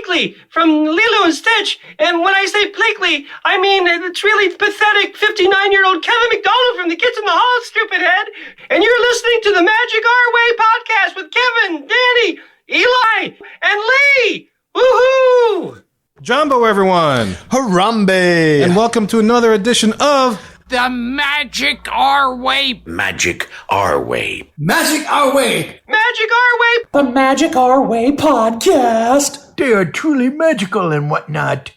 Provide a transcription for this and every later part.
Pleakley from Lilo and Stitch. And when I say Pleakley, I mean it's really pathetic 59-year-old Kevin McDonald from the Kids in the Hall, stupid head. And you're listening to the Magic Our Way podcast with Kevin, Danny, Eli, and Lee. Woohoo! Jumbo, everyone. Harambe. And welcome to another edition of The Magic Our Way. Magic Our Way. Magic Our Way. Magic Our Way. The Magic Our Way podcast. They are truly magical and whatnot.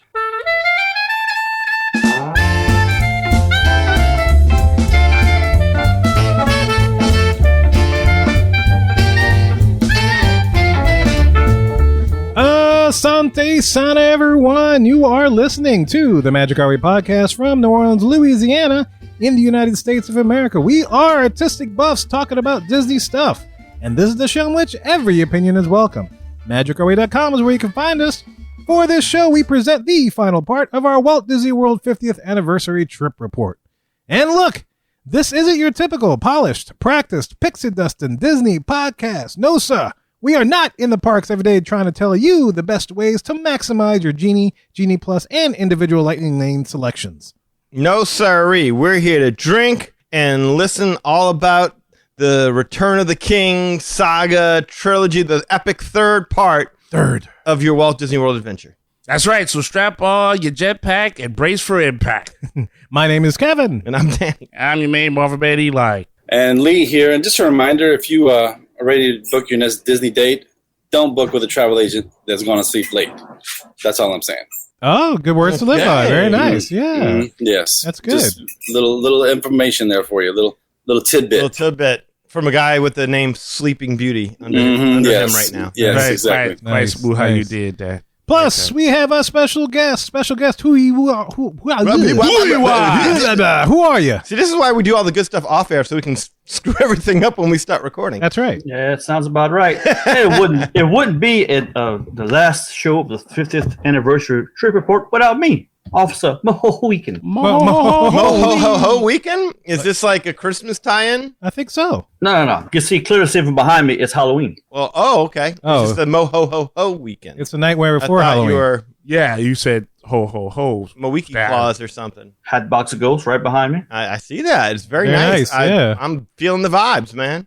Asante Sana, everyone. You are listening to the Magic Our Way podcast from New Orleans, Louisiana, in the United States of America. We are artistic buffs talking about Disney stuff, and this is the show in which every opinion is welcome. MagicOurWay.com is where you can find us. For this show, we present the final part of our Walt Disney World 50th Anniversary Trip Report. And look, this isn't your typical polished, practiced, pixie dustin' Disney podcast. No, sir. We are not in the parks every day trying to tell you the best ways to maximize your Genie, Genie Plus, and individual Lightning Lane selections. No, sirree. We're here to drink and listen all about the Return of the King saga trilogy, the epic third part of your Walt Disney World adventure. That's right. So strap on your jetpack and brace for impact. My name is Kevin. And I'm Danny. I'm your main Marvin Man Eli. And Lee here. And just a reminder, if you are ready to book your next Disney date, don't book with a travel agent that's going to sleep late. That's all I'm saying. Oh, good words to live by. Very nice. Yeah. Mm-hmm. Yes. That's good. Just little information there for you. Little tidbit. Little tidbit from a guy with the name Sleeping Beauty under him right now. Yes, right, exactly. Nice, how you did that. Plus, we have a special guest. Who are you? See, this is why we do all the good stuff off air, so we can screw everything up when we start recording. That's right. Yeah, it sounds about right. It wouldn't be the last show of the 50th anniversary trip report without me, Officer Moho Weekend. Mo-ho-ho weekend? Is this like a Christmas tie-in? I think so. No. You can see clearly from behind me, it's Halloween. Well, okay. Oh. It's just the Mo-ho-ho weekend. It's the night before I thought Halloween. You were Yeah, you said ho ho ho. Mawiki Claus or something. Hat box of ghosts right behind me. I see that. It's very Very nice. nice, yeah. I'm feeling the vibes, man.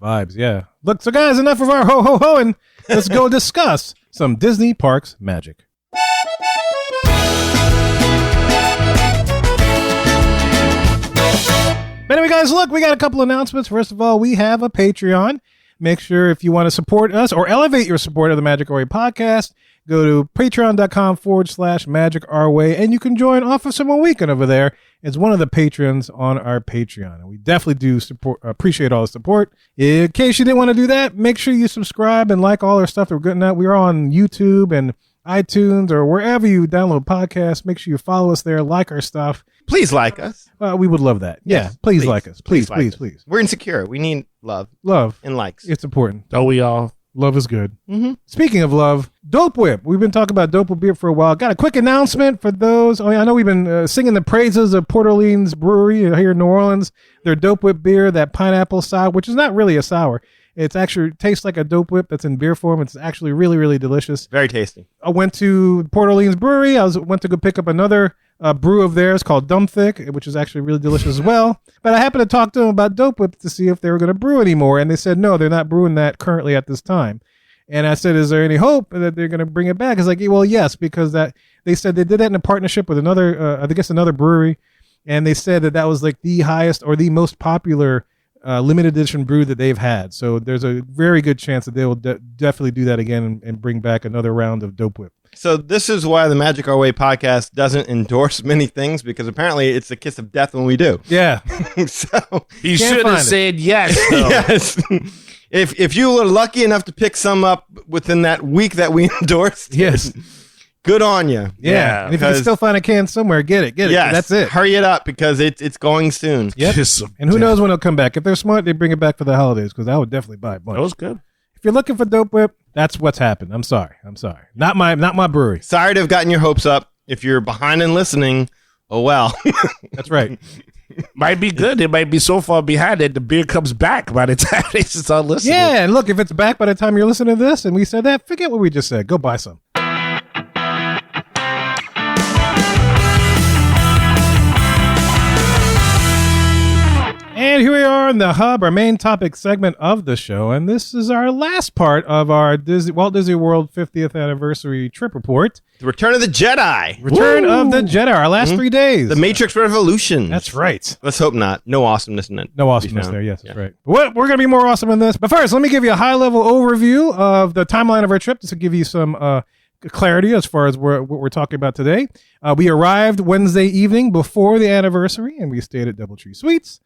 Vibes, yeah. Look, so guys, enough of our ho-ho-ho, and let's go discuss some Disney Parks magic. But anyway, guys, look, we got a couple announcements. First of all, we have a Patreon. Make sure if you want to support us or elevate your support of the Magic Our Way podcast, go to patreon.com/Magic Our Way, and you can join Officer Mo Weekend over there as one of the patrons on our Patreon. And we definitely do appreciate all the support. In case you didn't want to do that, make sure you subscribe and like all our stuff that we're getting out. We're on YouTube and iTunes or wherever you download podcasts. Make sure you follow us there, like our stuff. Please like us. We would love that. Yeah, Yes, please like us. Please. We're insecure. We need love Love. and likes. It's important. Don't we all? Love is good. Mm-hmm. Speaking of love, Dope Whip. We've been talking about Dope Whip beer for a while. Got a quick announcement for those. I know we've been singing the praises of Port Orleans Brewery here in New Orleans. Their Dope Whip beer, that pineapple sour, which is not really a sour. It's actually tastes like a Dope Whip that's in beer form. It's actually really, really delicious. Very tasty. I went to Port Orleans Brewery. Went to go pick up another brew of theirs called Dumb Thick, which is actually really delicious as well. But I happened to talk to them about Dope Whip to see if they were going to brew anymore. And they said, no, they're not brewing that currently at this time. And I said, is there any hope that they're going to bring it back? It's like, well, yes, because they said they did that in a partnership with another brewery. And they said that was like the highest or the most popular limited edition brew that they've had. So there's a very good chance that they will definitely do that again and bring back another round of Dope Whip. So this is why the Magic Our Way podcast doesn't endorse many things, because apparently it's the kiss of death when we do. Yeah. So You should have said yes. Though. yes. If you were lucky enough to pick some up within that week that we endorsed, Yes. good on you. Yeah. And if you can still find a can somewhere, get it. Yes, That's it. Hurry it up because it's going soon. Yep. Kiss of And who death. knows when it'll come back. If they're smart, they bring it back for the holidays, because I would definitely buy a bunch. That was good. If you're looking for Dope Whip, that's what's happened. I'm sorry. Not my brewery. Sorry to have gotten your hopes up. If you're behind and listening, oh well. That's right. Might be good. It might be so far behind that the beer comes back by the time they start listening. Yeah, and look, if it's back by the time you're listening to this and we said that, forget what we just said. Go buy some. And here we are in the hub, our main topic segment of the show. And this is our last part of our Walt Disney World 50th anniversary trip report. The Return of the Jedi. Return of the Jedi, our last 3 days. The Matrix Revolution. That's right. Let's hope not. No awesomeness in it. No awesomeness there. Yes, that's right. We're going to be more awesome in this. But first, let me give you a high-level overview of the timeline of our trip, just to give you some clarity as far as what we're talking about today. We arrived Wednesday evening before the anniversary, and we stayed at DoubleTree Suites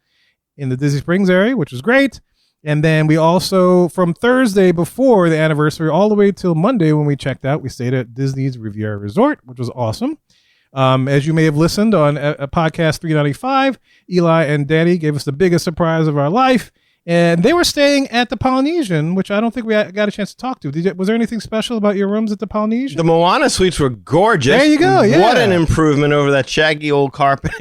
in the Disney Springs area, which was great. And then we also, from Thursday before the anniversary all the way till Monday when we checked out, we stayed at Disney's Riviera Resort, which was awesome. As you may have listened on a podcast 395, Eli and Danny gave us the biggest surprise of our life. And they were staying at the Polynesian, which I don't think we got a chance to talk to. Was there anything special about your rooms at the Polynesian? The Moana suites were gorgeous. There you go, yeah. What an improvement over that shaggy old carpet.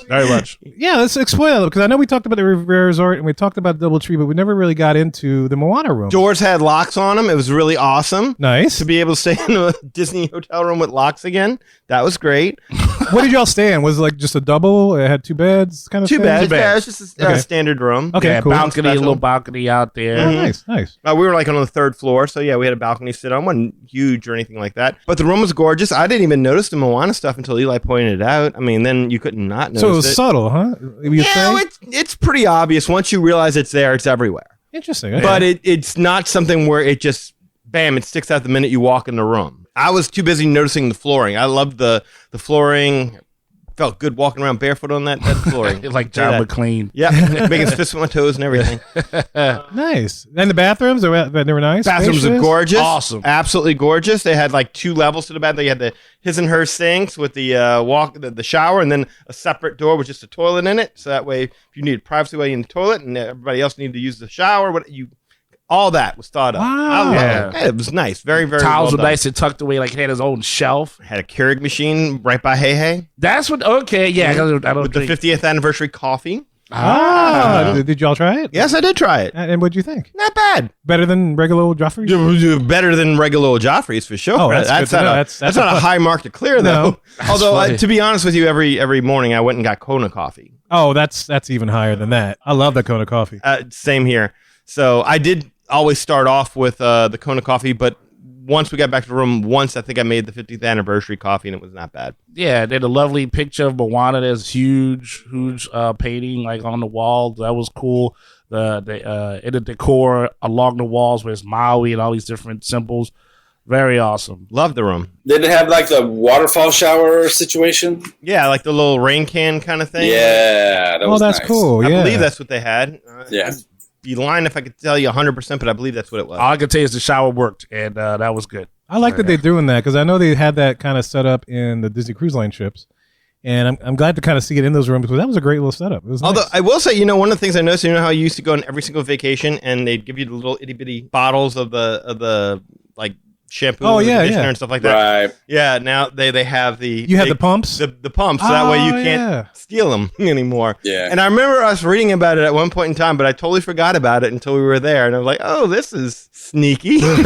Very much. Yeah, let's explain that, because I know we talked about the Riviera Resort and we talked about DoubleTree, but we never really got into the Moana room. Doors had locks on them. It was really awesome. Nice. To be able to stay in a Disney hotel room with locks again. That was great. What did y'all stay in? Was it like just a double? It had 2 beds kind of Two thing? beds. 2 beds. Yeah, it was just a standard room. Okay, Yeah, cool. balcony, a Special. little balcony out there. Oh, nice. We were like on the 3rd floor, so yeah, we had a balcony to sit on. Wasn't huge or anything like that, but the room was gorgeous. I didn't even notice the Moana stuff until Eli pointed it out. I mean, then you couldn't not notice So it was subtle, huh? You Yeah, it's pretty obvious. Once you realize it's there, it's everywhere. Interesting. Okay. But it's not something where it just, bam, it sticks out the minute you walk in the room. I was too busy noticing the flooring. I loved the flooring. Felt good walking around barefoot on that flooring. Like John McClane. Yeah, making fists with my toes and everything. Nice. And the bathrooms, they were nice. Bathrooms are spacious? gorgeous. Awesome. Absolutely gorgeous. They had like 2 levels to the bath. They had the his and her sinks with the the shower, and then a separate door with just a toilet in it. So that way, if you needed privacy while you're in the toilet and everybody else needed to use the shower, all that was thought of. Wow. I love Yeah. it. Yeah, it was nice. Very, very Towels well were done. nice and tucked away, like he had his own shelf. Had a Keurig machine right by Hey Hey That's what, okay, yeah. 'Cause I don't with the drink. 50th anniversary coffee. Did y'all try it? Yes, I did try it. And what'd you think? Not bad. Better than regular old Joffrey? Better than regular old Joffrey's for sure. Oh, that's good to not know. a, That's that's not a high mark to clear though. No. Although funny. to be honest with you, every morning I went and got Kona coffee. Oh, that's even higher than that. I love the Kona coffee. Same here. So I did always start off with the Kona coffee, but once we got back to the room, I think I made the 50th anniversary coffee, and it was not bad. Yeah, they had a lovely picture of Moana. There's huge painting like on the wall. That was cool. The decor along the walls with Maui and all these different symbols. Very awesome. Love the room. Did it have like the waterfall shower situation? Yeah, like the little rain can kind of thing. Yeah, that was that's nice. cool. I Yeah. believe that's what they had. Yeah. I'd be lying if I could tell you 100%, but I believe that's what it was. All I can tell you is the shower worked, and that was good. I like that they're doing that, because I know they had that kind of set up in the Disney Cruise Line ships. And I'm glad to kind of see it in those rooms, because that was a great little setup. It was Although nice. I will say, one of the things I noticed, how you used to go on every single vacation and they'd give you the little itty bitty bottles of the like shampoo Oh, and yeah, conditioner yeah. and stuff like that. Right. Yeah, now they have the You have the pumps? the pumps, so that way you Oh, can't yeah. steal them anymore. Yeah. And I remember us reading about it at one point in time, but I totally forgot about it until we were there, and I was like, "Oh, this is sneaky." Well,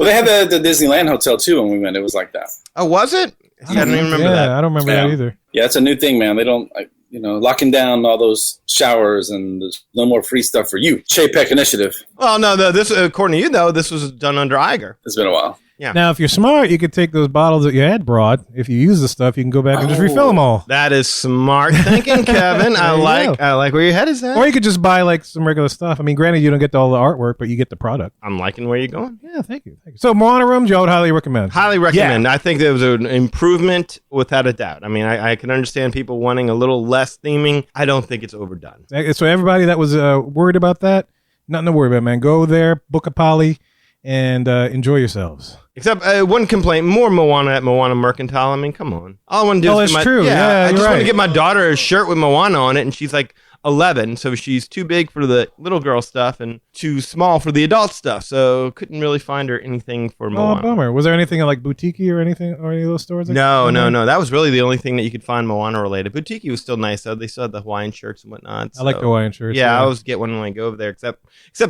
they had the Disneyland hotel too when we went. It was like that. Oh, was it? I don't even remember yeah, that. I don't remember Yeah. that either. Yeah, it's a new thing, man. They don't, locking down all those showers, and there's no more free stuff for you. Chapek Initiative. Well, no, this according to you though, this was done under Iger. It's been a while. Yeah. Now, if you're smart, you could take those bottles that you had brought. If you use the stuff, you can go back and just refill them all. That is smart thinking, Kevin. I like where your head is at. Or you could just buy like some regular stuff. I mean, granted, you don't get all the artwork, but you get the product. I'm liking where you're going. Yeah, thank you. So, Moana rooms, y'all would highly recommend. Highly recommend. I think there was an improvement without a doubt. I mean, I can understand people wanting a little less theming. I don't think it's overdone. So, everybody that was worried about that, nothing to worry about, man. Go there, book a poly, and enjoy yourselves. Except one complaint: more Moana at Moana Mercantile. I mean, come on. All I want to do Oh, is that's get true. Yeah, I you're just want right. to get my daughter a shirt with Moana on it, and she's like 11, so she's too big for the little girl stuff and too small for the adult stuff. So couldn't really find her anything for Oh, Moana. bummer. Was there anything like Boutique or anything, or any of those stores? No. That was really the only thing that you could find Moana related. Boutique was still nice though. They still had the Hawaiian shirts and whatnot. I like the Hawaiian shirts. Yeah, I always get one when I go over there. Except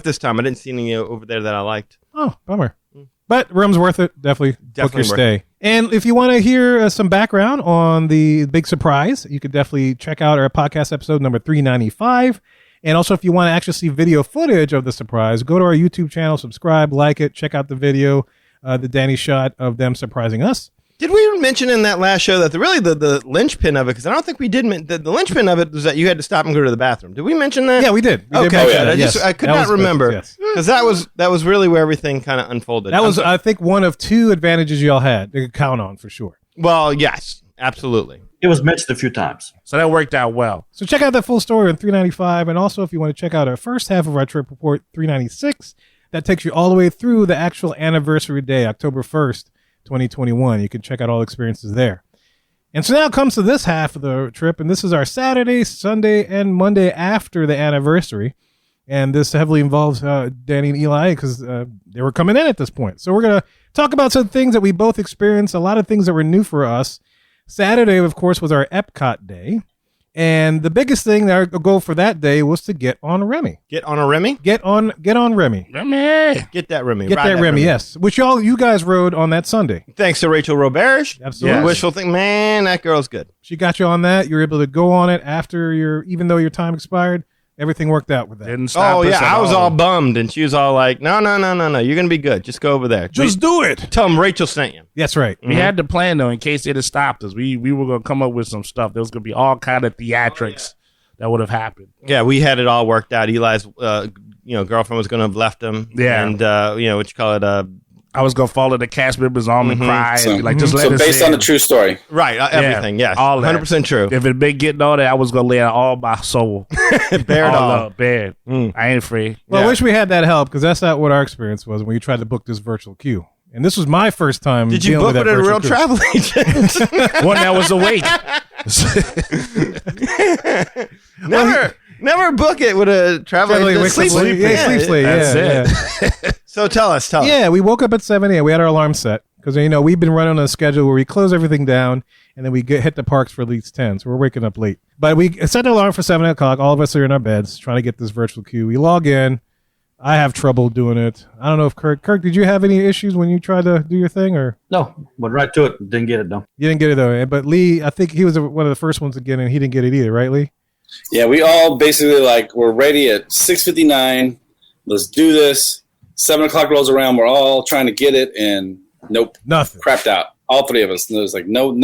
this time, I didn't see any over there that I liked. Oh, bummer. But room's worth it. Definitely book your worth stay. And if you want to hear some background on the big surprise, you could definitely check out our podcast episode number 395. And also, if you want to actually see video footage of the surprise, go to our YouTube channel, subscribe, like it, check out the video, the Danny shot of them surprising us. Did we mention in that last show that the linchpin of it, because I don't think we did, the linchpin of it was that you had to stop and go to the bathroom. Did we mention that? Yeah, we did. I could not remember. Because that was really where everything kind of unfolded. That was, I think, one of two advantages y'all had to count on for sure. Well, yes, absolutely. It was mentioned a few times. So that worked out well. So check out that full story on 395. And also, if you want to check out our first half of our trip report, 396, that takes you all the way through the actual anniversary day, October 1st. 2021. You can check out all experiences there. And so now comes to this half of the trip, and this is our Saturday, Sunday, and Monday after the anniversary. And this heavily involves Danny and Eli because they were coming in at this point. So we're going to talk about some things that we both experienced, a lot of things that were new for us. Saturday, of course, was our Epcot day. And the biggest thing, that our goal for that day was to get on Remy. Get on a Remy? Get on Remy. Remy. Get that Remy. Get that Remy, yes. Which you guys rode on that Sunday. Thanks to Rachel Roberge. Absolutely. Yes. Wishful thing. Man, that girl's good. She got you on that. You were able to go on it after even though your time expired. Everything worked out with that. Didn't stop us at I was all. all bummed, and she was all like, no, you're going to be good. Just go over there. Just do it. Tell them Rachel sent you. That's right. We had to plan, though, in case it had stopped us. We were going to come up with some stuff. There was going to be all kind of theatrics that would have happened. Yeah, we had it all worked out. Eli's girlfriend was going to have left him. Yeah. And, what you call it? I was going to follow the cast members' arm and cry. So, and be like, just let us based in. on the true story. Right, everything, yes. All that. 100% true. If it had been getting all that, I was going to lay out all my soul. Bear it all. Up, bad. I ain't free. Well, I wish we had that help because that's not what our experience was when we tried to book this virtual queue. And this was my first time. Did you dealing book with with that a real virtual travel agent? One that was awake. Never book it with a travel agent. Sleep late. Yeah, sleep late. That's it. So tell us. Yeah, we woke up at 7 a.m. We had our alarm set because, we've been running on a schedule where we close everything down and then we hit the parks for at least 10. So we're waking up late. But we set the alarm for 7 o'clock. All of us are in our beds trying to get this virtual queue. We log in. I have trouble doing it. I don't know if Kirk, did you have any issues when you tried to do your thing or? No, went right to it. Didn't get it though. You didn't get it though. But Lee, I think he was one of the first ones to get in. He didn't get it either, right, Lee? Yeah, we all basically we're ready at 6:59. Let's do this. 7 o'clock rolls around. We're all trying to get it, and nope, nothing. Crapped out. All three of us. And it was like not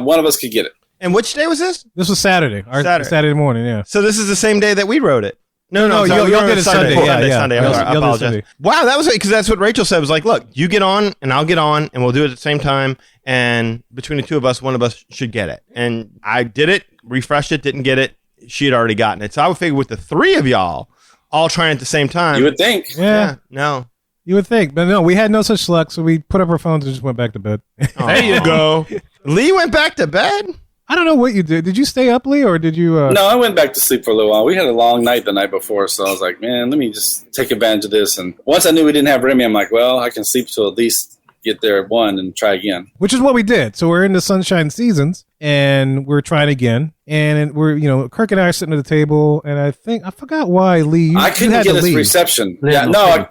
one of us could get it. And which day was this? This was Saturday. Saturday morning. Yeah. So this is the same day that we wrote it. No, y'all did it Sunday. Sunday. I apologize. Wow, that was because that's what Rachel said. Was like, look, you get on and I'll get on and we'll do it at the same time. And between the two of us, one of us should get it. And I did it, refreshed it, didn't get it. She had already gotten it. So I would figure with the three of y'all all trying at the same time. You would think. Yeah. No. You would think. But no, we had no such luck. So we put up our phones and just went back to bed. There you go. Lee went back to bed? I don't know what you did. Did you stay up, Lee, or did you? No, I went back to sleep for a little while. We had a long night the night before, so I was like, man, let me just take advantage of this. And once I knew we didn't have Remy, I'm like, well, I can sleep till at least get there at 1 and try again. Which is what we did. So we're in the sunshine seasons, and we're trying again. And we're, Kirk and I are sitting at the table, and I forgot why Lee. I couldn't get a reception. I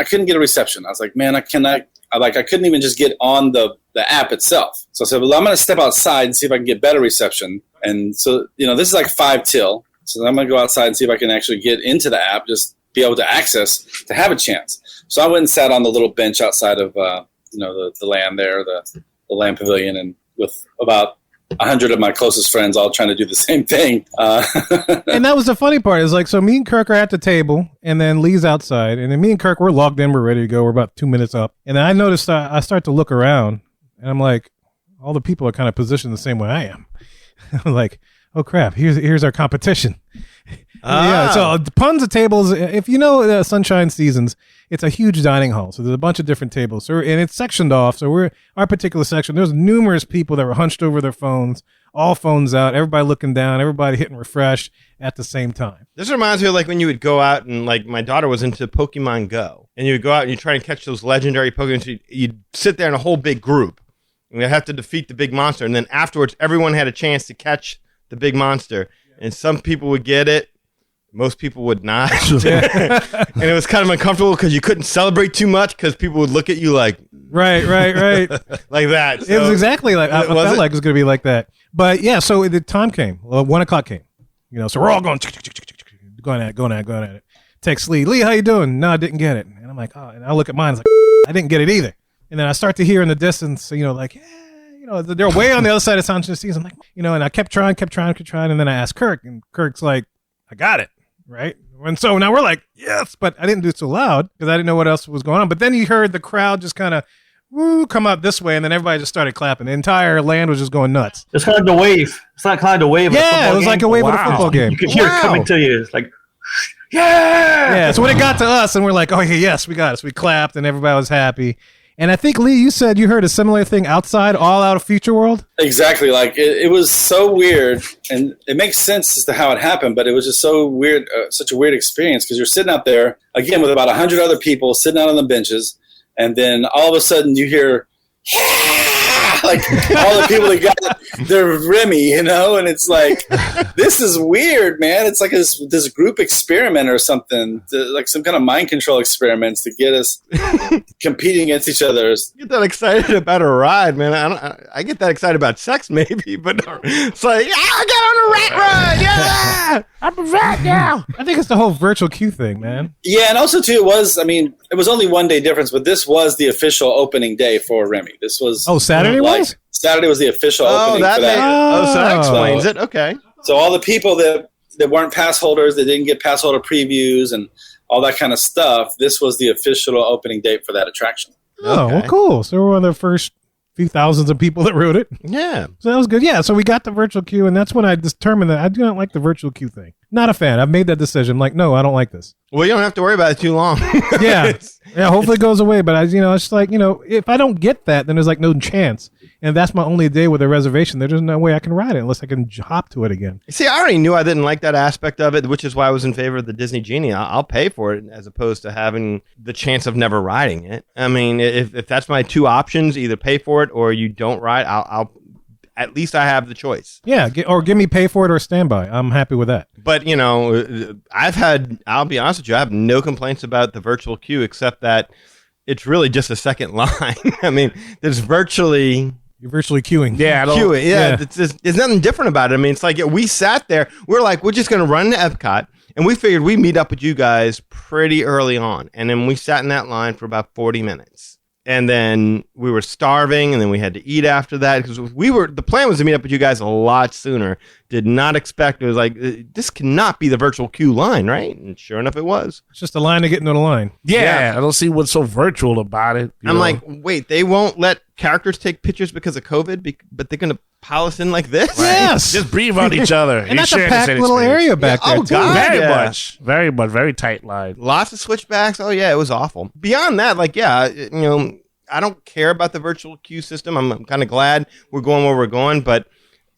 couldn't get a reception. I was like, man, I couldn't even just get on the app itself. So I said, well, I'm going to step outside and see if I can get better reception. And so, this is like 5 till. So I'm going to go outside and see if I can actually get into the app, just be able to access to have a chance. So I went and sat on the little bench outside of, the land there, the land pavilion, and with about 100 of my closest friends all trying to do the same thing. And that was the funny part. Is like, so me and Kirk are at the table, and then Lee's outside, and then me and Kirk, we're logged in, we're ready to go. We're about 2 minutes up. And then I noticed I start to look around, and I'm like, all the people are kind of positioned the same way I am. I'm like, oh crap, here's our competition. Yeah, so tons of tables. If you know Sunshine Seasons, it's a huge dining hall. So there's a bunch of different tables. So and it's sectioned off. So our particular section, there's numerous people that were hunched over their phones, all phones out, everybody looking down, everybody hitting refresh at the same time. This reminds me of like when you would go out and like my daughter was into Pokemon Go, and you would go out and you try and catch those legendary Pokemon. So you'd sit there in a whole big group, and you have to defeat the big monster, and then afterwards everyone had a chance to catch the big monster, and some people would get it. Most people would not. And it was kind of uncomfortable because you couldn't celebrate too much because people would look at you like, Right. like that. It was exactly like I Was felt it? like it was going to be like that. But yeah, so the time came. Well, 1 o'clock came. So we're all going at it. Text Lee, how you doing? No, I didn't get it. And I'm like, oh, and I look at mine. It's like, I didn't get it either. And then I start to hear in the distance, like, they're way on the other side of San Francisco. I'm like, and I kept trying. And then I asked Kirk, and Kirk's like, I got it. Right. And so now we're like, yes, but I didn't do it so loud because I didn't know what else was going on. But then you heard the crowd just kind of come out this way, and then everybody just started clapping. The entire land was just going nuts. It's kind of the wave. It's not kind of the wave. Of Yeah, it was like a wave of a football game. You could hear it coming to you. It's like, yeah. So when it got to us, and we're like, oh, yes, we got it. So we clapped, and everybody was happy. And I think, Lee, you said you heard a similar thing outside, all out of Future World? Exactly. Like, it was so weird, and it makes sense as to how it happened, but it was just so weird, such a weird experience, because you're sitting out there, again, with about 100 other people sitting out on the benches, and then all of a sudden you hear, yeah! Like, all the people that got their Remy, and it's like, this is weird, man. It's like this group experiment or something, like some kind of mind control experiments to get us competing against each other. I get that excited about a ride, man. I get that excited about sex, maybe, but it's like, I got on a rat ride, yeah! I'm a rat now! I think it's the whole virtual queue thing, man. Yeah, and also, too, it was only 1 day difference, but this was the official opening day for Remy. This was... Oh, Saturday was? Saturday was the official opening for that. So that explains it. Okay. So all the people that weren't pass holders, that didn't get pass holder previews and all that kind of stuff, this was the official opening date for that attraction. Oh, well, cool. So we're one of the first few thousands of people that wrote it. Yeah. So that was good. Yeah, so we got the virtual queue, and that's when I determined that I do not like the virtual queue thing. Not a fan. I've made that decision. I'm like, no, I don't like this. Well, you don't have to worry about it too long. Yeah. Hopefully it goes away. But it's like, if I don't get that, then there's like no chance. And that's my only day with a reservation. There's no way I can ride it unless I can hop to it again. See, I already knew I didn't like that aspect of it, which is why I was in favor of the Disney Genie. I'll pay for it as opposed to having the chance of never riding it. I mean, if that's my two options, either pay for it or you don't ride, I'll at least I have the choice. Yeah, or give me pay for it or standby. I'm happy with that. But, I'll be honest with you, I have no complaints about the virtual queue except that it's really just a second line. I mean, there's virtually... You're virtually queuing. Yeah, queuing. Yeah. There's nothing different about it. I mean, it's like we sat there. We're just going to run to Epcot, and we figured we'd meet up with you guys pretty early on. And then we sat in that line for about 40 minutes. And then we were starving, and then we had to eat after that because the plan was to meet up with you guys a lot sooner. Did not expect it was like this cannot be the virtual queue line, right? And sure enough, it was. It's just a line to get into the line. Yeah, I don't see what's so virtual about it. I'm like, wait, they won't let characters take pictures because of COVID, but they're gonna pile us in like this? Right. Yes, just breathe on each other. And that's a packed little area back there. Oh God, very much, very tight line. Lots of switchbacks. Oh yeah, it was awful. Beyond that, I don't care about the virtual queue system. I'm kind of glad we're going where we're going, but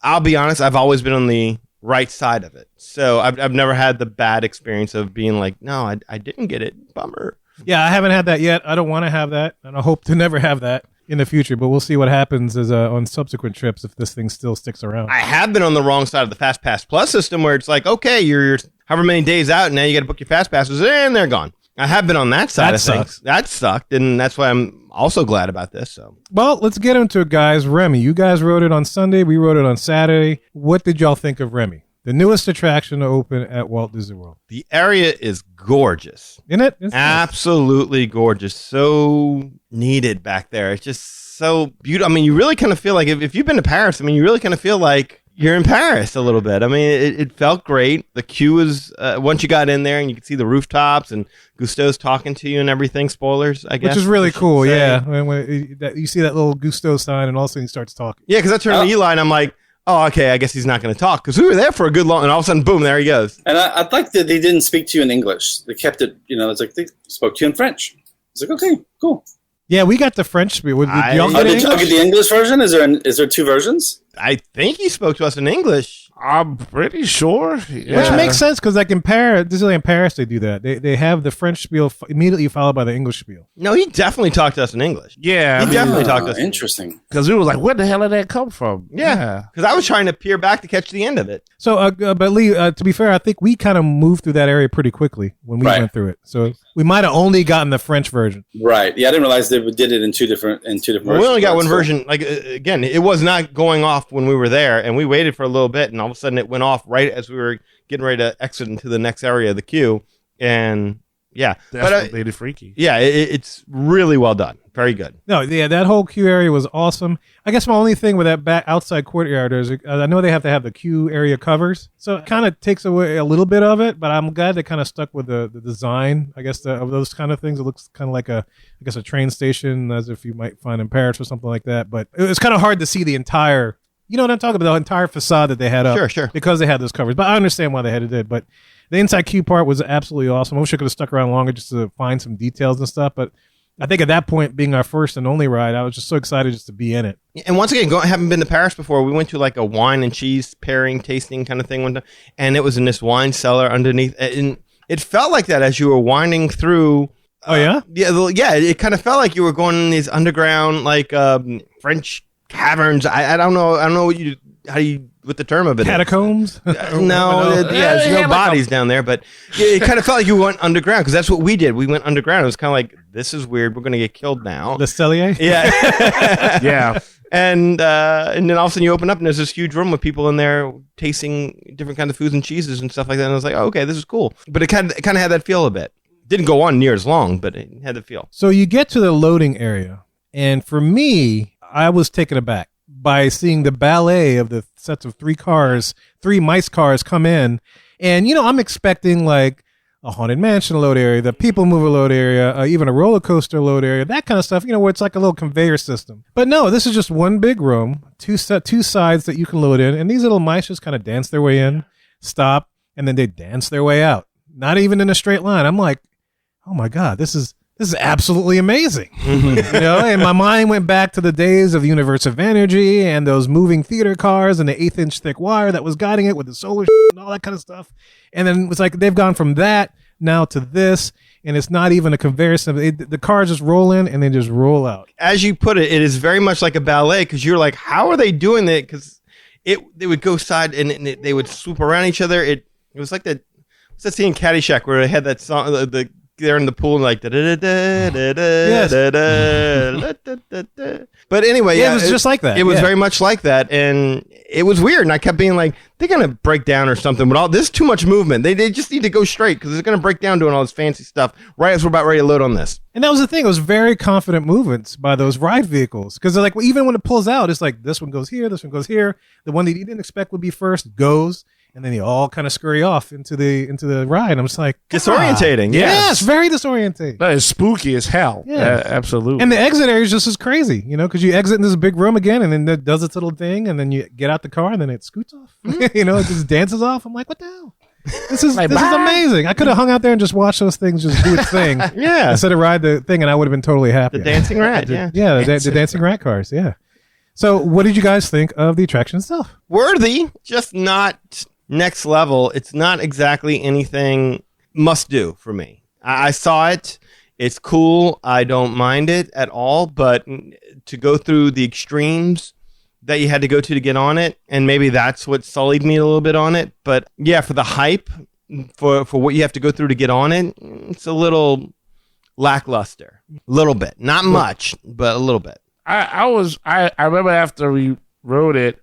I'll be honest, I've always been on the right side of it. So I've never had the bad experience of being like, no, I didn't get it. Bummer. Yeah, I haven't had that yet. I don't want to have that, and I hope to never have that in the future, but we'll see what happens on subsequent trips if this thing still sticks around. I have been on the wrong side of the Fast Pass Plus system where it's like, okay, you're however many days out, and now you got to book your Fast Passes, and they're gone. I have been on that side of things. That sucked, and that's why I'm also glad about this. So, well, let's get into it, guys. Remy, you guys wrote it on Sunday. We wrote it on Saturday. What did y'all think of Remy, the newest attraction to open at Walt Disney World? The area is gorgeous. Isn't it? It's absolutely gorgeous. So needed back there. It's just so beautiful. I mean, you really kind of feel like if you've been to Paris, I mean, you really kind of feel like you're in Paris a little bit. I mean, it felt great. The queue was, once you got in there and you could see the rooftops and Gusteau's talking to you and everything, spoilers, I guess. Which is really cool, yeah. When you see that little Gusteau sign and all of a sudden he starts talking. Yeah, because I turned to Eli and I'm like, oh, okay, I guess he's not going to talk. Because we were there for a good long, and all of a sudden, boom, there he goes. And I like that they didn't speak to you in English. They kept it, it's like they spoke to you in French. It's like, okay, cool. Yeah, we got the French speak. Did y'all get the English version? Is there two versions? I think he spoke to us in English. I'm pretty sure. Yeah. Which makes sense because like in Paris, Disneyland Paris, they do that. They have the French spiel immediately followed by the English spiel. No, he definitely talked to us in English. Yeah. He definitely talked to us. Interesting. Because we was like, where the hell did that come from? Yeah, because I was trying to peer back to catch the end of it. So, but Lee, to be fair, I think we kind of moved through that area pretty quickly when we went through it. So we might have only gotten the French version. Right. Yeah, I didn't realize they did it in two different versions. Well, we only got one version. Like again, it was not going off when we were there, and we waited for a little bit, and all of a sudden it went off right as we were getting ready to exit into the next area of the queue. And yeah, that's what made it freaky. Yeah, it's really well done. Very good. No, yeah, that whole queue area was awesome. I guess my only thing with that back outside courtyard is I know they have to have the queue area covers, so it kind of takes away a little bit of it. But I'm glad they kind of stuck with the design. I guess of those kind of things. It looks kind of like a train station, as if you might find in Paris or something like that. But it was kind of hard to see the entire. You know what I'm talking about? The entire facade that they had up. Sure. Because they had those covers. But I understand why they had it did. But the inside queue part was absolutely awesome. I wish I could have stuck around longer just to find some details and stuff. But I think at that point, being our first and only ride, I was just so excited just to be in it. And once again, haven't been to Paris before. We went to like a wine and cheese pairing tasting kind of thing one time. And it was in this wine cellar underneath. And it felt like that as you were winding through. Oh, yeah? Yeah. It kind of felt like you were going in these underground, like French caverns. I don't know what the term of it Catacombs? No, there's no bodies down there, but it kind of felt like you went underground because that's what we did. We went underground. It was kind of like, this is weird. We're going to get killed now. Le Cellier? Yeah. Yeah. And then all of a sudden you open up and there's this huge room with people in there tasting different kinds of foods and cheeses and stuff like that. And I was like, oh, okay, this is cool. But it kind of had that feel a bit. Didn't go on near as long, but it had the feel. So you get to the loading area, and for me, I was taken aback by seeing the ballet of the sets of three mice cars come in. And, I'm expecting like a Haunted Mansion load area, the People Mover load area, even a roller coaster load area, that kind of stuff, where it's like a little conveyor system. But no, this is just one big room, two sides that you can load in. And these little mice just kind of dance their way in, stop, and then they dance their way out. Not even in a straight line. I'm like, oh my God, this is absolutely amazing. And my mind went back to the days of the Universe of Energy and those moving theater cars and the 1/8-inch thick wire that was guiding it with the solar and all that kind of stuff. And then it was like they've gone from that now to this, and it's not even a conveyor system. The cars just roll in and then just roll out. As you put it, it is very much like a ballet because you're like, how are they doing that? Because they would go side and they would swoop around each other. It was like that. What's that scene in Caddyshack where they had that song, they're in the pool and like da da da da da da da. But anyway, yeah, it was just like that. It was very much like that, and it was weird. And I kept being like, they're gonna break down or something. But this is too much movement. They just need to go straight because they're gonna break down doing all this fancy stuff right as we're about ready to load on this. And that was the thing. It was very confident movements by those ride vehicles because they're like, even when it pulls out, it's like this one goes here, this one goes here. The one that you didn't expect would be first goes. And then they all kind of scurry off into the ride. I'm just like, disorientating. Yes, very disorientating. That is spooky as hell. Yeah, absolutely. And the exit area is just as crazy, because you exit in this big room again, and then it does its little thing, and then you get out the car, and then it scoots off. It just dances off. I'm like, what the hell? This is amazing. I could have hung out there and just watched those things just do its thing. Yeah. Instead of ride the thing, and I would have been totally happy. The dancing rat. Yeah. Yeah. The dancing rat cars. Yeah. So, what did you guys think of the attraction itself? Worthy, just not next level. It's not exactly anything must do for me. I saw it. It's cool. I don't mind it at all. But to go through the extremes that you had to go to get on it, and maybe that's what sullied me a little bit on it. But yeah, for the hype, for what you have to go through to get on it, it's a little lackluster. A little bit. Not much, but a little bit. I remember after we rode it,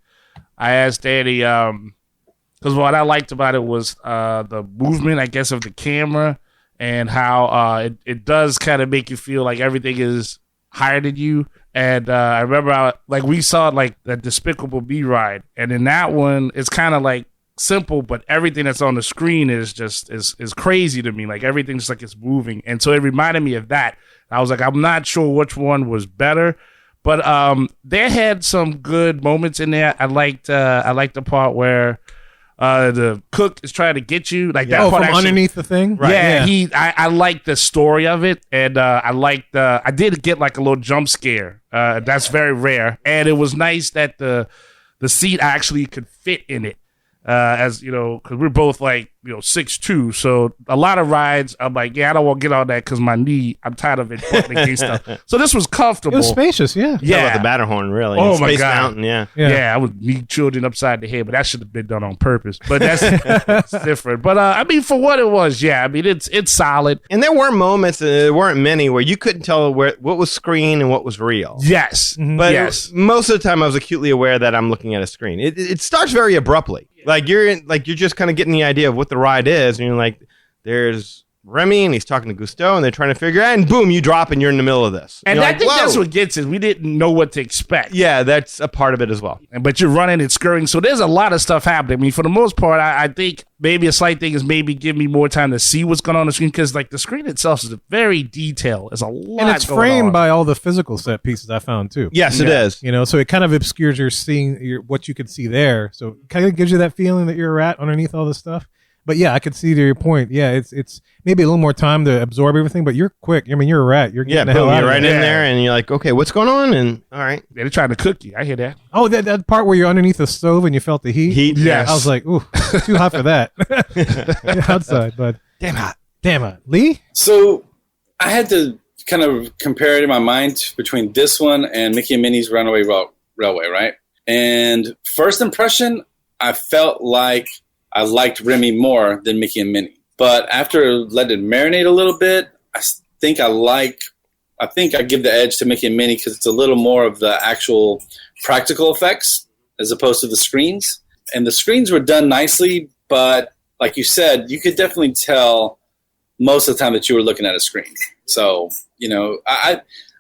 I asked Danny, because what I liked about it was the movement, I guess, of the camera and how it does kind of make you feel like everything is higher than you. And I remember we saw like the Despicable Me ride. And in that one, it's kind of like simple, but everything that's on the screen is just is crazy to me. Like everything's like it's moving. And so it reminded me of that. I was like, I'm not sure which one was better. But they had some good moments in there. I liked the part where the cook is trying to get you, like that part from underneath the thing. Right. Yeah, I like the story of it, and I did get like a little jump scare. That's very rare, and it was nice that the the seat actually could fit in it. As you know, because we're both like 6'2", so a lot of rides I'm like, yeah, I don't want to get on that because my knee, I'm tired of it butting against stuff. So this was comfortable. It was spacious, yeah. Yeah, about the Matterhorn, really. Oh, And my Space God. Mountain, yeah. Yeah, I would knee children upside the head, but that should have been done on purpose. But that's different. But I mean, for what it was, yeah, I mean, it's solid. And there were moments, there weren't many, where you couldn't tell what was screen and what was real. Yes, But yes. most of the time, I was acutely aware that I'm looking at a screen. It starts very abruptly. Like you're just kind of getting the idea of what the ride is, and you're like, there's Remy, and he's talking to Gusteau, and they're trying to figure out, and boom, you drop, and you're in the middle of this. And You're I like, think that's whoa. what gets it. We didn't know what to expect. Yeah, that's a part of it as well. But you're running and scurrying, so there's a lot of stuff happening. I mean, for the most part, I think maybe a slight thing is maybe give me more time to see what's going on the screen, because like the screen itself is very detailed. There's a lot, And it's going framed on. by all the physical set pieces I found too. Yes, it is. So it kind of obscures what you could see there. So it kind of gives you that feeling that you're a rat underneath all this stuff. But yeah, I could see to your point. Yeah, it's maybe a little more time to absorb everything, but you're quick. I mean, you're a rat. You're getting the hell boom, out you're of right there. in there, and you're like, okay, what's going on? And all right. They're trying to cook you. I hear that. Oh, that part where you're underneath the stove and you felt the heat. Yes. I was like, ooh, too hot for that. Outside, but Damn hot. damn it, Lee. So I had to kind of compare it in my mind between this one and Mickey and Minnie's Runaway Railway, right? And first impression, I felt like I liked Remy more than Mickey and Minnie. But after letting it marinate a little bit, I think I give the edge to Mickey and Minnie because it's a little more of the actual practical effects as opposed to the screens. And the screens were done nicely, but like you said, you could definitely tell most of the time that you were looking at a screen. So,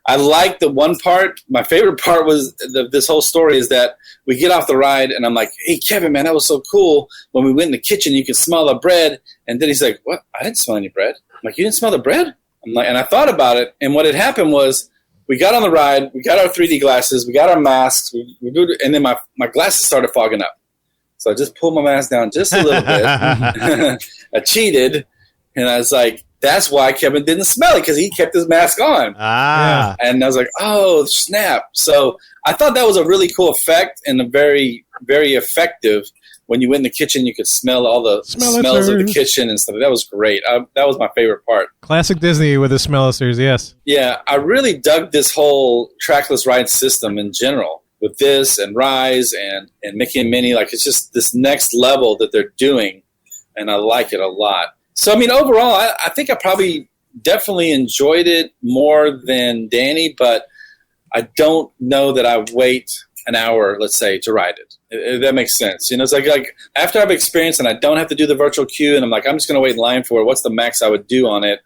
I like the one part. My favorite part was this whole story is that we get off the ride and I'm like, hey, Kevin, man, that was so cool. When we went in the kitchen, you could smell the bread. And then he's like, what? I didn't smell any bread. I'm like, you didn't smell the bread? I'm like, and I thought about it. And what had happened was we got on the ride, we got our 3D glasses, we got our masks, and then my glasses started fogging up. So I just pulled my mask down just a little bit. I cheated. And I was like, that's why Kevin didn't smell it, because he kept his mask on. Ah. And I was like, oh, snap. So I thought that was a really cool effect and a very, very effective. When you went in the kitchen, you could smell all the smells of the kitchen and stuff. That was great. That was my favorite part. Classic Disney with the smellisters, yes. Yeah, I really dug this whole trackless ride system in general with this and Rise and Mickey and Minnie. Like, it's just this next level that they're doing, and I like it a lot. So, I mean, overall, I think I probably definitely enjoyed it more than Danny, but I don't know that I wait an hour, let's say, to ride it. If that makes sense. It's like after I've experienced and I don't have to do the virtual queue and I'm like, I'm just going to wait in line for it. What's the max I would do on it?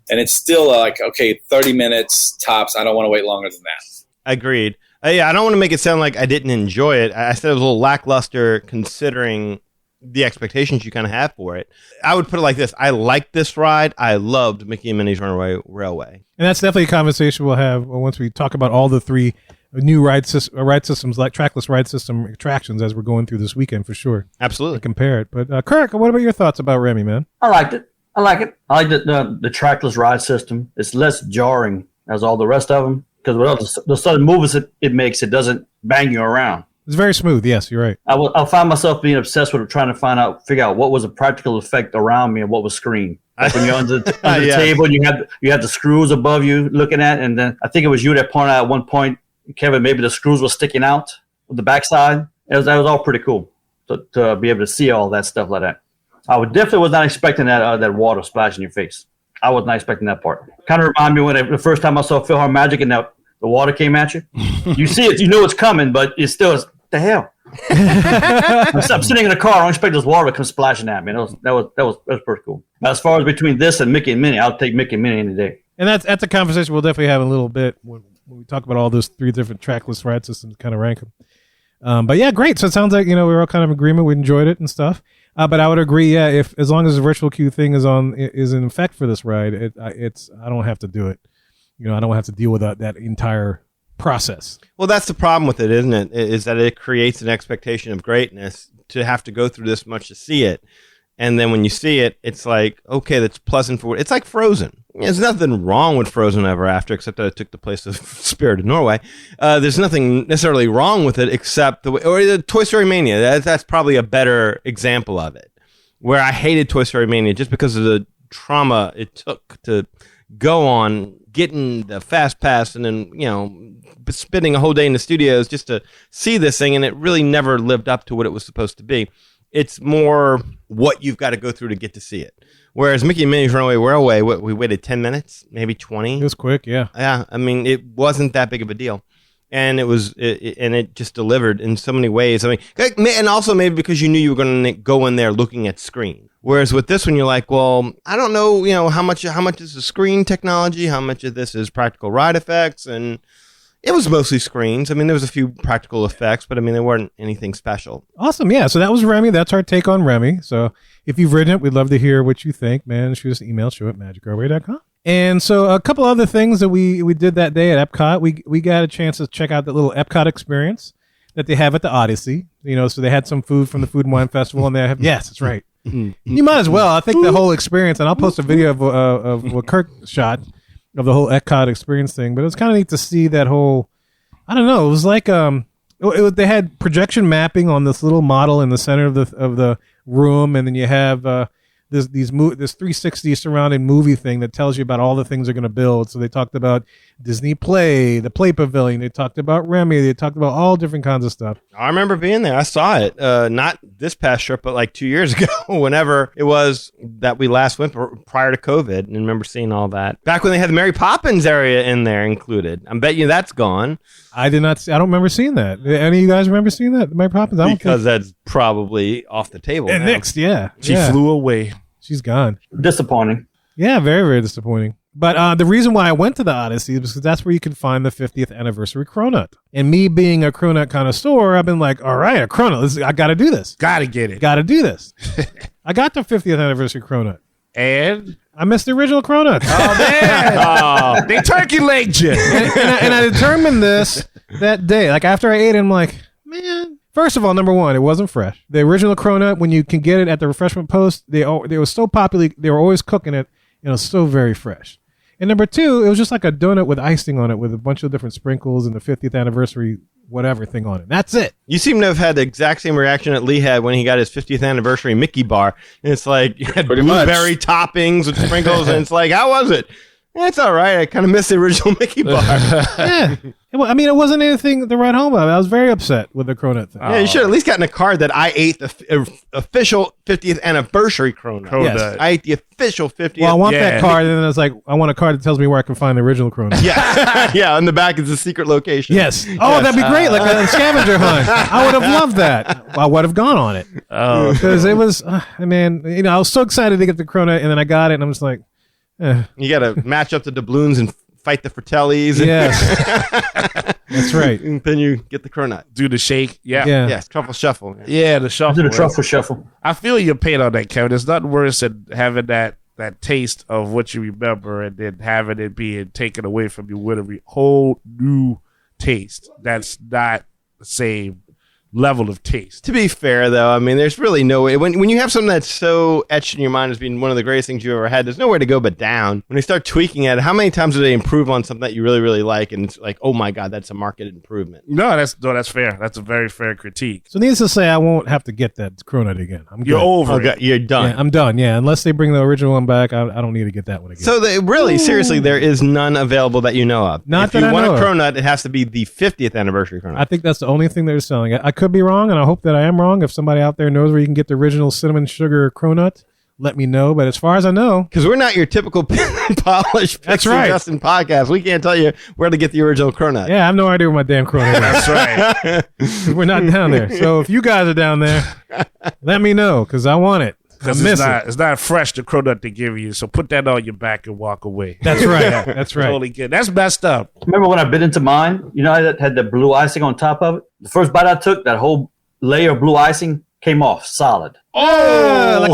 And it's still like, okay, 30 minutes tops. I don't want to wait longer than that. Agreed. Yeah, I don't want to make it sound like I didn't enjoy it. I said it was a little lackluster considering the expectations you kind of have for it. I would put it like this. I liked this ride. I loved Mickey and Minnie's Runaway Railway. And that's definitely a conversation we'll have once we talk about all the three new ride systems, like trackless ride system attractions, as we're going through this weekend for sure. Absolutely. Compare it. But Kirk, what about your thoughts about Remy, man? I liked it. I like the trackless ride system. It's less jarring as all the rest of them because the sudden movements it makes, it doesn't bang you around. It's very smooth. Yes, you're right. I'll find myself being obsessed with it, trying to figure out what was a practical effect around me and what was screen. Like when you're under the Yes. table and you have the screws above you looking at, and then I think it was you that pointed out at one point, Kevin, maybe the screws were sticking out with the backside. That was all pretty cool to be able to see all that stuff like that. I definitely was not expecting that water splash in your face. I was not expecting that part. Kind of remind me when the first time I saw PhilharMagic and the water came at you. You see it, you know it's coming, but it's still the hell. I'm sitting in a car. I don't expect this water to come splashing at me. That was pretty cool. Now, as far as between this and Mickey and Minnie, I'll take Mickey and Minnie any day. And that's a conversation we'll definitely have in a little bit when we talk about all those three different trackless ride systems, kind of rank them. But yeah, great. So it sounds like we were all kind of in agreement. We enjoyed it and stuff. But I would agree. Yeah, if as long as the virtual queue thing is in effect for this ride, I don't have to do it. I don't have to deal with that entire process. Well, that's the problem with it, isn't it? Is that it creates an expectation of greatness to have to go through this much to see it. And then when you see it, it's like, okay, that's pleasant for it's like Frozen. There's nothing wrong with Frozen Ever After, except that it took the place of Spirit of Norway. There's nothing necessarily wrong with it, except the Toy Story Mania. That's probably a better example of it, where I hated Toy Story Mania just because of the trauma it took to go on getting the Fast Pass and then, spending a whole day in the studios just to see this thing, and it really never lived up to what it was supposed to be. It's more what you've got to go through to get to see it. Whereas Mickey and Minnie's Runaway Railway, we waited 10 minutes, maybe 20. It was quick, yeah. Yeah, I mean, it wasn't that big of a deal. And it just delivered in so many ways. I mean, and also maybe because you knew you were going to go in there looking at screen. Whereas with this one, you're like, well, I don't know, how much is the screen technology, how much of this is practical ride effects, and it was mostly screens. I mean, there was a few practical effects, but I mean, there weren't anything special. Awesome. Yeah. So that was Remy. That's our take on Remy. So if you've ridden it, we'd love to hear what you think, man. Shoot us an email, show@magicourway.com. And so a couple other things that we did that day at Epcot. We got a chance to check out the little Epcot Experience that they have at the Odyssey. So they had some food from the Food and Wine Festival, and they have, yes, that's right. You might as well. I think the whole experience, and I'll post a video of what Kirk shot of the whole Epcot Experience thing, but it was kind of neat to see that whole, I don't know, it was like they had projection mapping on this little model in the center of the room, and then you have this 360 surrounding movie thing that tells you about all the things they're going to build. So they talked about Disney Play, the Play Pavilion, they talked about Remy, they talked about all different kinds of stuff. I remember being there. I saw it, not this past trip, but like 2 years ago, whenever it was that we last went prior to COVID, and remember seeing all that. Back when they had the Mary Poppins area in there included. I bet you that's gone. I did not see, I don't remember seeing that. Any of you guys remember seeing that, Mary Poppins? Because that's probably off the table and now. nixed, yeah. She flew away. She's gone. Disappointing. Yeah, very, very disappointing. But the reason why I went to the Odyssey is because that's where you can find the 50th anniversary cronut. And me being a cronut connoisseur, I've been like, all right, a cronut. I got to do this. Got to get it. Got to do this. I got the 50th anniversary cronut. And? I missed the original cronut. Oh, man. They turkey legged you. And I determined this that day. Like, after I ate it, I'm like, man. First of all, number one, it wasn't fresh. The original cronut, when you can get it at the refreshment post, they were so popular. They were always cooking it. It was so very fresh. And number two, it was just like a donut with icing on it with a bunch of different sprinkles and the 50th anniversary whatever thing on it. That's it. You seem to have had the exact same reaction that Lee had when he got his 50th anniversry Mickey bar. And it's like, you had blueberry toppings with sprinkles, and it's like, how was it? It's all right. I kind of missed the original Mickey bar. Yeah. I mean, it wasn't anything to write home about. I was very upset with the cronut thing. Yeah, you should have at least gotten a card that I ate the official 50th anniversary cronut. Yes. I ate the official 50th. Well, I want that card, and then it's like, I want a card that tells me where I can find the original cronut. Yeah. Yeah, on the back is the secret location. Yes. Oh, that'd be great. Like a scavenger hunt. I would have loved that. I would have gone on it. Oh. Because it was, I was so excited to get the cronut, and then I got it, and I'm just like, You got to match up the doubloons and fight the Fratellis. Yes. That's right. And then you get the cronut. Do the shake. Yeah. Yes, truffle shuffle. Yeah, the shuffle. Do the truffle shuffle. I feel your pain on that, Kevin. There's nothing worse than having that taste of what you remember and then having it being taken away from you with a whole new taste. That's not the same level of taste. To be fair, though, I mean, there's really no way. When you have something that's so etched in your mind as being one of the greatest things you ever had, there's nowhere to go but down. When they start tweaking it, how many times do they improve on something that you really, really like? And it's like, oh my God, that's a market improvement. No, that's fair. That's a very fair critique. So needless to say, I won't have to get that cronut again. You're over it. You're done. Yeah, I'm done. Yeah, unless they bring the original one back, I don't need to get that one again. So seriously, there is none available that you know of. Not if that you I want know a of. cronut, it has to be the 50th anniversary cronut. I think that's the only thing they're selling. I could be wrong, and I hope that I am wrong. If somebody out there knows where you can get the original cinnamon sugar cronut, let me know. But as far as I know, because we're not your typical polished That's Pixie right. Justin podcast, we can't tell you where to get the original cronut. yeah, I have no idea where my damn cronut is. That's right. We're not down there. So if you guys are down there, let me know, because I want it. I Because miss it's not fresh, the cronut they give you. So put that on your back and walk away. That's right. That's right. Totally good. That's messed up. Remember when I bit into mine? You know, I had the blue icing on top of it. The first bite I took, that whole layer of blue icing came off solid. Like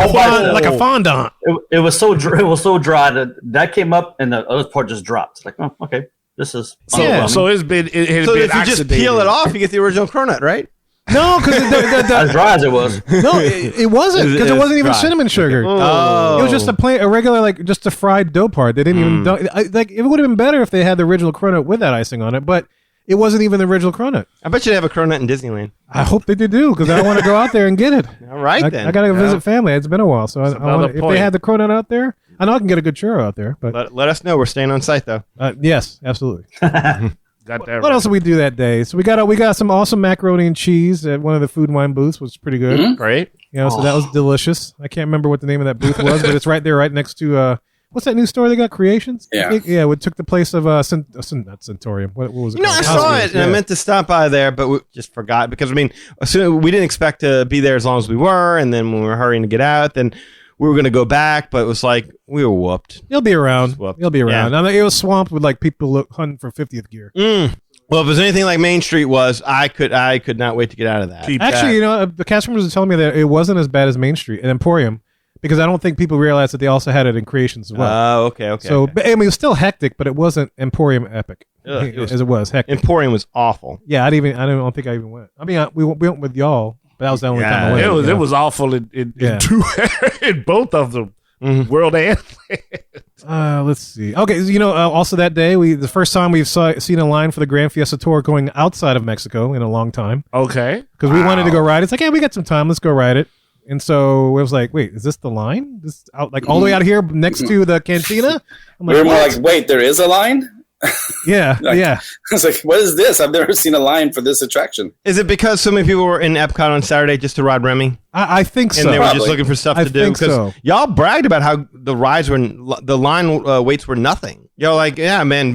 a fondant. It was so dry. It was so dry that came up, and the other part just dropped. Like, oh, okay, this is. So it's been. It has So been if you just peel it off, you get the original cronut, right? No, because As dry as it was. no, it wasn't because it wasn't even dry. cinnamon sugar. Oh. It was just a regular, like just a fried dough part. They didn't even like. It would have been better if they had the original cronut with that icing on it, but it wasn't even the original cronut. I bet you they have a cronut in Disneyland. I hope they do because I want to go out there and get it. All right, then. I gotta go visit family. It's been a while, so I another want, if point. they had the cronut out there, I know I can get a good churro out there. But Let us know. We're staying on site, though. yes, absolutely. Got that. What else did we do that day? So we got some awesome macaroni and cheese at one of the food and wine booths, which was pretty good. Great. You know, so that was delicious. I can't remember what the name of that booth was, but it's right there, right next to what's that new store they got? Creations. Yeah. I think, yeah. It took the place of not Centurium. What was it? You know, I called? saw House it, and I yeah. meant to stop by there, but we just forgot because, I mean, we didn't expect to be there as long as we were, and then when we were hurrying to get out, then we were going to go back, but it was like we were whooped. He'll be around. Whooped. He'll be around. Yeah. I mean, it was swamped with like people hunting for 50th gear. Well, if it was anything like Main Street was, I could not wait to get out of that. Keep Actually, that. you know, the cast members were telling me that it wasn't as bad as Main Street and Emporium because I don't think people realized that they also had it in Creations as well. Oh, okay. So, okay. but, I mean, it was still hectic, but it wasn't Emporium epic Ugh, it was- as it was hectic. Emporium was awful. Yeah, I don't think I even went. I mean, we went with y'all, but that was the only time I went. It was you it know? was awful in Yeah. in both of them. World and Let's see. Okay, you know, also that day, the first time we've seen a line for the Grand Fiesta Tour going outside of Mexico in a long time okay. because we wanted to go ride. It's like, yeah, we got some time. Let's go ride it. And so it was like, wait, is this the line? This out like all the way out here next to the cantina? I'm We were more what? like, wait, there is a line? Yeah, Like- yeah. I was like, what is this? I've never seen a line for this attraction. Is it because so many people were in Epcot on Saturday just to ride Remy? I think And so. they were just Probably. looking for stuff I to do? think so. Y'all bragged about how the rides were, the line waits were nothing. Y'all like, yeah, man,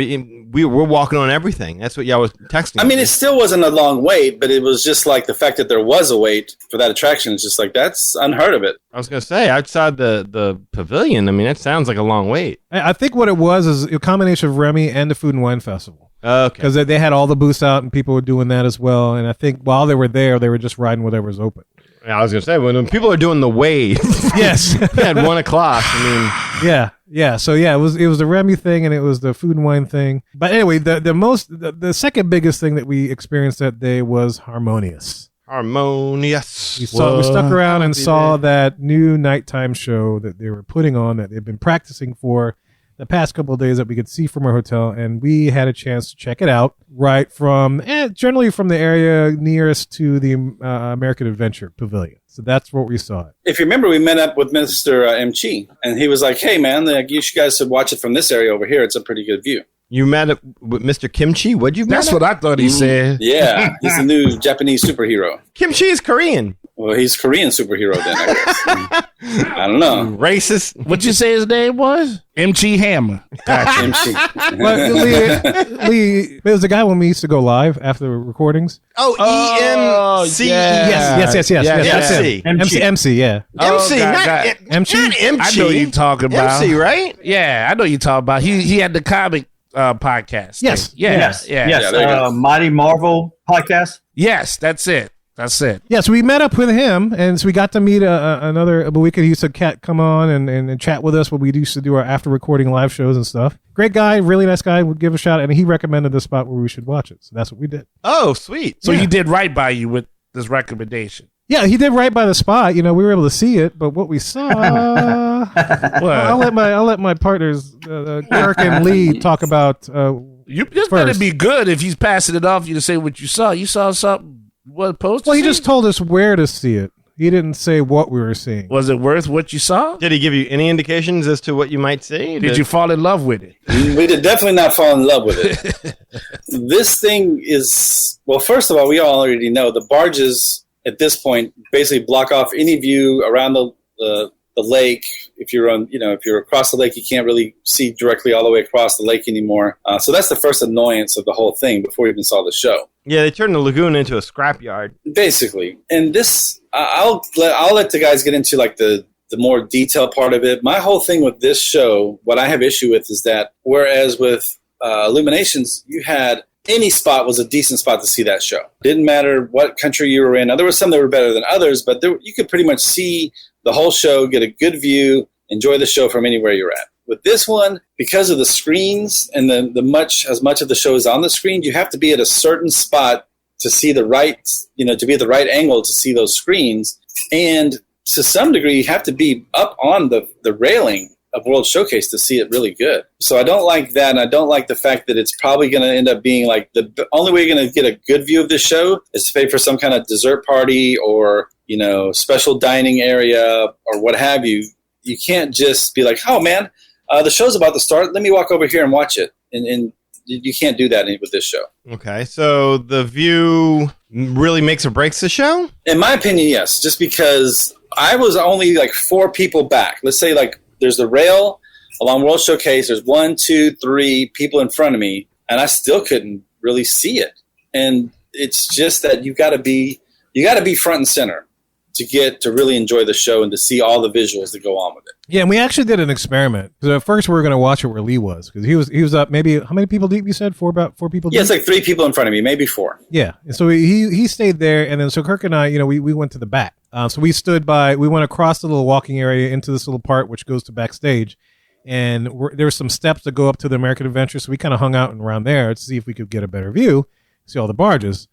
we're walking on everything. That's what y'all was texting. I mean, me. it still wasn't a long wait, but it was just like the fact that there was a wait for that attraction. It's just like, that's unheard of it. I was going to say, outside the pavilion, I mean, that sounds like a long wait. I think what it was is a combination of Remy and the Food and Wine Festival. Okay. Because they had all the booths out and people were doing that as well. And I think while they were there, they were just riding whatever was open. Yeah, I was going to say, when people are doing the wave Yes. at 1 o'clock, I Yeah. So yeah, it was the Remy thing and it was the Food and Wine thing. But anyway, the second biggest thing that we experienced that day was Harmonious. mean, Harmonious. We stuck around and saw that new nighttime show that they were putting on that they've been practicing for the past couple of days that we could see from our hotel, and we had a chance to check it out right from generally from the area nearest to the American Adventure Pavilion. So that's where we saw it. If you remember, we met up with Mr. M. Chi, and he was like, hey, man, you guys should watch it from this area over here. It's a pretty good view. You met up with Mr. Kimchi? What'd you That's met up? what I thought he said. Yeah, he's the new Japanese superhero. Kimchi is Korean. Well, he's Korean superhero then, I guess. I don't know. Racist. What you say his name was? M.G. Hammer. Gotcha. M. Chi. But Lee, it was the guy when we used to go live after the recordings. Oh, EMC. yeah. Yes, that's him. MC. MC, yeah. MC, God, not God. MC? Not MC. I know you talking about. MC, right? Yeah, I know you talking about. He had the comic podcast. Yes. thing. Yeah. Yes. Yeah. Yes. Yeah, there you go. Mighty Marvel podcast. Yes, that's it. That's it. Yeah, so we met up with him, and so we got to meet another. But we could use a cat come on and chat with us when we used to do our after recording live shows and stuff. Great guy, really nice guy. Would give a shout, and he recommended the spot where we should watch it. So that's what we did. Oh, sweet. So Yeah. he did right by you with this recommendation. Yeah, he did right by the spot. You know, we were able to see it, but what we saw, I'll let my partners, Eric and Lee, talk about. You just better First. be good if he's passing it off you to say what you saw. You saw something. What post? Well, he just told us where to see it. He didn't say what we were seeing. Was it worth what you saw? Did he give you any indications as to what you might see? Did you fall in love with it? We did definitely not fall in love with it. This thing is, well, first of all, we all already know the barges at this point basically block off any view around the lake. If you're if you're across the lake, you can't really see directly all the way across the lake anymore. So that's the first annoyance of the whole thing before we even saw the show. Yeah, they turned the lagoon into a scrapyard. Basically, and this, I'll let the guys get into like the more detailed part of it. My whole thing with this show, what I have issue with is that whereas with Illuminations, you had any spot was a decent spot to see that show. Didn't matter what country you were in. Now, there were some that were better than others, but you could pretty much see the whole show, get a good view, enjoy the show from anywhere you're at. With this one, because of the screens and as much of the show is on the screen, you have to be at a certain spot to see the right, to be at the right angle to see those screens. And to some degree, you have to be up on the railing of World Showcase to see it really good. So I don't like that, and I don't like the fact that it's probably going to end up being like the only way you're going to get a good view of this show is to pay for some kind of dessert party or, special dining area or what have you. You can't just be like, oh man, the show's about to start. Let me walk over here and watch it. And you can't do that with this show. Okay, so the view really makes or breaks the show? In my opinion, yes. Just because I was only like 4 people back. Let's say like there's the rail along World Showcase. There's 1, 2, 3 people in front of me, and I still couldn't really see it. And it's just that you got to be front and center to get to really enjoy the show and to see all the visuals that go on with it. Yeah, and we actually did an experiment because at first we were going to watch it where Lee was because he was up maybe how many people deep? You said about 4 people deep. Yeah, it's like 3 people in front of me, maybe 4. Yeah, and so he stayed there, and then so Kirk and I, we went to the back. So we went across the little walking area into this little part which goes to backstage, and there were some steps that go up to the American Adventure. So we kind of hung out and around there to see if we could get a better view, see all the barges.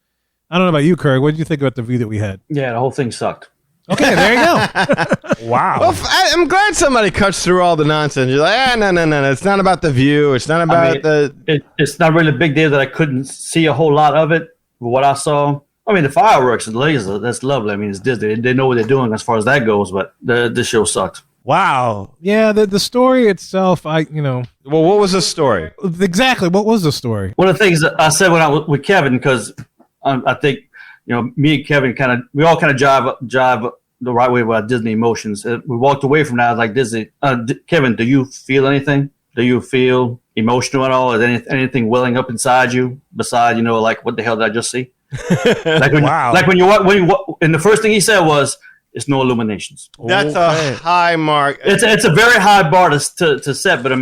I don't know about you, Kirk. What did you think about the view that we had? Yeah, the whole thing sucked. Okay, there you go. Wow. Well, I'm glad somebody cuts through all the nonsense. You're like, no. It's not about the view. It's not about It's not really a big deal that I couldn't see a whole lot of it. But what I saw, the fireworks and the laser, that's lovely. It's Disney. They know what they're doing as far as that goes, but the show sucked. Wow. Yeah, the story itself, Well, what was the story? Exactly, what was the story? One of the things that I said when I was with Kevin, because I think, me and Kevin we all kind of jive the right way with Disney emotions. We walked away from that. I was like, Disney, Kevin, do you feel anything? Do you feel emotional at all? Is anything welling up inside you besides, like, what the hell did I just see? Wow. And the first thing he said was, it's no illuminations. That's a high mark. It's a very high bar to set, but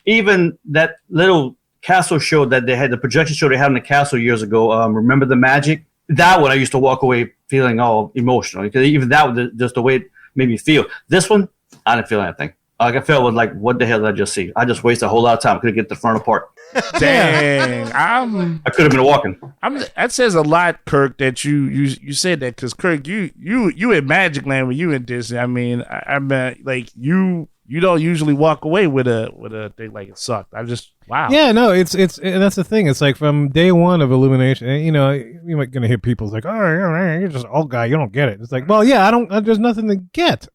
even that little castle show that they had, the projection show they had in the castle years ago, remember the Magic? That one I used to walk away feeling all emotional because even that was just the way it made me feel. This one, I didn't feel anything. Like I felt was like, what the hell did I just see? I just wasted a whole lot of time. I could get the front apart. Dang. I could have been walking. That says a lot, Kirk, that you said that because Kirk, you in Magic Land when you in Disney. I mean like you don't usually walk away with a thing like it sucked. Wow. Yeah, no, it's and that's the thing. It's like from day one of Illumination, and, you might gonna hear people's like, oh, you're just an old guy, you don't get it. It's like, well, yeah, there's nothing to get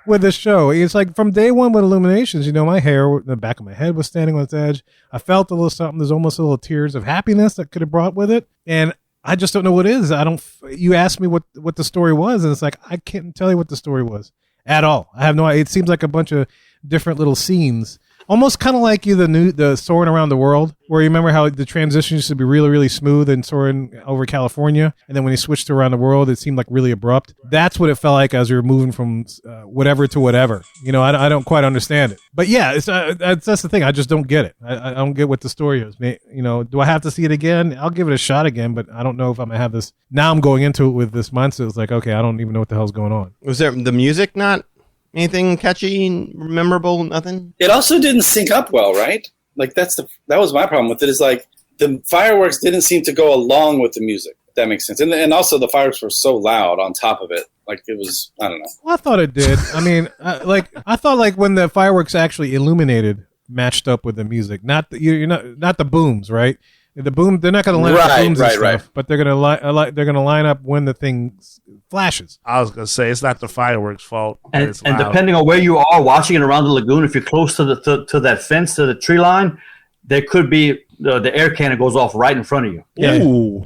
with this show. It's like from day one with Illuminations, my hair, the back of my head was standing on its edge. I felt a little something. There's almost a little tears of happiness that could have brought with it, and I just don't know what it is. You asked me what the story was, and it's like I can't tell you what the story was at all. I have no idea. It seems like a bunch of different little scenes. Almost kind of like the soaring around the world, where you remember how the transition used to be really, really smooth and soaring over California, and then when you switched to around the world, it seemed like really abrupt. That's what it felt like as we were moving from whatever to whatever. I don't quite understand it, but yeah, that's the thing. I just don't get it. I don't get what the story is. Do I have to see it again? I'll give it a shot again, but I don't know if I'm gonna have this. Now I'm going into it with this mindset. It's like, okay, I don't even know what the hell's going on. Was there the music not? Anything catchy, memorable, nothing? It also didn't sync up well, right? Like that was my problem with it. Is like the fireworks didn't seem to go along with the music. If that makes sense. And also the fireworks were so loud on top of it. Like it was, I don't know. Well, I thought it did. I thought like when the fireworks actually illuminated matched up with the music, not the booms, right? The boom, they're not going to line up the booms and stuff, but they're going to line up when the thing flashes. I was going to say it's not the fireworks' fault. And depending on where you are watching it around the lagoon, if you're close to that fence, to the tree line, there could be the air cannon goes off right in front of you. Yeah. Ooh.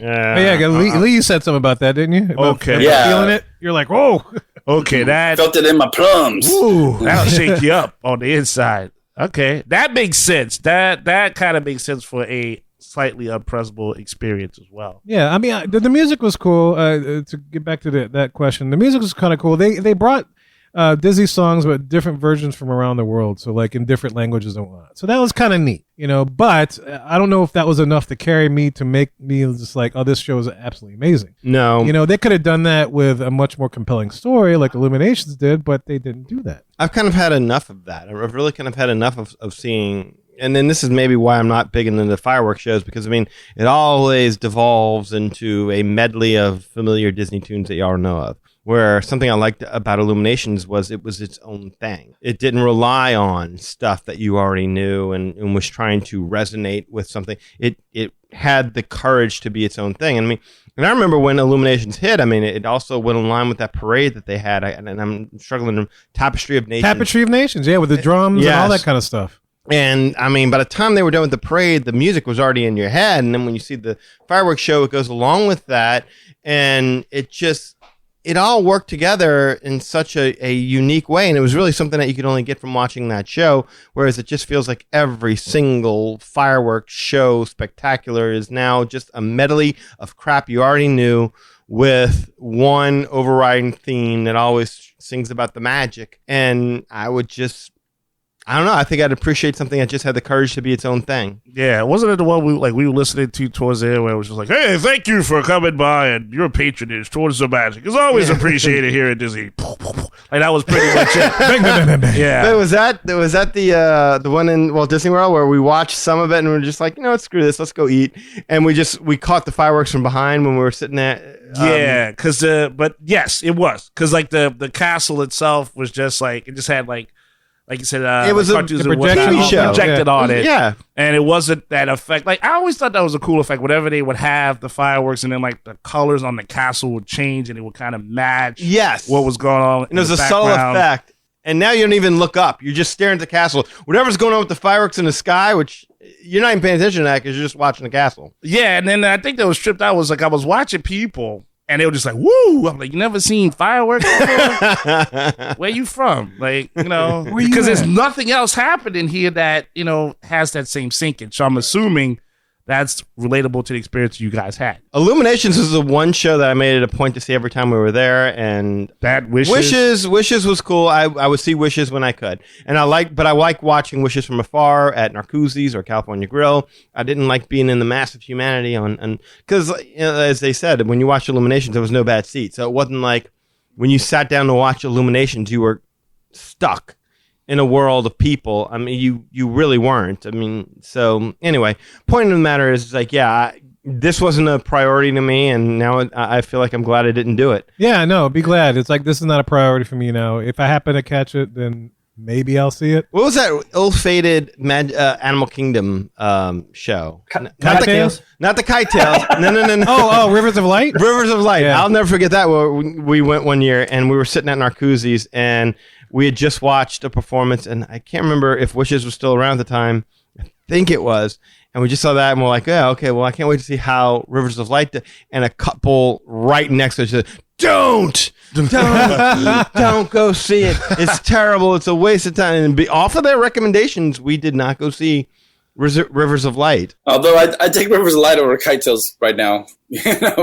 Lee, you said something about that, didn't you? Okay. Yeah. Feeling it? You're like, whoa. Okay, that felt it in my plums. Ooh, that'll shake you up on the inside. Okay, that makes sense. That kind of makes sense for a slightly unpressible experience as well. Yeah, the music was cool. To get back to that question, the music was kind of cool. They brought Disney songs, but different versions from around the world, so like in different languages and whatnot. So that was kind of neat, But I don't know if that was enough to carry me to make me just like, oh, this show is absolutely amazing. No, they could have done that with a much more compelling story, like Illuminations did, but they didn't do that. I've kind of had enough of that. I've really kind of had enough of seeing and then this is maybe why I'm not big into the fireworks shows, because I mean, it always devolves into a medley of familiar Disney tunes that you all know of. Where something I liked about Illuminations was it was its own thing. It didn't rely on stuff that you already knew and was trying to resonate with something. It had the courage to be its own thing. And I remember when Illuminations hit, I mean, it also went in line with that parade that they had. And I'm struggling to Tapestry of Nations. Tapestry of Nations, yeah, with the drums and all that kind of stuff. And I mean, by the time they were done with the parade, the music was already in your head. And then when you see the fireworks show, it goes along with that. And it all worked together in such a unique way. And it was really something that you could only get from watching that show. Whereas it just feels like every single fireworks show spectacular is now just a medley of crap you already knew with one overriding theme that always sings about the magic. And I don't know. I think I'd appreciate something that just had the courage to be its own thing. Yeah, wasn't it the one we were listening to towards the end where it was just like, hey, thank you for coming by and your patronage towards the magic is always appreciated here at Disney. Like that was pretty much it. Bang, bang, bang, bang. Yeah. But was that the one in Walt Disney World where we watched some of it and we were just like, screw this, let's go eat, and we caught the fireworks from behind when we were sitting there. Yeah, but yes, it was because like the castle itself was just like it just had like you said, it was a TV show projected on it. Yeah. And it wasn't that effect. Like, I always thought that was a cool effect. Whenever they would have the fireworks and then, like, the colors on the castle would change and it would kind of match what was going on. And it was a subtle effect. And now you don't even look up. You're just staring at the castle. Whatever's going on with the fireworks in the sky, which you're not even paying attention to that because you're just watching the castle. Yeah. And then I think that was tripped out was, like, I was watching people. And they were just like, woo! I'm like, you never seen fireworks before? Where you from? Like, because there's nothing else happening here that, has that same sinkage. So I'm assuming that's relatable to the experience you guys had. Illuminations was the one show that I made it a point to see every time we were there, and that Wishes was cool. I would see Wishes when I could, and I like watching Wishes from afar at Narcoossee's or California Grill. I didn't like being in the mass of humanity because as they said, when you watch Illuminations, there was no bad seat, so it wasn't like when you sat down to watch Illuminations, you were stuck in a world of people. I mean, you really weren't. I mean, so anyway, point of the matter is like, this wasn't a priority to me, and now I feel like I'm glad I didn't do it. Yeah, no, be glad. It's like, this is not a priority for me now. If I happen to catch it, then maybe I'll see it. What was that ill-fated Animal Kingdom show? Not the Kite Tales. No. Oh, Rivers of Light? Rivers of Light. Yeah. I'll never forget that. We went one year, and we were sitting at Narcoossee's, and we had just watched a performance, and I can't remember if Wishes was still around at the time. I think it was. And we just saw that, and we're like, yeah, okay, well, I can't wait to see how Rivers of Light did. And a couple right next to us said, don't go see it. It's terrible. It's a waste of time. And off of their recommendations, we did not go see Rivers of Light. Although I take Rivers of Light over Kite Tales right now,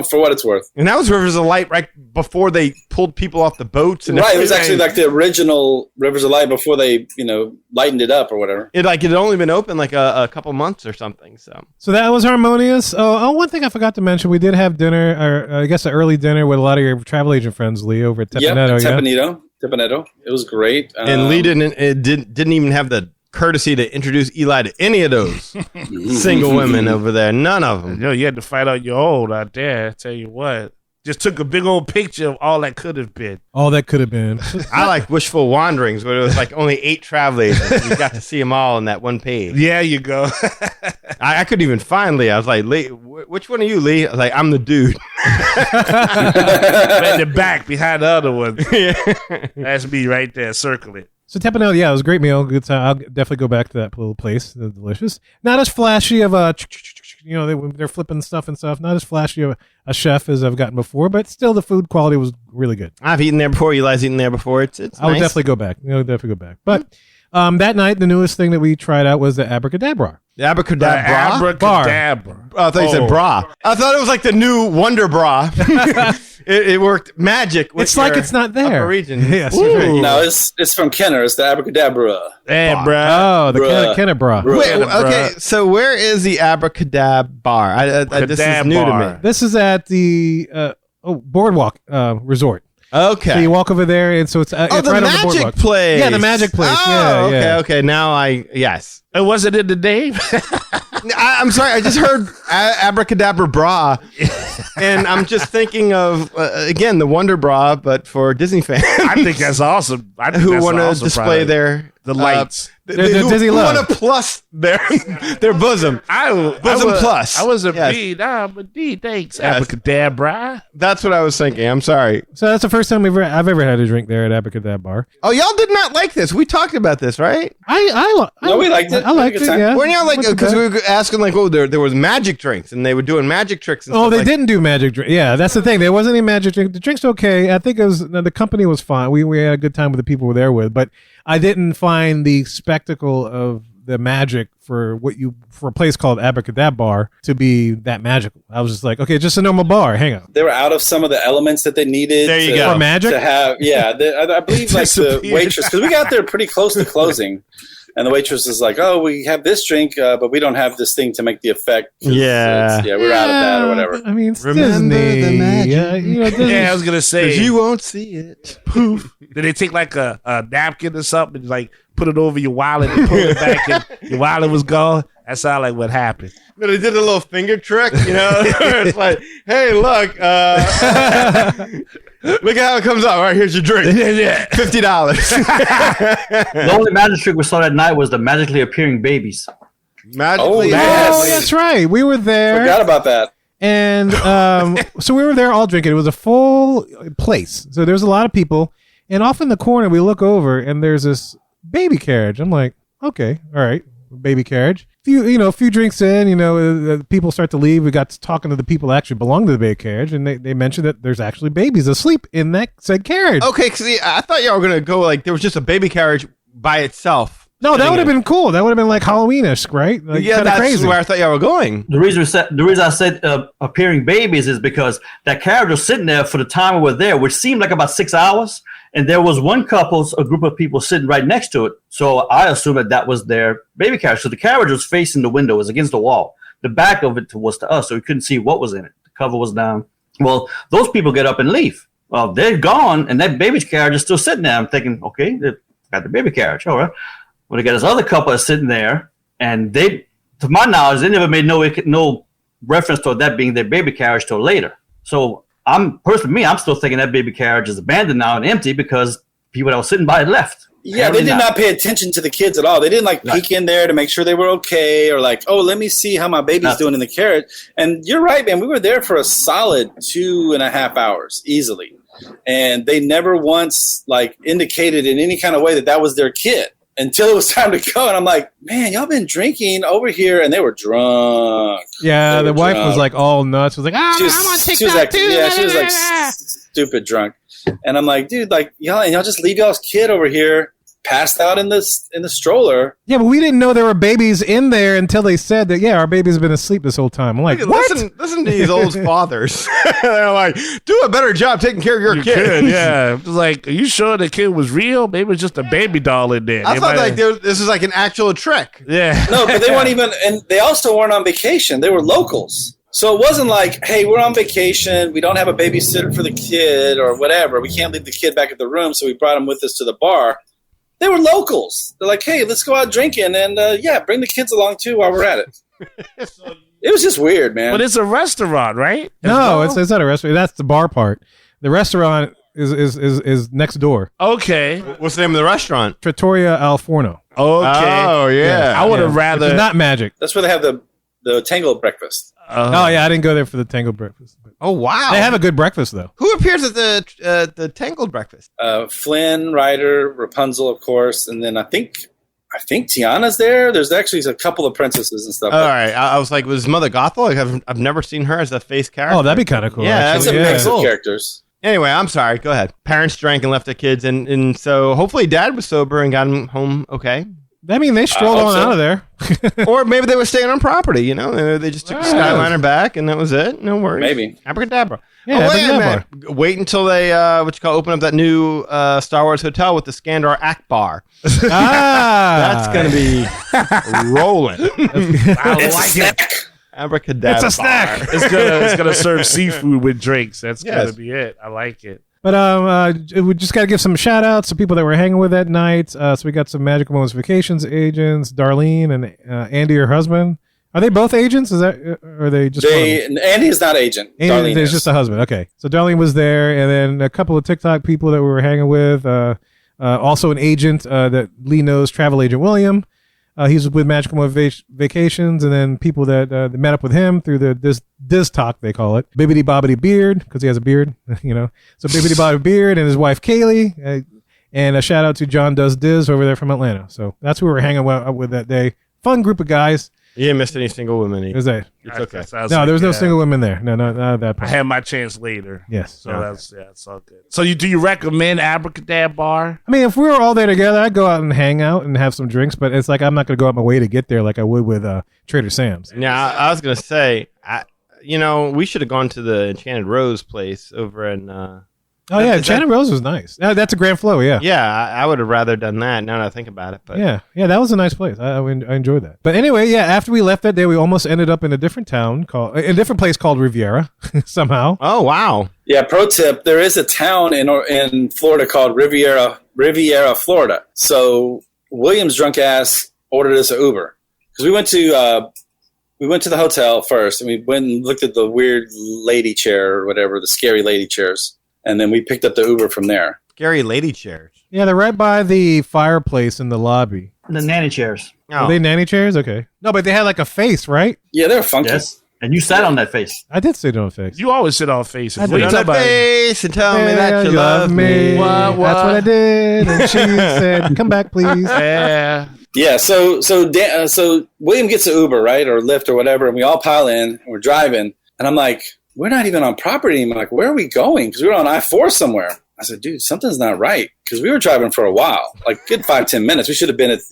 for what it's worth. And that was Rivers of Light right before they pulled people off the boats. And it was actually like the original Rivers of Light before they, lightened it up or whatever. It had only been open like a couple months or something. So that was Harmonious. Oh, one thing I forgot to mention, we did have dinner, or I guess an early dinner with a lot of your travel agent friends, Lee, over at Tepanetto. Tepanetto. It was great. And Lee didn't even have the courtesy to introduce Eli to any of those single women over there. None of them. You had to fight out your old out there. I tell you what. Just took a big old picture of all that could have been. All that could have been. I like Wishful Wanderings, where it was like only 8 travel agents. You got to see them all on that one page. Yeah, you go. I couldn't even find Lee. I was like, Lee, which one are you, Lee? I was like, I'm the dude. In the back, behind the other one. Yeah. That's me right there. Circle it. So Tepanetto, it was a great meal, good time. I'll definitely go back to that little place. They're delicious. Not as flashy of a, they're flipping stuff and stuff. Not as flashy of a chef as I've gotten before, but still the food quality was really good. I've eaten there before. Eli's eaten there before. It's nice. I would definitely go back. But that night, the newest thing that we tried out was the Abracadabra. The Abracadabra? Abracadabra. Oh, I thought you said bra. I thought it was like the new Wonder Bra. It worked magic. It's like it's not there. Upper region. Yes. No, it's from Kenner. It's the Abracadabra. Oh, the Kenner bra. Wait, okay, so where is the Abracadabra? This is new to me. This is at the Boardwalk Resort. Okay. So you walk over there, and so it's the right on the magic boardwalk. place. Yeah, the magic place. Oh, yeah, okay. Now yes. It wasn't in the name. I'm sorry. I just heard Abracadabra bra, and I'm just thinking of again the Wonder Bra, but for Disney fans. I think that's awesome. I think who that's want an to awesome display product. The lights. The Disney who love. want to plus their bosom. Bosom plus. I wasn't Yes. B, but D. Thanks, Yes. Abracadabra. That's what I was thinking. I'm sorry. So that's the first time I've ever had a drink there at Abracadabra Bar. Oh, y'all did not like this. We talked about this, right? No, we liked it. I liked We had a it. good time. Yeah. We're not like What's because the we were asking like, oh, there was magic drinks, and they were doing magic tricks. And Oh, stuff they like didn't do magic drink. Yeah, that's the thing. There wasn't any magic drink. The drink's okay. I think it was the company was fine. We had a good time with the people we were there with, but I didn't find the spectacle of the magic for a place called Abracadabra Bar to be that magical. I was just like, okay, just a normal bar. Hang on. They were out of some of the elements that they needed. There you go. For magic? To have, I believe like the waitress, because we got there pretty close to closing, and the waitress is like, "Oh, we have this drink, but we don't have this thing to make the effect." Yeah. We're out of that or whatever. I mean, it's Remember Disney. the magic. Yeah, Disney. Yeah, I was gonna say. Because you won't see it. Poof. Did they take like a napkin or something and like put it over your wallet and pull it back and your wallet was gone? That sounded like what happened. But they did a little finger trick, it's like, hey, look, look at how it comes out. All right, here's your drink. $50. The only magic trick we saw that night was the magically appearing babies. Magically. yes. Oh, that's right. We were there. Forgot about that. And so we were there all drinking. It was a full place. So there's a lot of people. And off in the corner, we look over and there's this baby carriage. I'm like, okay, all right, baby carriage. A few drinks in, people start to leave. We got to talking to the people that actually belong to the baby carriage. And they mentioned that there's actually babies asleep in that said carriage. Okay, see, I thought y'all were going to go like there was just a baby carriage by itself. No, that would have been cool. That would have been like Halloween-ish, right? Like, Yeah, kinda that's crazy. where I thought y'all were going. The reason I said appearing babies is because that carriage was sitting there for the time we were there, which seemed like about 6 hours. And there was a group of people sitting right next to it. So I assumed that was their baby carriage. So the carriage was facing the window, it was against the wall. The back of it was to us, so we couldn't see what was in it. The cover was down. Well, those people get up and leave. Well, they're gone, and that baby carriage is still sitting there. I'm thinking, okay, they've got the baby carriage. All right. Well, they got this other couple that's sitting there, and they, to my knowledge, they never made no reference to that being their baby carriage till later. So I'm still thinking that baby carriage is abandoned now and empty because people that were sitting by it left. Yeah, they did not pay attention to the kids at all. They didn't peek in there to make sure they were okay or oh, let me see how my baby's doing in the carriage. And you're right, man. We were there for a solid 2.5 hours easily. And they never once indicated in any kind of way that was their kid until it was time to go. And I'm like, man, y'all been drinking over here. And they were drunk. Yeah, the wife was like all nuts. Was like, I'm on TikTok too. Yeah, she was stupid drunk. And I'm like, dude, y'all just leave y'all's kid over here passed out in the stroller. Yeah, but we didn't know there were babies in there until they said that, our baby's been asleep this whole time. I'm like, what? Listen to these old fathers. They're like, do a better job taking care of your kid. Yeah. It was like, are you sure the kid was real? Maybe it was just a baby doll in there. I thought this was like an actual trick. Yeah. No, but they weren't even, and they also weren't on vacation. They were locals. So it wasn't like, hey, we're on vacation. We don't have a babysitter for the kid or whatever. We can't leave the kid back at the room, so we brought him with us to the bar. They were locals. They're like, hey, let's go out drinking and, bring the kids along too while we're at it. It was just weird, man. But it's a restaurant, right? No, it's not a restaurant. That's the bar part. The restaurant is next door. Okay. What's the name of the restaurant? Trattoria Al Forno. Okay. Oh, yeah. I would have rather. It's not magic. That's where they have the tango breakfast. Oh, yeah, I didn't go there for the tangled breakfast. Oh, wow. They have a good breakfast, though. Who appears at the Tangled breakfast? Flynn, Ryder, Rapunzel, of course, and then I think Tiana's there. There's actually a couple of princesses and stuff. All right. I was like, was Mother Gothel? I've never seen her as a face character. Oh, that'd be kind of cool. Yeah, That's actually. a mix of characters. Anyway, I'm sorry. Go ahead. Parents drank and left their kids, and so hopefully Dad was sober and got him home okay. I mean, they strolled on out of there. Or maybe they were staying on property, They just took the Skyliner back, and that was it. No worries. Maybe. Abracadabra. Yeah, Abracadabra. Wait until they, open up that new Star Wars hotel with the Skandar Akbar. That's going to be rolling. I like it. Abracadabra. It's a snack. It's gonna serve seafood with drinks. That's gonna be it. I like it. But we just got to give some shout outs to people that we're hanging with that night. So we got some Magical Moments Vacations agents, Darlene and Andy, her husband. Are they both agents? Or are they just? Andy is not agent. Andy Darlene is just a husband. Okay, so Darlene was there, and then a couple of TikTok people that we were hanging with. Also an agent that Lee knows, travel agent William. He's with Magical Moments Vacations, and then people that met up with him through the Diz Talk, they call it. Bibbidi Bobbidi Beard, because he has a beard, you know. So Bibbidi Bobbidi Beard and his wife Kaylee, and a shout out to John Does Diz over there from Atlanta. So that's who we were hanging out with that day. Fun group of guys. You didn't miss any single women. Was that? It's okay. No, there was no single women there. No, not at that point. I had my chance later. Yes. So it's all good. So do you recommend Abracadabra? I mean, if we were all there together, I'd go out and hang out and have some drinks, but it's like I'm not going to go out my way to get there like I would with Trader Sam's. Yeah, I was going to say, we should have gone to the Enchanted Rose place over in... Oh, yeah, Enchanted Rose was nice. That's a Grand Flow, yeah. Yeah, I would have rather done that now that I think about it. But Yeah, that was a nice place. I enjoyed that. But anyway, yeah, after we left that day, we almost ended up in a different place called Riviera somehow. Oh, wow. Yeah, pro tip, there is a town in Florida called Riviera, Florida. So William's drunk ass ordered us an Uber. Because we went to the hotel first, and we went and looked at the weird lady chair or whatever, the scary lady chairs. And then we picked up the Uber from there. Scary lady chairs. Yeah, they're right by the fireplace in the lobby. The nanny chairs. Oh. Are they nanny chairs? Okay. No, but they had like a face, right? Yeah, they're funky. Yes. And you sat on that face. I did sit on a face. You always sit on faces. I What did. are you On talking that about? face and tell me that you you love me. What? That's what I did. And she said, come back, please. Yeah. Yeah, so William gets an Uber, right, or Lyft or whatever, and we all pile in, and we're driving, and I'm like, we're not even on property anymore. Like, where are we going? Because we were on I-4 somewhere. I said, dude, something's not right. Because we were driving for a while, like good 5-10 minutes. We should have been at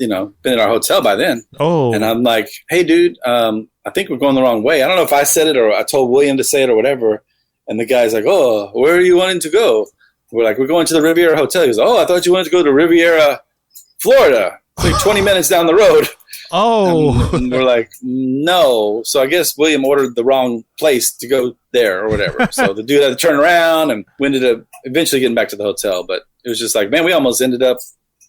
our hotel by then. Oh. And I'm like, hey, dude, I think we're going the wrong way. I don't know if I said it or I told William to say it or whatever. And the guy's like, oh, where are you wanting to go? We're like, we're going to the Riviera Hotel. He goes, oh, I thought you wanted to go to Riviera, Florida. It's like 20 minutes down the road. Oh. And we're like, no. So I guess William ordered the wrong place to go there or whatever. So the dude had to turn around, and we ended up eventually getting back to the hotel. But it was just like, man, we almost ended up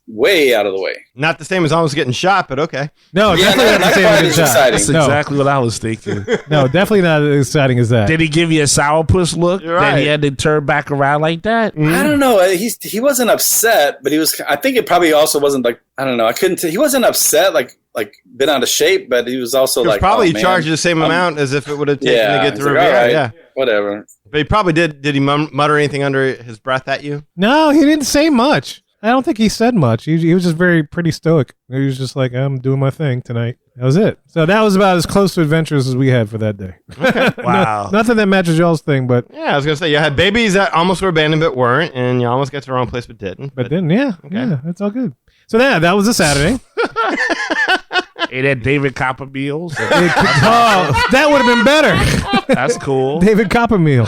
way out of the way. Not the same as almost getting shot, but okay. No, Yeah, definitely not the that same part as is that. exciting. That's No. exactly what I was thinking. No, definitely not as exciting as that. Did he give you a sourpuss look You're that he right. had to turn back around like that? I don't know. He wasn't upset, but he was. I think it probably also wasn't like, I don't know. I couldn't. He wasn't upset, like been out of shape, but he was also He was like, probably oh, man. charged the same amount as if it would have taken Yeah, to get he's to like, Riviera. all right, Yeah. whatever. But he probably did. Did he mutter anything under his breath at you? No, he didn't say much. I don't think he said much. He was just pretty stoic. He was just like, I'm doing my thing tonight. That was it. So that was about as close to adventures as we had for that day. Wow. Nothing that matches y'all's thing, but Yeah, I was gonna say you had babies that almost were abandoned but weren't, and you almost got to the wrong place but didn't. then, yeah, that's all good. So that was a Saturday. Ate at David Coppermeal's. Oh, that would have been better. That's cool. David Coppermeal.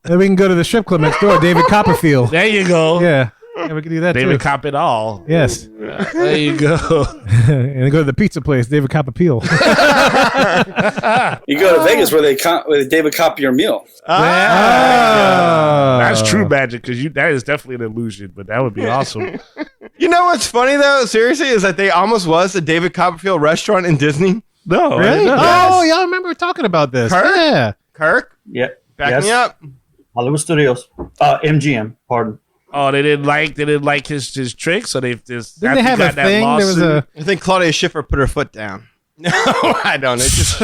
Then we can go to the strip club next door, David Copperfield. There you go. Yeah, we can do that David too. Cop it all. Yes. There you go. And then go to the pizza place, David Copperfield. You go to Vegas where they David copy your meal. That's true magic, because that is definitely an illusion, but that would be awesome. You know what's funny though? Seriously, is that they almost was a David Copperfield restaurant in Disney. No, Really? no. Oh, yeah, I remember talking about this. Kirk? Yeah. Kirk, Yeah. back me up. Hollywood Studios. MGM, pardon. Oh, they didn't like his tricks, so they just Didn't they have a thing? There was a. I think Claudia Schiffer put her foot down. No, I don't. It just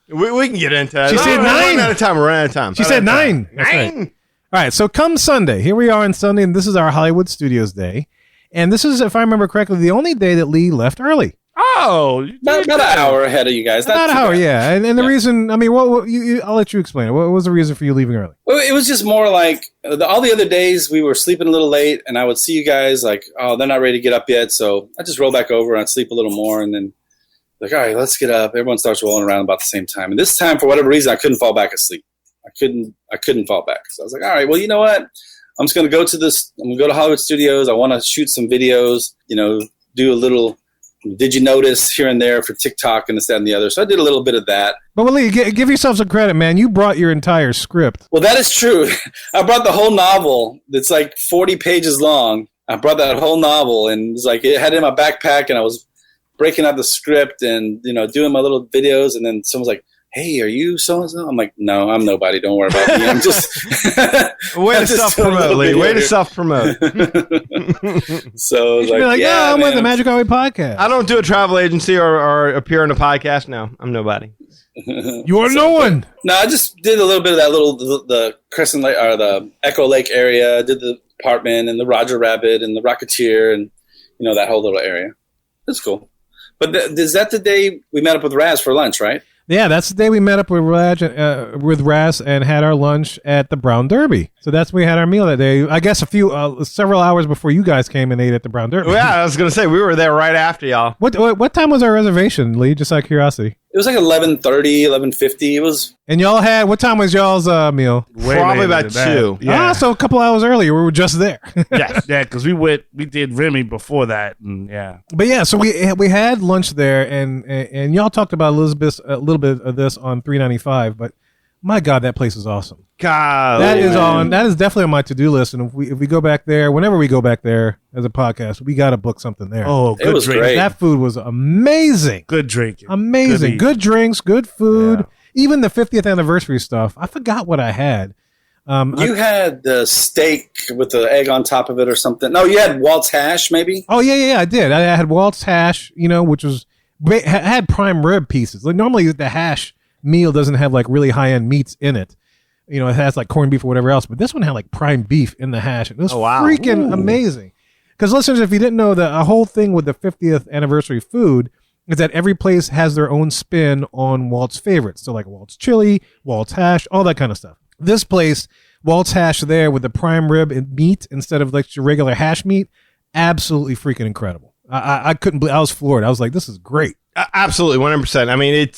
we can get into it. She said We're 9. running out of time. We're running out of time. She said 9. That's right. 9. All right, so come Sunday. Here we are on Sunday, and this is our Hollywood Studios day. And this is, if I remember correctly, the only day that Lee left early. Oh, About an hour ahead of you guys. Not About an too hour, bad. yeah. And the reason, I mean, I'll let you explain it. What was the reason for you leaving early? Well, it was just more like all the other days we were sleeping a little late, and I would see you guys like, oh, they're not ready to get up yet. So I just roll back over and I'd sleep a little more, and then like, all right, let's get up. Everyone starts rolling around about the same time. And this time, for whatever reason, I couldn't fall back asleep. I couldn't fall back. So I was like, all right, well, you know what? I'm just going to go to Hollywood Studios. I want to shoot some videos, do a little did you notice here and there for TikTok and this, that, and the other. So I did a little bit of that. But Willie, give yourself some credit, man. You brought your entire script. Well, that is true. I brought the whole novel. It's like 40 pages long. I brought that whole novel, and it's like it had it in my backpack, and I was breaking out the script and, doing my little videos. And then someone's like, "Hey, are you so-and-so?" I'm like, "No, I'm nobody. Don't worry about me. I'm just..." Way to self-promote, Lee. Way to self-promote. So You should be like, "Yeah, I'm with the Magic Hour podcast." I don't do a travel agency or appear on a podcast. No, I'm nobody. You are no one. No, I just did a little bit of that the Crescent Lake or the Echo Lake area. Did the apartment and the Roger Rabbit and the Rocketeer and that whole little area. That's cool. But is that the day we met up with Raz for lunch, right? Yeah, that's the day we met up with Raz and had our lunch at the Brown Derby. So that's when we had our meal that day. I guess several hours before you guys came and ate at the Brown Derby. Well, yeah, I was going to say, we were there right after y'all. What time was our reservation, Lee? Just out of curiosity. It was like 11:30, 11:50. It was. And y'all had, what time was y'all's meal? Probably about 2. Yeah. So a couple hours earlier, we were just there. yeah, because we did Remy before that, and yeah. But yeah, so we had lunch there, and y'all talked about a little bit of this on 395. But my God, that place is awesome. God, that is definitely on my to-do list. And if we go back there, whenever we go back there as a podcast, we got to book something there. Oh, good it was drink. great. That food was amazing. Good drinking. Amazing. Good drinks, good food. Yeah. Even the 50th anniversary stuff. I forgot what I had. You had the steak with the egg on top of it or something. No, you had Walt's hash, maybe? Oh, yeah, I did. I had Walt's hash, which was had prime rib pieces. Like normally the hash meal doesn't have like really high-end meats in it. It has like corned beef or whatever else. But this one had like prime beef in the hash. And it was freaking amazing. Because listeners, if you didn't know, a whole thing with the 50th anniversary food is that every place has their own spin on Walt's favorites. So like Walt's chili, Walt's hash, all that kind of stuff. This place, Walt's hash there with the prime rib and meat instead of like your regular hash meat, absolutely freaking incredible. I couldn't believe, I was floored. I was like, this is great. Absolutely, 100%. I mean,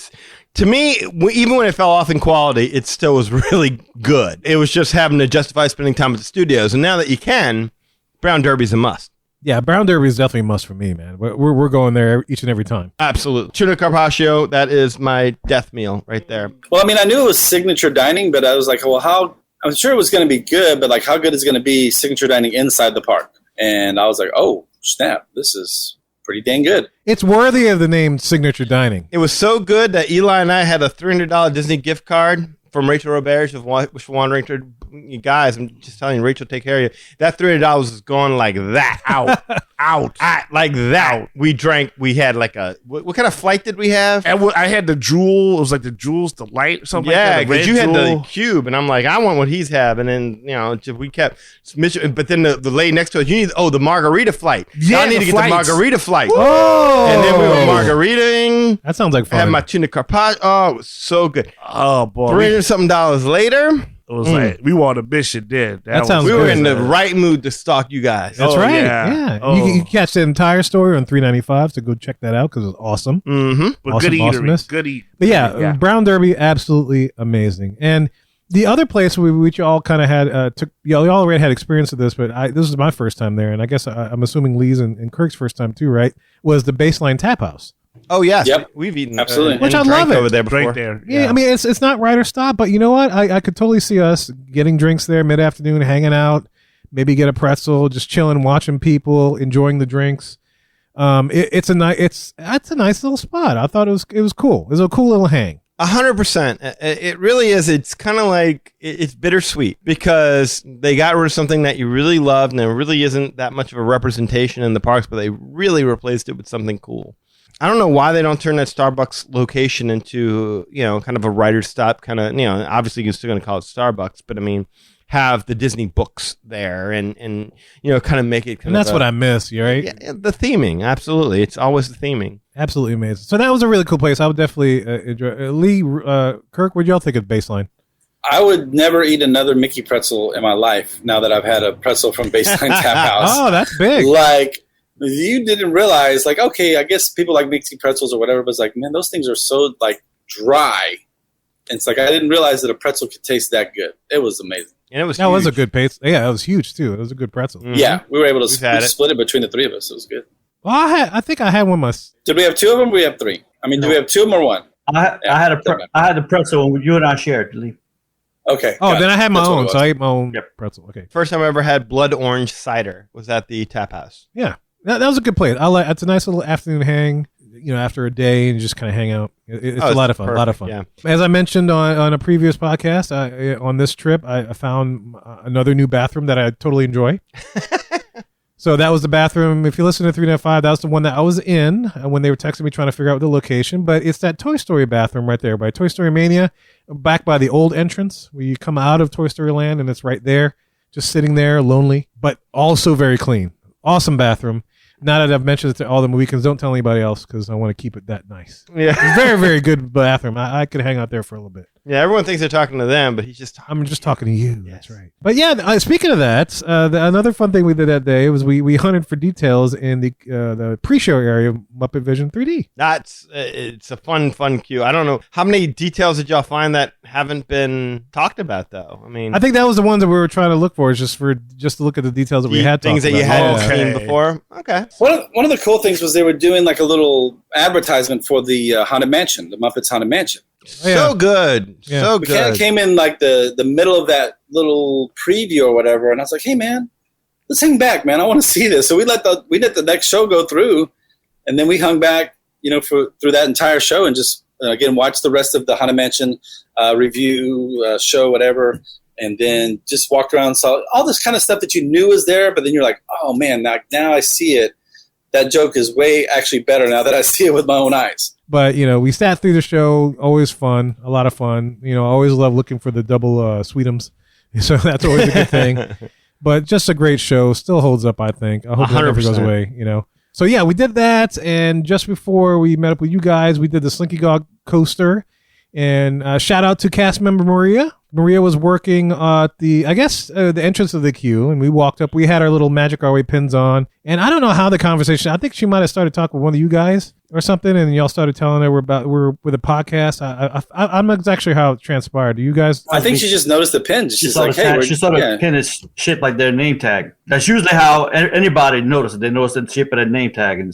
to me, even when it fell off in quality, it still was really good. It was just having to justify spending time at the studios. And now that you can, Brown Derby's a must. Yeah, Brown Derby is definitely a must for me, man. We're going there each and every time. Absolutely. Tuna carpaccio, that is my death meal right there. Well, I mean, I knew it was signature dining, but I was like, well, I'm sure it was going to be good, but like, how good is it going to be signature dining inside the park? And I was like, oh, snap, this is pretty dang good. It's worthy of the name signature dining. It was so good that Eli and I had a $300 Disney gift card from Rachel Roberge of Wish for Wandering. You guys, I'm just telling you, Rachel, take care of you. That $300 is going like that. out. Like that. We drank. We had like what kind of flight did we have? And I had the Jewel. It was like the Jewel's Delight or something like that. Yeah, because you had the cube, and I'm like, I want what he's having. And, we kept, but then the lady next to us, you need, the margarita flight. Yeah, I need to get the margarita flight. Oh! And then we were margaritaing. That sounds like fun. I had my tuna carpaccio. Oh, it was so good. Oh, boy. $300-something later. It was like, we were on a mission, did. That sounds We good. were in the right mood to stalk you guys. That's right. Yeah. Oh. You can catch the entire story on 395, so go check that out because it's awesome. Mm-hmm. But Awesome, good eatery. awesomeness. Good eat. But yeah, Brown Derby, absolutely amazing. And the other place which you all kind of had, y'all already had experience of this, but this is my first time there, and I guess I'm assuming Lee's and Kirk's first time too, right? Was the Baseline Tap House. Oh, yes. Yep. We've eaten. Absolutely. Which I drank love it. over there before. Right there. Yeah, I mean, it's not right or stop, but you know what? I could totally see us getting drinks there mid-afternoon, hanging out, maybe get a pretzel, just chilling, watching people, enjoying the drinks. It's a nice little spot. I thought it was cool. It was a cool little hang. 100%. It really is. It's kind of like it's bittersweet because they got rid of something that you really loved, and there really isn't that much of a representation in the parks, but they really replaced it with something cool. I don't know why they don't turn that Starbucks location into, kind of a writer's stop kind of, obviously you're still going to call it Starbucks, but I mean, have the Disney books there and kind of make it kind and that's what I miss, right? Yeah, the theming. Absolutely. It's always the theming. Absolutely amazing. So that was a really cool place. I would definitely enjoy Lee, Kirk, what y'all think of Baseline? I would never eat another Mickey pretzel in my life now that I've had a pretzel from Baseline Tap House. Oh, that's big. Like, you didn't realize, like, okay, I guess people like Mickey pretzels or whatever, but it's like, man, those things are so, like, dry. And it's like, I didn't realize that a pretzel could taste that good. It was amazing. And it was That was a good pace. Yeah, it was huge, too. It was a good pretzel. Mm-hmm. Yeah, we were able to split it between the three of us. It was good. Well, I think I had one myself. Did we have two of them? Or we have three. I mean, do we have two of them or one? I had the pretzel when you and I shared. Lee. Okay. Oh, then I had my That's what it own, was. so I ate my own Yep. pretzel. Okay. First time I ever had blood orange cider was at the Tap House. Yeah, that was a good place. It's a nice little afternoon hang. After a day and just kind of hang out. It's a lot of fun. Perfect, A lot of fun. yeah. As I mentioned on a previous podcast, on this trip, I found another new bathroom that I totally enjoy. So that was the bathroom. If you listen to 395, that was the one that I was in when they were texting me trying to figure out the location. But it's that Toy Story bathroom right there by Toy Story Mania, back by the old entrance where you come out of Toy Story Land, and it's right there, just sitting there, lonely, but also very clean. Awesome bathroom. Now that I've mentioned it to all the weekends, don't tell anybody else because I want to keep it that nice. Yeah. It's very, very good bathroom. I could hang out there for a little bit. Yeah, everyone thinks they're talking to them, but he's just talking. I'm just talking to you. Yes. That's right. But yeah, speaking of that, another fun thing we did that day was we hunted for details in the pre-show area of Muppet Vision 3D. That's it's a fun queue. I don't know how many details did y'all find that haven't been talked about though. I mean, I think that was the ones that we were trying to look for, just to look at the details that we had things that talked you about. hadn't Yeah. seen before. Okay. One of the cool things was they were doing like a little advertisement for the Haunted Mansion, the Muppets Haunted Mansion. So good. Yeah. So We kind good. of came in like the middle of that little preview or whatever, and I was like, "Hey, man, let's hang back, man. I want to see this." So we let the next show go through, and then we hung back, through that entire show, and just again watch the rest of the Haunted Mansion review show, whatever, and then just walked around and saw all this kind of stuff that you knew was there, but then you're like, "Oh man, now I see it." That joke is way actually better now that I see it with my own eyes. But we sat through the show. Always fun, a lot of fun. I always love looking for the double sweetums, so that's always a good thing. But just a great show. Still holds up, I think. I hope that never goes 100%. away. So yeah, we did that, and just before we met up with you guys, we did the Slinky Dog coaster. And shout out to cast member Maria. Maria was working at the entrance of the queue, and we walked up. We had our little Magic Our Way pins on, and I don't know how the conversation. I think she might have started talking with one of you guys or something, and y'all started telling her we're with a podcast. I'm not exactly sure how it transpired. Do you guys? I think she just noticed the pin. She She's saw like, the "Hey, tag. we're, She saw the yeah." pin is shaped like their name tag. That's usually how anybody notices it. They notice the shape of their name tag, and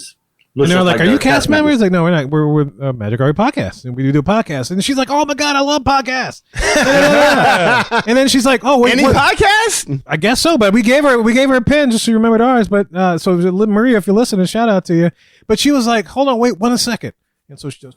And they're like, "Are you their cast members?" Like, no, we're not. We're with Magic Our Way podcast, and we do a podcast. And she's like, "Oh my god, I love podcasts." And then she's like, "Oh, wait, Any podcast? I guess so." But we gave her a pin just so you remembered ours. But so Maria, if you're listening, shout out to you. But she was like, "Hold on, wait 1 second." And so she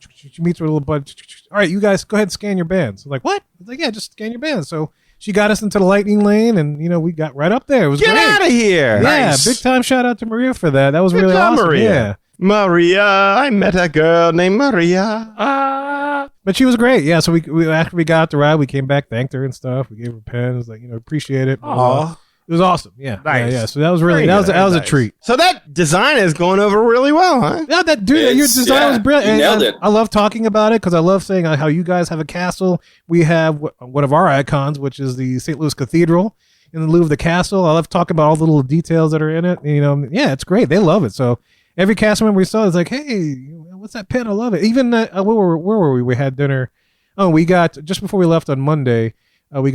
meets with a little bud. All right, you guys go ahead and scan your bands. I'm like, what? I was like, yeah, just scan your bands. So she got us into the lightning lane, and we got right up there. It was Get great. out of here. Yeah, Nice. big time shout out to Maria for that. That was Good really job, awesome. Maria. Yeah. Maria, I met a girl named Maria. But she was great. Yeah, so we after we got the ride, we came back, thanked her and stuff. We gave her pens, like appreciate it. Aw. It was awesome. Yeah, Nice. yeah. So that was really Very good. that was a Nice. treat. So that design is going over really well, huh? Yeah, that dude, your It's- design yeah, was brilliant. you And nailed it. I love talking about it because I love saying how you guys have a castle. We have one of our icons, which is the St. Louis Cathedral in the lieu of the castle. I love talking about all the little details that are in it. Yeah, it's great. They love it. So every cast member we saw is like, hey, what's that pin? I love it. Even where were we? We had dinner. Oh, we got just before we left on Monday. We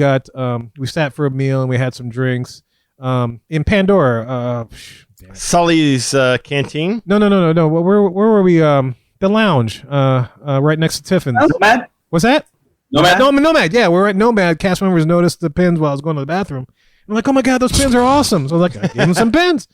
sat for a meal and we had some drinks. In Pandora. Sully's canteen. No. Where were we? The lounge. Right next to Tiffin's. Nomad? What's that? Nomad? Nomad. Yeah, we're at Nomad. Cast members noticed the pins while I was going to the bathroom. I'm like, oh my god, those pins are awesome. So I was like, I gave them some pins,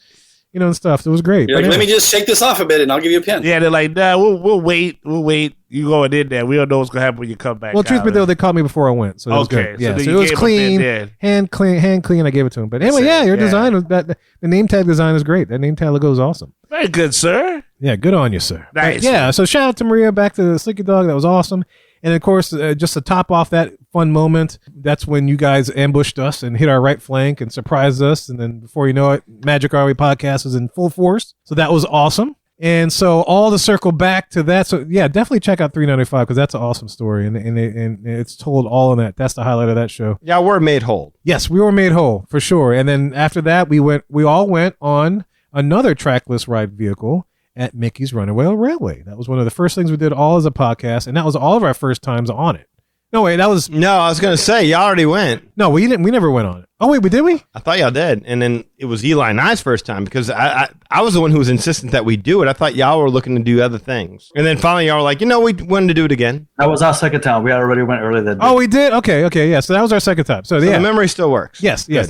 and stuff. So it was great. You're like, But let me anyway. just shake this off a bit, and I'll give you a pin. Yeah, they're like, nah, we'll wait. You going in there. We don't know what's going to happen when you come back. Well, truth out. be told, they called me before I went, so it was Okay, good. so Yeah, then so you it was gave them clean, then. hand clean. I gave it to him. But anyway, That's yeah, it, your yeah. design was that the name tag design is great. That name tag logo is awesome. Very good, sir. Yeah, good on you, sir. Nice. But yeah, so shout out to Maria, back to the Slinky Dog. That was awesome. And of course, just to top off that fun moment, that's when you guys ambushed us and hit our right flank and surprised us. And then before you know it, Magic Our Way podcast was in full force. So that was awesome. And so all to circle back to that. So yeah, definitely check out 395 because that's an awesome story. And it's told all in that. That's the highlight of that show. Yeah, we're made whole. Yes, we were made whole for sure. And then after that, we all went on another trackless ride vehicle at Mickey's Runaway Railway. That was one of the first things we did all as a podcast, and that was all of our first times on it. No, wait, that was No, I was going to say, y'all already went. no. We didn't. We never went on it. Oh wait, did we? I thought y'all did. And then it was Eli and I's first time because I was the one who was insistent that we do it. I thought y'all were looking to do other things. And then finally y'all were like, we wanted to do it again. That was our second time. We already went earlier that day. Oh, we did. Okay, yeah. So that was our second time. So So yeah, the memory still works. yes. Yeah.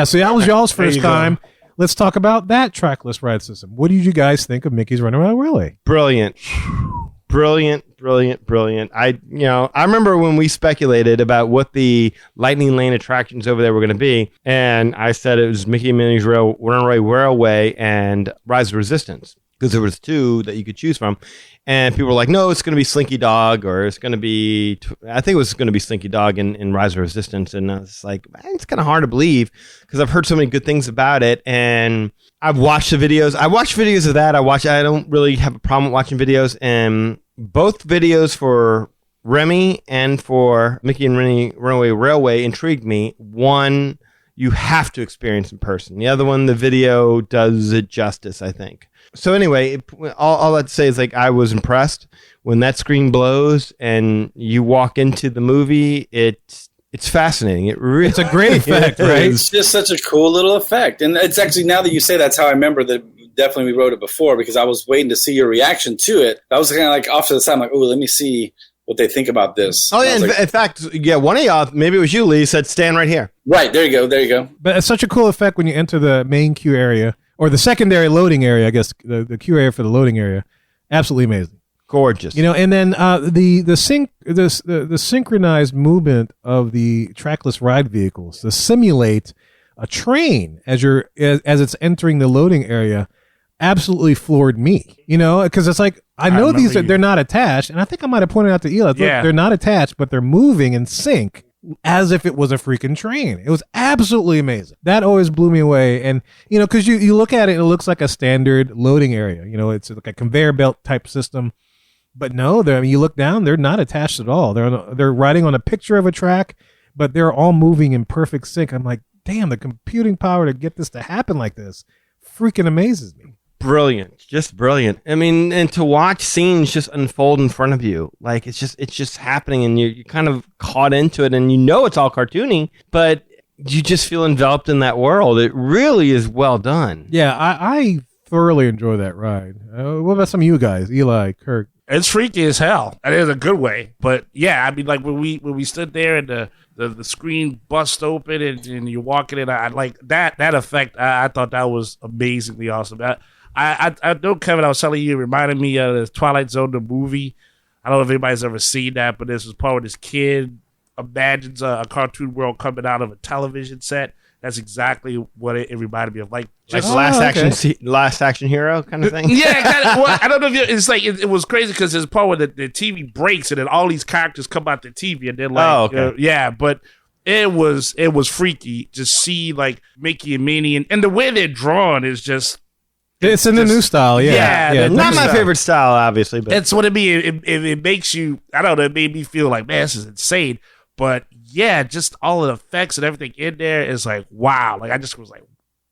So that was y'all's first time. Let's talk about that trackless ride system. What did you guys think of Mickey's Runaway Railway? Brilliant. I remember when we speculated about what the Lightning Lane attractions over there were going to be, and I said it was Mickey and Minnie's Runaway Railway and Rise of Resistance, because there was two that you could choose from, and people were like, no, it's going to be Slinky Dog, or it's going to be, I think it was going to be Slinky Dog in Rise of Resistance, and I was like, man, it's kind of hard to believe, because I've heard so many good things about it, and I've watched the videos. I watched videos of that. I don't really have a problem watching videos, and both videos for Remy and for Mickey and Minnie Runaway Railway intrigued me. One, you have to experience in person. The other one, the video does it justice, I think. So anyway, all I'd say is like I was impressed when that screen blows and you walk into the movie. It's fascinating. It's a great effect, right? It's just such a cool little effect. And it's actually, now that you say, that's how I remember that. Definitely we wrote it before because I was waiting to see your reaction to it. I was kind of like off to the side. I'm like, oh, let me see what they think about this. Oh, yeah. In fact, one of y'all, maybe it was you, Lee, said stand right here. Right. There you go. But it's such a cool effect when you enter the main queue area or the secondary loading area, I guess, the queue area for the loading area. Absolutely amazing. Gorgeous. And then the synchronized movement of the trackless ride vehicles to simulate a train as it's entering the loading area absolutely floored me, because it's like I know they're not attached, and I think I might have pointed out to Eli, look, they're not attached, but they're moving in sync as if it was a freaking train. It was absolutely amazing. That always blew me away, and because you look at it, it looks like a standard loading area. It's like a conveyor belt type system, but no, you look down, they're not attached at all. They're riding on a picture of a track, but they're all moving in perfect sync. I'm like, damn, the computing power to get this to happen like this freaking amazes me. Brilliant, just brilliant. I mean, and to watch scenes just unfold in front of you, like it's just happening, and you're kind of caught into it, and it's all cartoony, but you just feel enveloped in that world. It really is well done. Yeah, I thoroughly enjoy that ride. What about some of you guys, Eli, Kirk? It's freaky as hell. And in a good way. But yeah, I mean, like when we stood there and the screen bust open and you're walking in, I like that effect. I thought that was amazingly awesome. I know, Kevin, I was telling you, it reminded me of the Twilight Zone, the movie. I don't know if anybody's ever seen that, but this was part where this kid imagines a cartoon world coming out of a television set. That's exactly what it reminded me of. Like Last Action Hero kind of thing. Yeah, well, I don't know if it's like it was crazy because there's a part where the TV breaks and then all these characters come out the TV and they're like, but it was freaky to see like Mickey and Minnie and the way they're drawn is just. It's in the new style, yeah. Not my favorite style, obviously, but that's what it means. It makes you. I don't know. It made me feel like, man, this is insane. But yeah, just all of the effects and everything in there is like, wow. Like I just was like,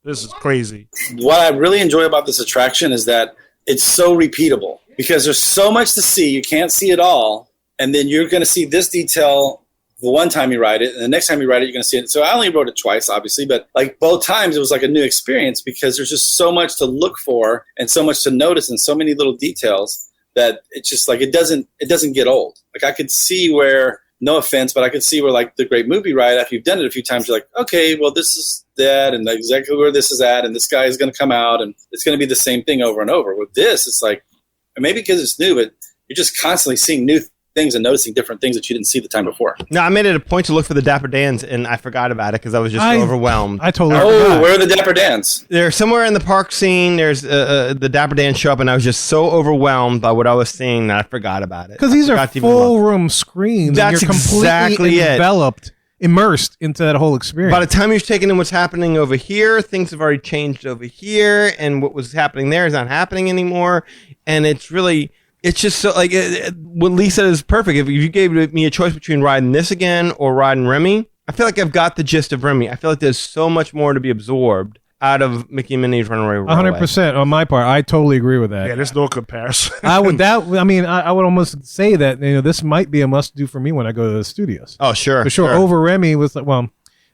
this is crazy. What I really enjoy about this attraction is that it's so repeatable because there's so much to see. You can't see it all, and then you're going to see this detail the one time you ride it, and the next time you ride it, you're going to see it. So I only rode it twice, obviously, but like both times it was like a new experience because there's just so much to look for and so much to notice and so many little details that it's just like it doesn't get old. Like I could see where, no offense, but I could see where like the Great Movie Ride, after you've done it a few times, you're like, okay, well this is that and exactly where this is at, and this guy is going to come out and it's going to be the same thing over and over. With this, it's like, maybe because it's new, but you're just constantly seeing new things and noticing different things that you didn't see the time before. No, I made it a point to look for the Dapper Dans, and I forgot about it because I was just so overwhelmed. I totally forgot. Where are the Dapper Dans? They're somewhere in the park scene. There's the Dapper Dans show up, and I was just so overwhelmed by what I was seeing that I forgot about it. Because these are full room screens. That's and you're completely enveloped, immersed into that whole experience. By the time you're taking in what's happening over here, things have already changed over here, and what was happening there is not happening anymore, and it's really... It's just so, like, what Lee said is perfect. If you gave me a choice between riding this again or riding Remy, I feel like I've got the gist of Remy. I feel like there's so much more to be absorbed. out of Mickey and Minnie's Runaway Railway. 100% on my part. I totally agree with that. Yeah, there's no comparison. I would almost say that this might be a must do for me when I go to the studios. Oh, sure. For sure. Over Remy was like, well,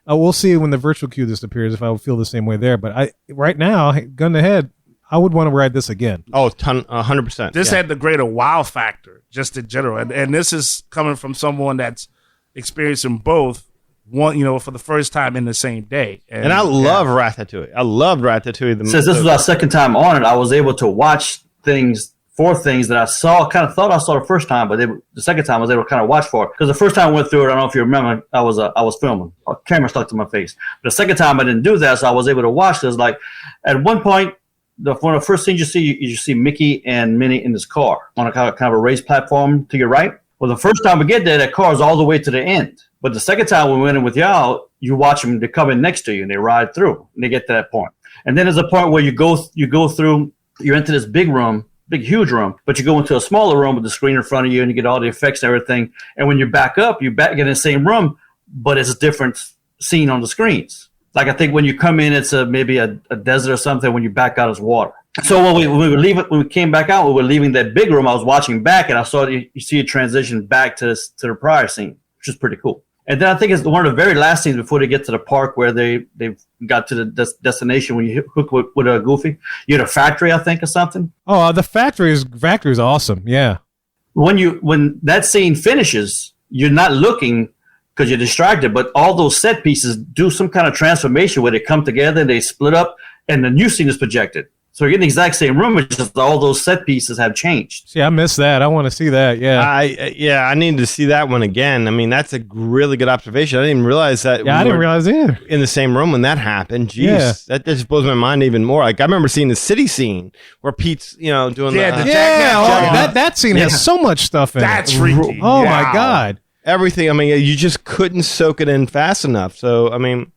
we'll see when the virtual queue disappears if I would feel the same way there. But right now, gun to head, I would want to ride this again. Oh, 100%. This had the greater wow factor just in general. And this is coming from someone that's experiencing both. One, for the first time in the same day. And I love Ratatouille. I loved Ratatouille. Since this was our second time on it, I was able to watch things that I saw, kind of thought I saw the first time, but the second time I was able to kind of watch for it. Because the first time I went through it, I don't know if you remember, I was filming. A camera stuck to my face. But the second time I didn't do that, so I was able to watch this. Like, at one point, one of the first things you see Mickey and Minnie in this car on a kind of a raised platform to your right. Well, the first time we get there, that car is all the way to the end. But the second time we went in with y'all, you watch them, they come in next to you and they ride through and they get to that point. And then there's a point where you go through, you're into this big room, big, huge room, but you go into a smaller room with the screen in front of you and you get all the effects and everything. And when you back up, get in the same room, but it's a different scene on the screens. Like I think when you come in, it's maybe a desert or something. When you back out, it's water. So when we came back out, we were leaving that big room. I was watching back and I saw you see it transition back to the prior scene, which is pretty cool. And then I think it's one of the very last scenes before they get to the park where they've got to the destination when you hook with a Goofy. You're at a factory, I think, or something. Oh, the factory is awesome. Yeah. When that scene finishes, you're not looking because you're distracted, but all those set pieces do some kind of transformation where they come together and they split up and the new scene is projected. So you're in the exact same room, it's just all those set pieces have changed. See, I missed that. I want to see that. Yeah. I need to see that one again. I mean, that's a really good observation. I didn't even realize that. Yeah, I didn't realize either. In the same room when that happened. Jeez, yeah. That just blows my mind even more. Like I remember seeing the city scene where Pete's, doing that scene has so much stuff in it. That's freaky. Oh my God. Everything. I mean, you just couldn't soak it in fast enough. So, I mean.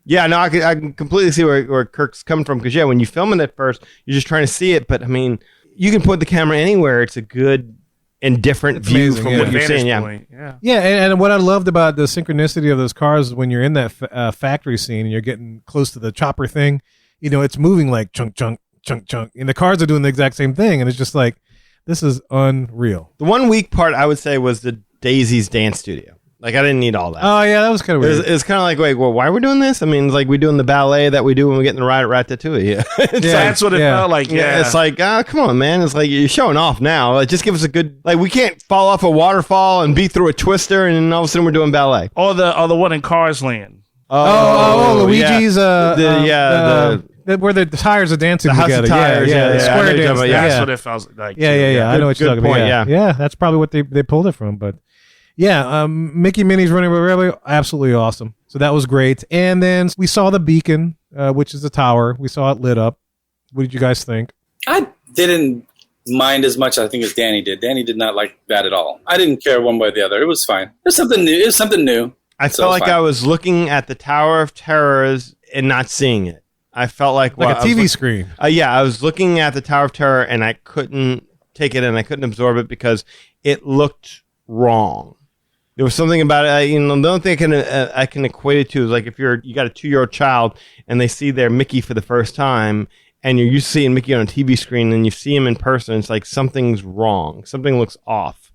Yeah, no, I can completely see where Kirk's coming from because, when you film it at first, you're just trying to see it. But, I mean, you can point the camera anywhere. It's a good and different view from what you're seeing. Yeah, and what I loved about the synchronicity of those cars is when you're in that factory scene and you're getting close to the chopper thing, it's moving like chunk, chunk, chunk, chunk. And the cars are doing the exact same thing. And it's just like, this is unreal. The one weak part, I would say, was the Daisy's dance studio. Like, I didn't need all that. Oh, yeah, that was kind of weird. It's kind of like, wait, well, why are we doing this? I mean, it's like we doing the ballet that we do when we get in the ride at Ratatouille. That's what it felt like, yeah. It's like, come on, man. It's like, you're showing off now. Like, just give us a good, like, we can't fall off a waterfall and be through a twister and then all of a sudden we're doing ballet. Or the one in Cars Land. Luigi's, where the tires are dancing the together. House of Tires, the square dance. That's what it felt like. Yeah. I know what you're talking about. Yeah, that's probably what they pulled it from, but. Yeah, Mickey Minnie's Runaway Railway, absolutely awesome. So that was great. And then we saw the beacon, which is the tower. We saw it lit up. What did you guys think? I didn't mind as much, I think, as Danny did. Danny did not like that at all. I didn't care one way or the other. It was fine. It was something new. I felt like I was looking at the Tower of Terrors and not seeing it. I felt like a TV screen. I was looking at the Tower of Terror and I couldn't take it and I couldn't absorb it because it looked wrong. There was something about it, the only thing I can equate it to is like if you got a 2-year-old child and they see their Mickey for the first time and you're used to seeing Mickey on a TV screen and you see him in person, it's like something's wrong. Something looks off.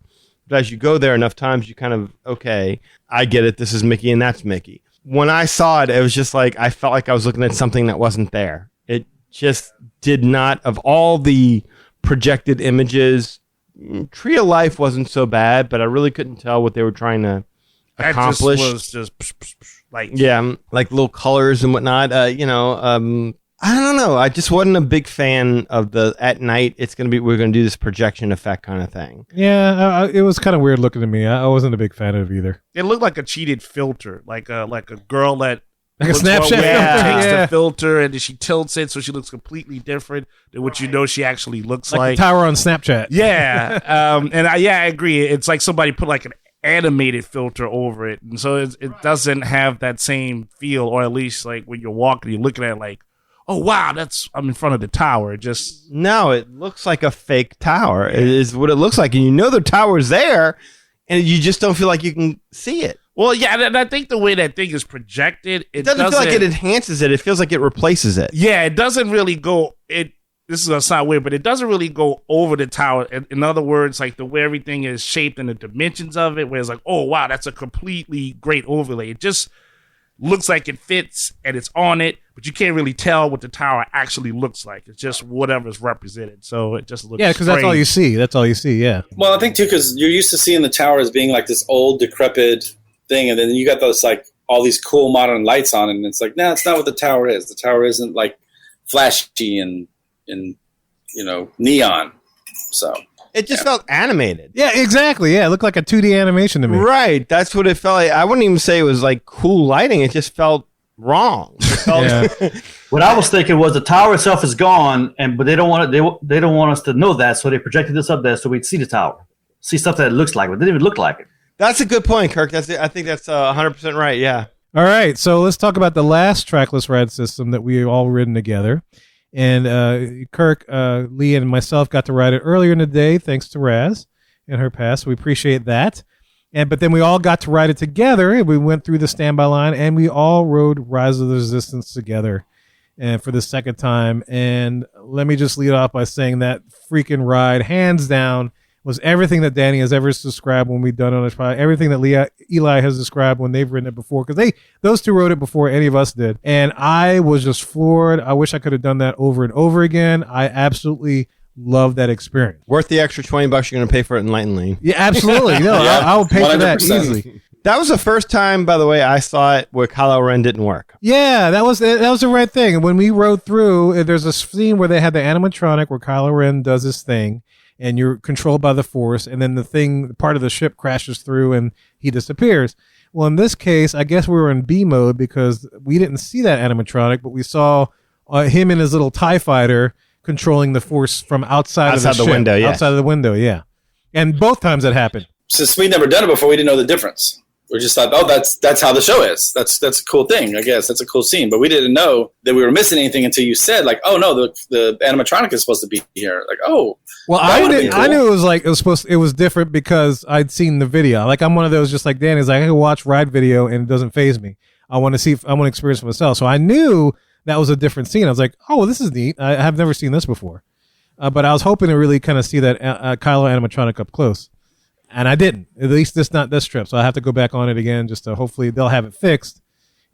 But as you go there enough times, you kind of, okay, I get it. This is Mickey and that's Mickey. When I saw it, it was just like, I felt like I was looking at something that wasn't there. It just did not, of all the projected images, Tree of Life wasn't so bad, but I really couldn't tell what they were trying to accomplish. That just was just like like little colors and whatnot. I don't know. I just wasn't a big fan of the at night. We're gonna do this projection effect kind of thing. Yeah, it was kind of weird looking to me. I wasn't a big fan of it either. It looked like a cheated filter, like a girl that. Like a Snapchat filter. Takes the filter and then she tilts it so she looks completely different than what she actually looks like. The tower on Snapchat. Yeah. I agree. It's like somebody put like an animated filter over it. And so it doesn't have that same feel, or at least like when you're walking, you're looking at it like, oh, wow, I'm in front of the tower. No, it looks like a fake tower. It is what it looks like. And the tower's there. and you just don't feel like you can see it. Well, yeah, and I think the way that thing is projected, It doesn't feel like it enhances it. It feels like it replaces it. Yeah, it doesn't really go. This is gonna sound weird, but it doesn't really go over the tower. In other words, like the way everything is shaped and the dimensions of it, where it's like, oh wow, that's a completely great overlay. It just looks like it fits and it's on it, but you can't really tell what the tower actually looks like. It's just whatever's represented. So it just looks because that's all you see. That's all you see. Yeah. Well, I think too, because you're used to seeing the tower as being like this old, decrepit thing, and then you got those like all these cool modern lights on it, and it's like, no, it's not what the tower is. The tower isn't like flashy and neon. So It just felt animated. Yeah, exactly. Yeah, it looked like a 2D animation to me. Right. That's what it felt like. I wouldn't even say it was like cool lighting. It just felt wrong. It felt What I was thinking was the tower itself is gone, but they don't want they don't want us to know that, so they projected this up there so we'd see the tower, see stuff that it looks like, but it didn't even look like it. That's a good point, Kirk. I think that's 100% right. Yeah. All right, so let's talk about the last trackless ride system that we all ridden together. And Kirk, Lee, and myself got to ride it earlier in the day, thanks to Raz and her pass. We appreciate that. But then we all got to ride it together, and we went through the standby line, and we all rode Rise of the Resistance together, and for the second time. And let me just lead off by saying that freaking ride, hands down, was everything that Danny has ever described when we've done it on this podcast, everything that Eli has described when they've written it before, because those two wrote it before any of us did. And I was just floored. I wish I could have done that over and over again. I absolutely love that experience. Worth the extra $20 you're going to pay for it in Light and Lean. Yeah, absolutely. No, I will pay 100%. For that easily. That was the first time, by the way, I saw it where Kylo Ren didn't work. Yeah, that was the right thing. And when we rode through, there's a scene where they had the animatronic where Kylo Ren does his thing, and you're controlled by the Force, and then part of the ship crashes through, and he disappears. Well, in this case, I guess we were in B mode because we didn't see that animatronic, but we saw him in his little TIE fighter controlling the Force from outside of the ship, window. Yeah, outside of the window. Yeah, and both times that happened. Since we'd never done it before, we didn't know the difference. We just thought, oh, that's how the show is. That's a cool thing, I guess. That's a cool scene. But we didn't know that we were missing anything until you said, like, oh no, the animatronic is supposed to be here. Like, oh, well, I knew it was different because I'd seen the video. Like, I'm one of those, just like Danny's, like, I can watch ride video and it doesn't faze me. I want to experience for myself. So I knew that was a different scene. I was like, oh, well, this is neat. I have never seen this before. But I was hoping to really kind of see that Kylo animatronic up close. And I didn't, at least not this trip. So I have to go back on it again just to hopefully they'll have it fixed.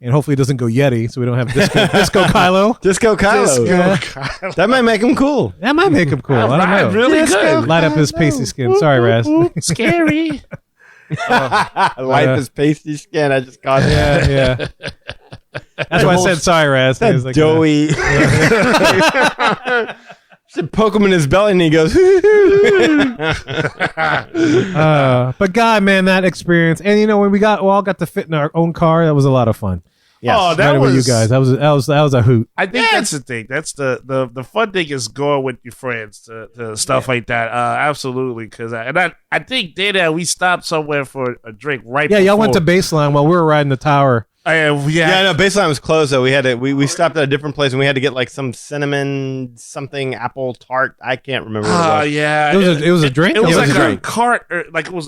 And hopefully it doesn't go Yeti, so we don't have Disco Kylo. Disco Kylo. That might make him cool. That might make him cool. I don't know. Really good. Light up his pasty skin. Sorry, Raz. Scary. Light his pasty skin. I just caught it. Yeah. That's why I said sorry, Raz. That like, doughy. Should poke him in his belly and he goes. But God, man, that experience, and when we all got to fit in our own car, that was a lot of fun. Yes. Oh, that was with you guys. That was a hoot. I think that's the thing. That's the fun thing is going with your friends to stuff like that. Absolutely, because I think we stopped somewhere for a drink right. Yeah, before. y'all went to Baseline while we were riding the tower. Yeah, no, Baseline was closed though. We stopped at a different place and we had to get like some cinnamon something apple tart. I can't remember what it was. Yeah, it was a drink. It was like a cart, it was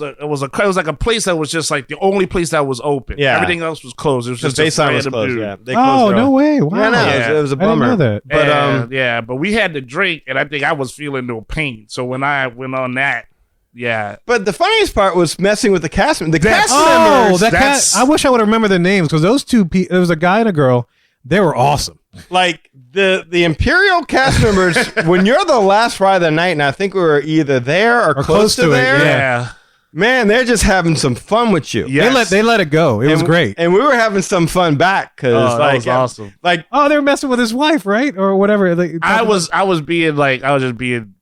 like a place that was just like the only place that was open. Yeah, everything else was closed. It was just Baseline was closed. Dude. Yeah, they closed. Oh no way! Wow, it was a bummer. I didn't know that. But but we had to drink, and I think I was feeling no pain. So when I went on that. Yeah, but the funniest part was messing with the cast members. I wish I would remember their names because those two people, there was a guy and a girl. They were awesome. Like the Imperial cast members. When you're the last ride of the night, and I think we were either there or close to there. Yeah, man, they're just having some fun with you. Yes. They let it go. It was great, and we were having some fun back because that was awesome. Like, they were messing with his wife, right, or whatever. I was just being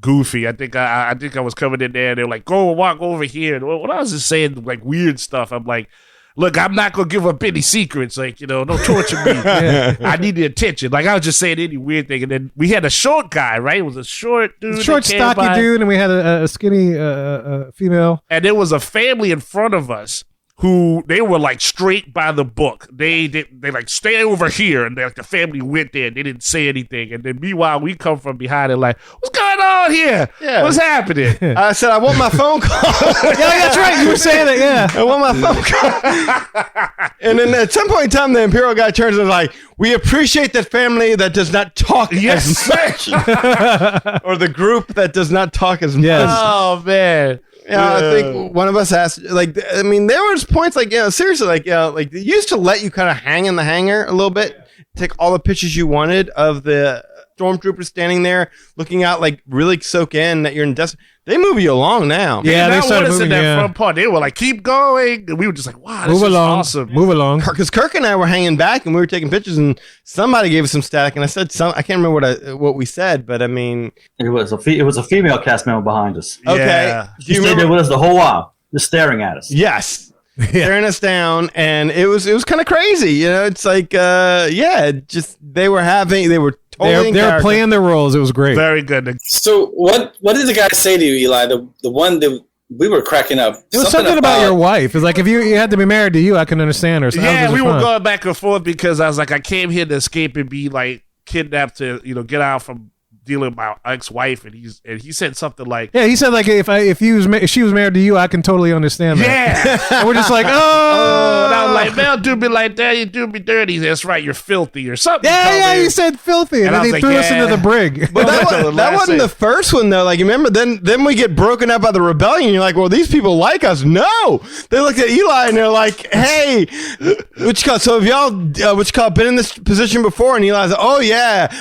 goofy. I think I was coming in there and they were like, go walk over here. And when I was just saying like weird stuff, I'm like, look, I'm not gonna give up any secrets. Like, don't torture me. I need the attention. Like I was just saying any weird thing. And then we had a short guy, right? It was a short dude. Stocky dude, and we had a skinny female. And there was a family in front of us who they were like straight by the book. They like stay over here, and like the family went there. And they didn't say anything, and then meanwhile we come from behind and like, what's going on here? Yeah. What's happening? I said, I want my phone call. Yeah, that's right. You were saying that. Yeah. I want my phone call. And then at some point in time, the Imperial guy turns and is like, we appreciate that family that does not talk as much. Or the group that does not talk as much. Yes. Oh man. Yeah, I think one of us asked, like, I mean, there was points like, seriously, like, like they used to let you kind of hang in the hangar a little bit, take all the pictures you wanted of the stormtroopers standing there, looking out, like, really soak in that you're in desert. They move you along now. Yeah, they started moving. In that front part. They were like, keep going. And we were just like, wow, this Move is along. awesome. Move along. Because Kirk and I were hanging back and we were taking pictures, and somebody gave us some static, and I said I can't remember what we said, but I mean, It was a female cast member behind us. okay. Yeah. Do She you stayed there remember? with us the whole while, just staring at us. Yes. Staring us down, and it was kind of crazy, you know. It's like, just they were totally in They're character. playing their roles. It was great. Very good. So what did the guy say to you, Eli? The one that we were cracking up. It was something about your wife. It's like if you had to be married to you, I can understand her. So that Yeah, was we were fun. going back and forth because I was like, I came here to escape and be like kidnapped to, get out from dealing with my ex-wife, and he said something like, Yeah, he said like if she was married to you, I can totally understand that. yeah. And we're just like, And I was like, man, do me like that, you do me dirty. That's right, you're filthy or something. yeah, he said filthy, and And I then he was threw like, us into yeah. the brig. But that Last wasn't thing. the first one though. Like, you remember? Then we get broken up by the rebellion. You're like, well, these people like us. No, they looked at Eli and they're like, hey, what you call? So have y'all been in this position before? And Eli's like, oh yeah,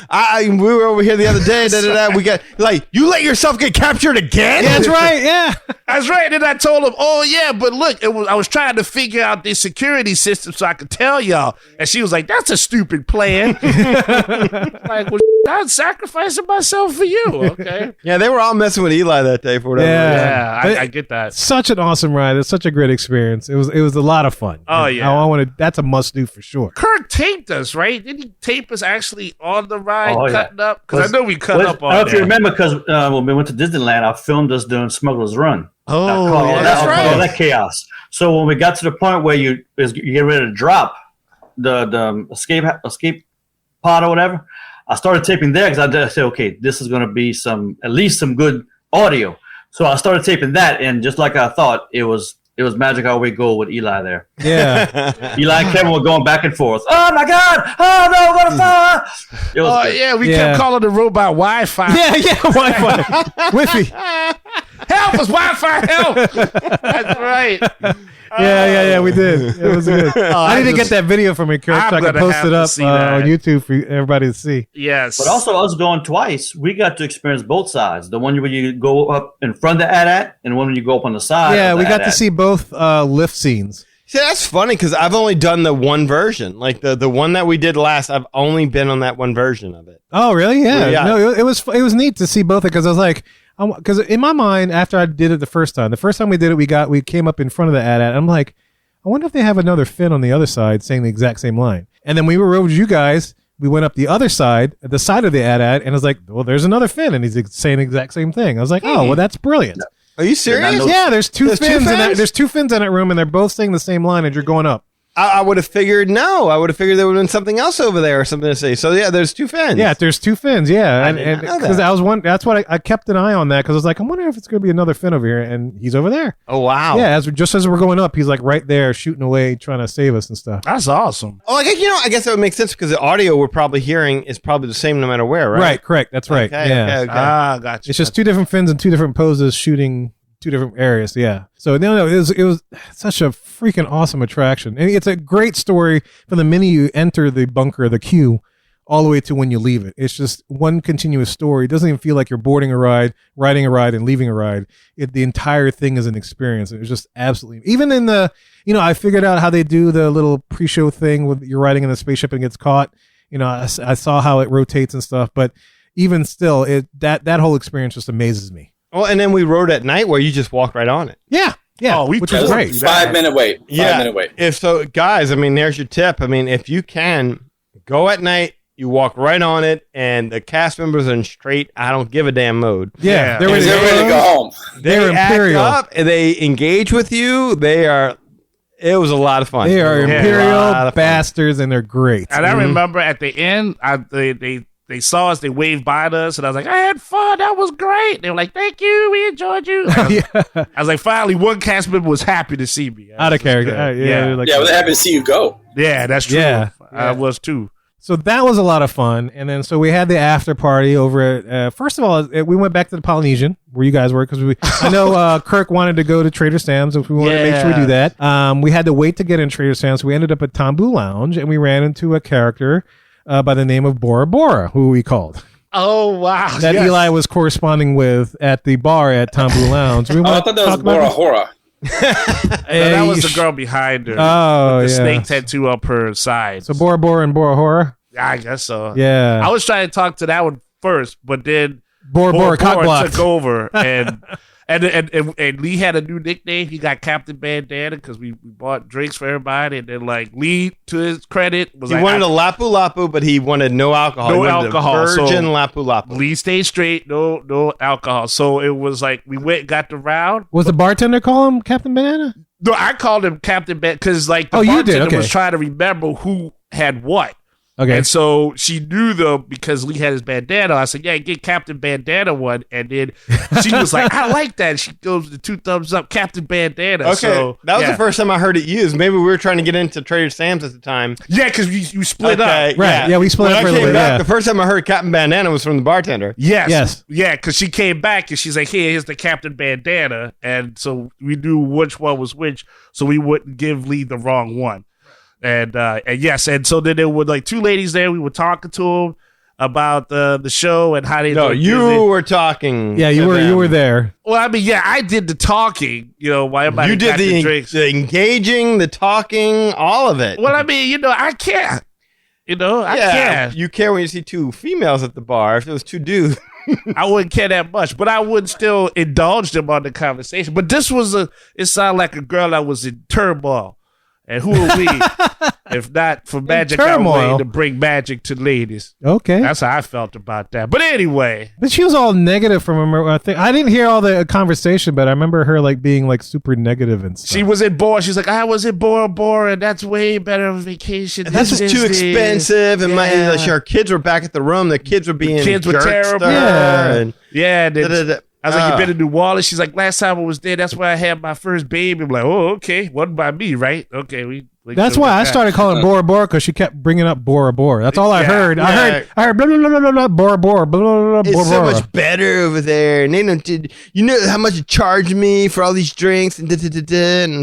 we were over here the other day. We got like, you let yourself get captured again. Yeah, that's right. Yeah. That's right. And I told him, oh, yeah, but look, I was trying to figure out the security system so I could tell y'all. And she was like, that's a stupid plan. Like, well, I'm sacrificing myself for you. Okay. Yeah, they were all messing with Eli that day for whatever. Yeah. reason. Yeah, I get that. Such an awesome ride. It's such a great experience. It was a lot of fun. Oh, And yeah. I want to. That's a must do for sure. Kirk taped us, right? Didn't he tape us actually on the ride, Oh, yeah. cutting up? Because I know we cut up I on don't know if you there. remember, because when we went to Disneyland, I filmed us doing Smuggler's Run. Oh, yeah, that's right. All that chaos. So when we got to the point where you get ready to drop the escape pod or whatever, I started taping there because I said, okay, this is going to be at least some good audio. So I started taping that, and just like I thought, it was Magic Our Way Gold with Eli there. Yeah. Eli and Kevin were going back and forth. Oh my God! Oh no! What a fire! It was Oh, good. yeah, we Yeah. kept calling the robot Wi-Fi. yeah. Wi-Fi. Wi-Fi. Help us, Wi-Fi, help! That's right. Yeah. We did. It was good. I need to get that video from you, Kirk, I'm so I can gonna post have it to up see that. on YouTube for everybody to see. Yes. But also, us going twice, we got to experience both sides. The one where you go up in front of the AT-AT, and the one when you go up on the side. Yeah, of we the got to AT-AT. see both lift scenes. See, that's funny because I've only done the one version. Like the one that we did last, I've only been on that one version of it. Oh, really? Yeah. Yeah. No, it was neat to see both because I was like, because in my mind, after I did it the first time we did it, we came up in front of the AT-AT. I'm like, I wonder if they have another fin on the other side saying the exact same line. And then we were over to you guys. We went up the other side, the side of the AT-AT, and I was like, well, there's another fin, and he's saying the exact same thing. I was like, oh, well, that's brilliant. Are you serious? Yeah, there's two There's two fins. fins? There's two fins in that room, and they're both saying the same line as you're going up. I would have figured no. I would have figured there would have been something else over there or something to say. So yeah, there's two fins. Yeah, there's two fins. Yeah, did not know because that. I was one. That's what I kept an eye on that because I was like, I'm wondering if it's going to be another fin over here, and he's over there. Oh wow. Yeah, just as we're going up, he's like right there shooting away, trying to save us and stuff. That's awesome. Oh, I guess that would make sense because the audio we're probably hearing is probably the same no matter where, right? Right, correct. That's right. Okay, yeah, okay. Ah, gotcha. it's just two different fins and two different poses shooting two different areas. Yeah. So no, it was such a freaking awesome attraction, and it's a great story from the minute you enter the bunker, the queue, all the way to when you leave it. It's just one continuous story. It doesn't even feel like you're boarding a ride, riding a ride, and leaving a ride. The entire thing is an experience. It was just absolutely, even in the, I figured out how they do the little pre-show thing with you're riding in the spaceship and gets caught. I saw how it rotates and stuff, but even still, that whole experience just amazes me. Well, and then we rode at night where you just walk right on it. Yeah. Oh, which that was was great. 5 minute wait. 5 minute wait. If so, guys, I mean, there's your tip. I mean, if you can go at night, you walk right on it, and the cast members are in straight I don't give a damn mode. Yeah, Yeah. ready They're ready to go home. They They're act imperial. up, and they engage with you. They are It was a lot of fun. They are It was a lot imperial of fun. bastards, and they're great. And I remember at the end, they saw us, they waved by to us, and I was like, I had fun, that was great. They were like, thank you, we enjoyed you. I was like, finally, one cast member was happy to see me. Out of character. Yeah. Like, Yeah, well, they're happy to see you go. Yeah, that's true. Yeah. I was too. So that was a lot of fun. And then so we had the after party over at, first of all, we went back to the Polynesian where you guys were because I know Kirk wanted to go to Trader Sam's, so we wanted to make sure we do that. We had to wait to get in Trader Sam's. So we ended up at Tambu Lounge and we ran into a character by the name of Bora Bora, who we called. Oh, wow. That Eli was corresponding with at the bar at Tambu Lounge. We I thought that was Bora Hora. That was the girl behind her. Oh, with the yeah. snake tattoo up her side. So Bora Bora and Bora Hora? I guess so. Yeah. I was trying to talk to that one first, but then Bora Bora cock blocked. took over, and Lee had a new nickname. He got Captain Bandana because we bought drinks for everybody, and then like Lee, to his credit, was He like, wanted a Lapu Lapu, but he wanted no alcohol. No He wanted alcohol, a virgin so- Lapu Lapu. Lee stayed straight, no alcohol. So it was like we went and got the round. Was the bartender call him Captain Banana? No, I called him Captain Bandana because like the Oh, you did? bartender Okay. was trying to remember who had what. Okay. And so she knew though because Lee had his bandana. I said, "Yeah, get Captain Bandana one." And then she was like, "I like that." She goes the 2 thumbs up, Captain Bandana. Okay, So, that was yeah. the first time I heard it used. Maybe we were trying to get into Trader Sam's at the time. Yeah, because you split up. Okay, Right, yeah, we split When up for I a came little bit, back, yeah. the first time I heard Captain Bandana was from the bartender. Yes. Yes. Yeah, because she came back and she's like, "Hey, here's the Captain Bandana," and so we knew which one was which, so we wouldn't give Lee the wrong one. And yes, and so then there were like 2 ladies there. We were talking to them about the show and how they. No, look you busy. were talking. Yeah, you to were them. there. Well, I mean, yeah, I did the talking. You know, while everybody You got did the drinks. the engaging, the talking, all of it. Well, I mean, you know, I can't. You know, I yeah, can't. you care when you see 2 females at the bar. If it was 2 dudes, I wouldn't care that much, but I would still indulge them on the conversation. But this was it sounded like a girl that was in turmoil. And who are we if not for magic our turmoil? way to bring magic to ladies? Okay. That's how I felt about that. But anyway, But she was all negative from her. I think I didn't hear all the conversation, but I remember her like being like super negative and stuff. she was in Bora. She's like, I was in Bora Bora, and that's way better of a vacation. than this is too Disney." expensive. And Yeah. our kids were back at the room. The kids were being kids were jerks to terrible. her, Yeah. and Yeah, and then da-da-da. I was like, you been to New Orleans? She's like, last time I was there, that's where I had my first baby. I'm like, oh, okay. Wasn't by me, right? Okay, That's why I started calling Bora Bora because she kept bringing up Bora Bora. That's all I heard. I heard blah blah blah blah blah Bora Bora blah blah blah It's so Bora. much better over there. And they don't did you know how much it charged me for all these drinks and and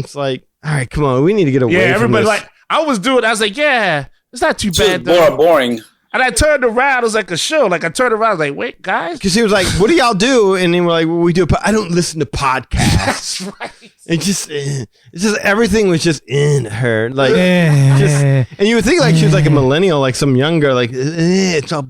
it's like, all right, come on, we need to get away Yeah, from everybody this. like I was doing. I was like, yeah, it's not too Just bad. Bora Though. boring. And I turned around. It was like a show. Like I turned around. I was like, wait, guys. Because he was like, "What do y'all do?" And then we're like, "Well, we do." I don't listen to podcasts. That's right. It's just everything was just in her, like, Eh. and you would think like she was like a millennial, like some young girl, like it's all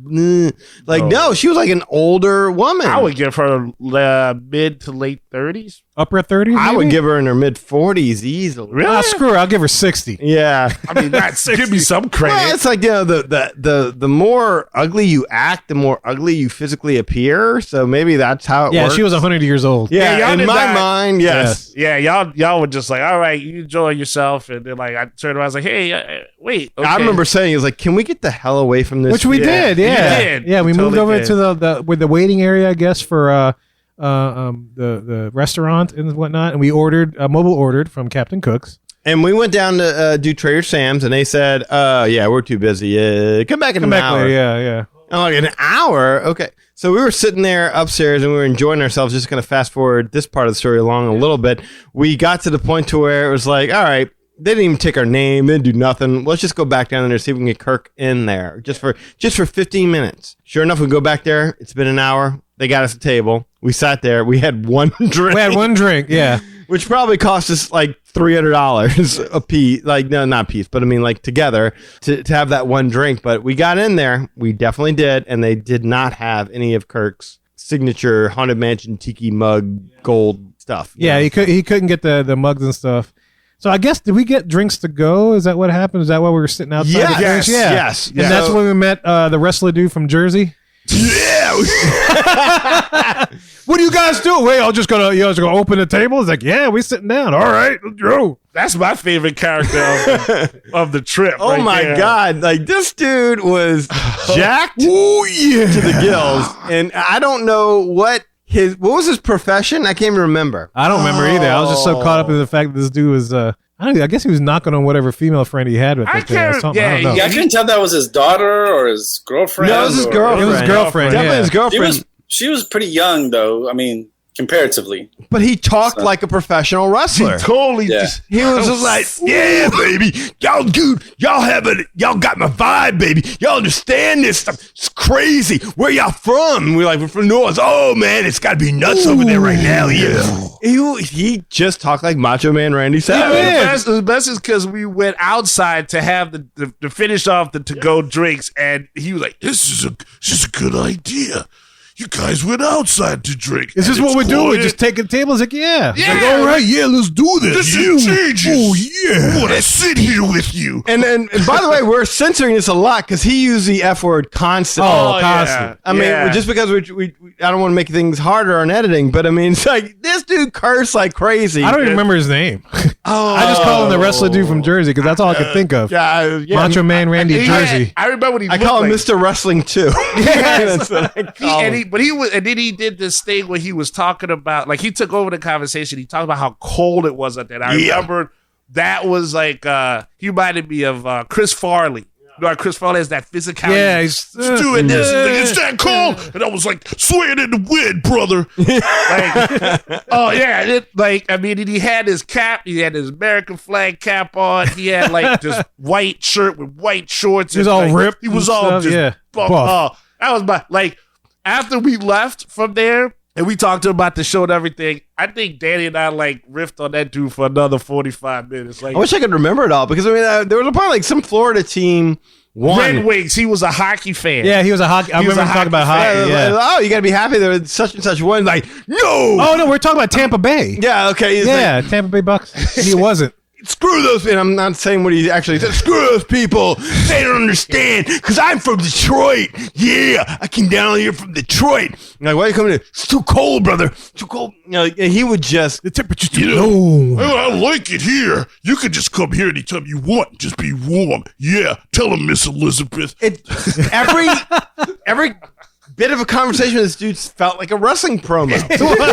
like no, she was like an older woman. I would give her mid to late 30s. Upper 30s. I would maybe? give her in her mid 40s easily. Really? Ah, screw her. I'll give her 60. Yeah. I mean, that's give me some credit. Well, it's like, you know, the more ugly you act, the more ugly you physically appear. So maybe that's how it Yeah, works. she was 100 years old. Yeah, Yeah, y'all in did my that. mind, yes. Yeah, y'all were just like, all right, you enjoy yourself, and then like I turned around, I was like, hey, wait. Okay. I remember saying, "It was like, can we get the hell away from this?" Which we did, yeah. You did. Yeah, we You moved totally over did. to the waiting area, I guess, for the restaurant and whatnot, and we mobile ordered from Captain Cook's. And we went down to do Trader Sam's, and they said, "Yeah, we're too busy. Come back in an hour." later, yeah. I'm like, an hour? Okay. So we were sitting there upstairs and we were enjoying ourselves. Just going to fast forward this part of the story along a little bit. We got to the point to where it was like, all right, they didn't even take our name. They didn't do nothing. Let's just go back down there and see if we can get Kirk in there just for 15 minutes. Sure enough, we go back there. It's been an hour. They got us a table. We sat there. We had one drink. We had one drink, yeah. Which probably cost us like $300 a piece. Like, no, not a piece, but I mean, like together to have that one drink. But we got in there. We definitely did. And they did not have any of Kirk's signature Haunted Mansion Tiki mug gold stuff. Yeah, he couldn't get the mugs and stuff. So I guess, did we get drinks to go? Is that what happened? Is that why we were sitting outside? Yes, the drinks? Yeah. yes, And yes. that's when we met the wrestler dude from Jersey. Yeah, What do you guys do? Wait, I'll just gonna open the table. It's like, yeah, we sitting down. All right, let's go. That's my favorite character of the trip. Oh right my there. God. Like, this dude was jacked to the gills. And I don't know what was his profession? I can't even remember. I don't remember either. I was just so caught up in the fact that this dude was. I guess he was knocking on whatever female friend he had with I it there or can't- something. yeah, I don't know. Yeah, I couldn't tell if that was his daughter or his girlfriend. No, it was his or- girlfriend. It was his girlfriend. Definitely Yeah. his girlfriend. She was pretty young, though. I mean, comparatively. But he talked like a professional wrestler. Totally. Yeah. He was just like, yeah, baby. Y'all, dude, y'all got my vibe, baby. Y'all understand this stuff. It's crazy. Where y'all from? We're like, we're from New Orleans. Oh, man, it's got to be nuts over there right now. Yeah. He just talked like Macho Man Randy Savage. The best is because we went outside to have the finish off the to-go drinks, and he was like, this is a good idea. You guys went outside to drink. Is this And what we it's do? We quiet. just take a table? It's like, yeah. Yeah. Like, all right, yeah, let's do this. This is changes. Oh, yeah. I want to sit here with you. And by the way, we're censoring this a lot because he used the F word constantly. Oh, constant. I mean, yeah. just because we I don't want to make things harder on editing, but I mean, it's like this dude cursed like crazy. I don't even remember his name. Oh, I just call him the wrestler dude from Jersey because that's all I could think of. yeah. Macho Man Randy He Jersey. had- I remember when he I looked call him like, Mr. Wrestling too. That's what I call him. and then he did this thing where he was talking about, like, he took over the conversation. He talked about how cold it was out there. I remember that was like he reminded me of Chris Farley. You know how Chris Farley has that physicality. Yeah, he's doing this. He's like, it's that cold. And I was like, swing in the wind, brother. Oh, yeah. And he had his cap. He had his American flag cap on. He had, like, this white shirt with white shorts. He was and, all like, ripped He was and all stuff, just yeah. buff. Buff. Oh, that was my, like, after we left from there, and we talked to him about the show and everything, I think Danny and I, like, riffed on that dude for another 45 minutes. Like, I wish I could remember it all because I mean, there was probably like some Florida team won. Red Wings, he was a hockey fan. Yeah, he was a hockey. I He was remember a him talking about hockey hockey. Yeah, Yeah. oh, you got to be happy there was such and such one. Like, no. Oh, no, we're talking about Tampa Bay. Yeah, okay. It's Yeah, Tampa Bay Bucks. And he wasn't. screw those, and I'm not saying what he actually said. Screw those people. They don't understand because I'm from Detroit. Yeah, I came down here from Detroit. I'm like, why are you coming in? It's too cold, brother. Too cold. You know, and he would just The temperature's too low. I like it here. You can just come here anytime you want. Just be warm. Yeah, tell him, Miss Elizabeth. every bit of a conversation with this dude felt like a wrestling promo.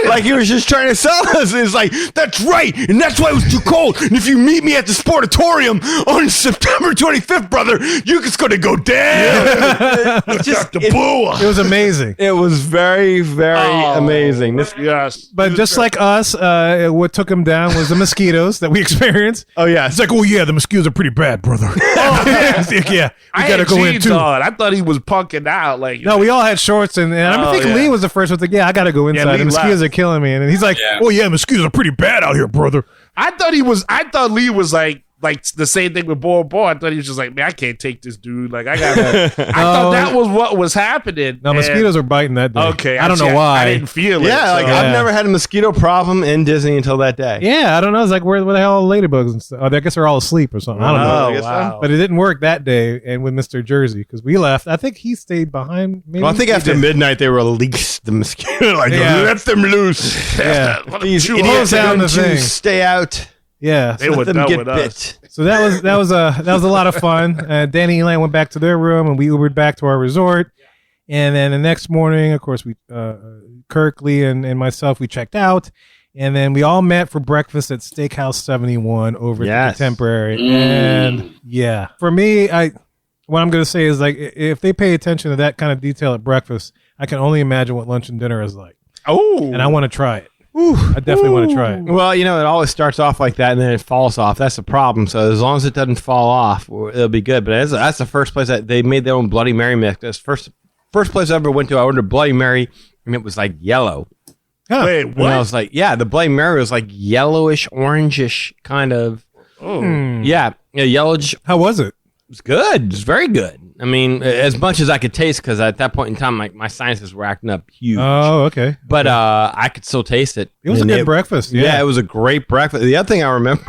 Like he was just trying to sell us. It's like, that's right, and that's why it was too cold. And if you meet me at the Sportatorium on September 25th, brother, you're just going to go down. It's just, The boa. It was amazing. it was very, very amazing. This, Yes. But just like us, what took him down was the mosquitoes that we experienced. oh, yeah. It's like, oh, yeah, the mosquitoes are pretty bad, brother. It's like, yeah, we I got to had go in, jeans too. on. I thought he was punking out. Like, No, we all had shorts, and I Oh, think yeah. Lee was the first one. Like, yeah, I got to go inside. Lee The mosquitoes left. are killing me. And he's like, Yeah. oh, yeah, mosquitoes are pretty bad out here, brother. I thought Lee was like the same thing with Boy. I thought he was just like, man, I can't take this dude. Like, I thought that was what was happening. No, And- mosquitoes are biting that day. Okay. I don't see, know why. I didn't feel it. Yeah, like so- I've never had a mosquito problem in Disney until that day. Yeah, I don't know. It's like, where the hell are all the ladybugs and stuff? Oh, I guess they're all asleep or something. I don't know. Oh, I guess so. wow. But it didn't work that day and with Mr. Jersey because we left. I think he stayed behind. Maybe. Well, I think after midnight they released the mosquito. Like, Yeah. let them loose. Yeah. These Chew idiots down don't the thing. stay out. Yeah. They So, were Let them done get with bit. us. so that was a lot of fun. Danny and Elaine went back to their room and we Ubered back to our resort. And then the next morning, of course, we Kirk, Lee, and myself, we checked out. And then we all met for breakfast at Steakhouse 71 over at the Yes. Contemporary. And yeah, for me, what I'm going to say is like, if they pay attention to that kind of detail at breakfast, I can only imagine what lunch and dinner is like. Oh. And I want to try it. I definitely want to try it. Well, you know, it always starts off like that and then it falls off. That's the problem. So as long as it doesn't fall off, it'll be good. But that's the first place that they made their own Bloody Mary mix. That's first place I ever went to. I ordered Bloody Mary and it was like yellow. Huh. Wait, And I what? was like, yeah, the Bloody Mary was like yellowish, orangish kind of. Oh. Yeah, yellowish. It How was it? was good. It was very good. I mean, as much as I could taste, because at that point in time, my sinuses were acting up huge. Oh, okay. But I could still taste it. It was a good breakfast. Yeah, it was a great breakfast. The other thing I remember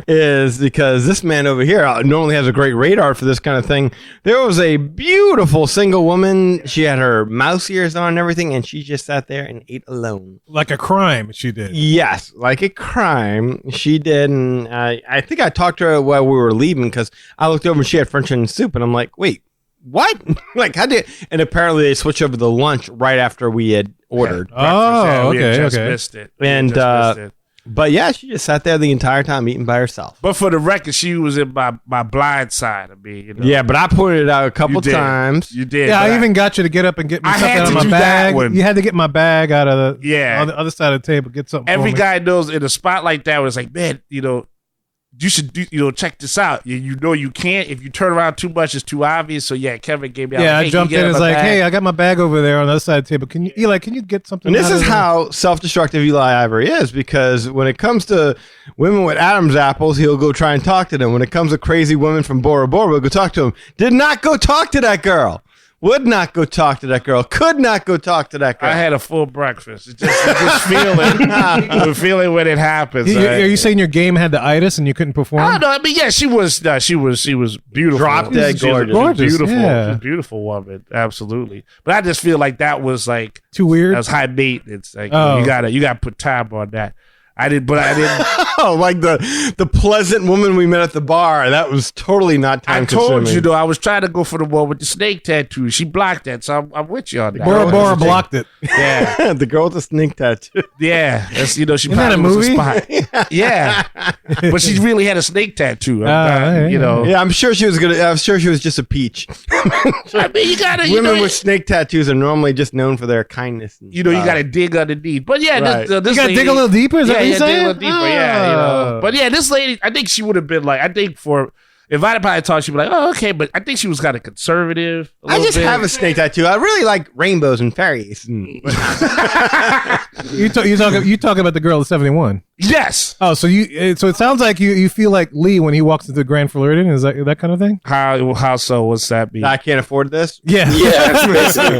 is because this man over here normally has a great radar for this kind of thing. There was a beautiful single woman. She had her mouse ears on and everything, and she just sat there and ate alone. Like a crime, she did. Yes, like a crime. She did. And I think I talked to her while we were leaving because I looked over and she had French onion soup, and I'm like, wait. What? Like, how did? And apparently they switched over to lunch right after we had ordered. Oh, we had okay, just okay. missed it. And but yeah, she just sat there the entire time eating by herself. But for the record, she was in my blind side of me. You know? Yeah, but I pointed it out a couple times. You did. Yeah, I even got you to get up and get me I something had out to of my do that bag. one. You had to get my bag out of the on the other side of the table. Get something. Every for me. guy knows in a spot like that, where it's like, man, you know, you should do, you know, check this out. You know, you can't if you turn around too much, it's too obvious. So yeah, Kevin gave me. Yeah, like, I jumped in. It's like, hey, I got my bag over there on the other side of the table. Can you, Eli? Can you get something? And this out is of how self-destructive Eli Ivory is, because when it comes to women with Adam's apples, he'll go try and talk to them. When it comes to crazy women from Bora Bora, we'll go talk to them. Did not go talk to that girl. Would not go talk to that girl. Could not go talk to that girl. I had a full breakfast. It's just feeling, the feeling when it happens. Are you saying your game had the itis and you couldn't perform? I don't know. I mean, yeah, she was beautiful. Drop dead She was gorgeous. beautiful. Yeah. She was a beautiful woman. Absolutely. But I just feel like that was like Too weird. That was high maintenance. Like Oh. you gotta put time on that. I didn't. Oh, like the pleasant woman we met at the bar. That was totally not time I told consuming. you though. I was trying to go for the one with the snake tattoo. She blocked that, so I'm with you on that. Bora Bora blocked it. Yeah, the girl with the snake tattoo. Yeah, that's she Isn't that a probably was movie? spot. Yeah, but she really had a snake tattoo. You know. Yeah, I'm sure she was just a peach. I mean, you gotta. Women with snake tattoos are normally just known for their kindness. And you gotta dig underneath. But yeah, Right. this You gotta lady, dig a little deeper. Is that what you're dig saying? a little deeper. Yeah, you know. But yeah, this lady, I think she would have been like, I think if I'd probably talked, she'd be like, oh, okay. But I think she was kind of conservative. I just have a snake tattoo. I really like rainbows and fairies. You talking about the girl at 71? Yes. Oh, so it sounds like you feel like Lee when he walks into Grand Floridian. Is that kind of thing? How so? What's that mean? I can't afford this. Yeah. Yeah, basically.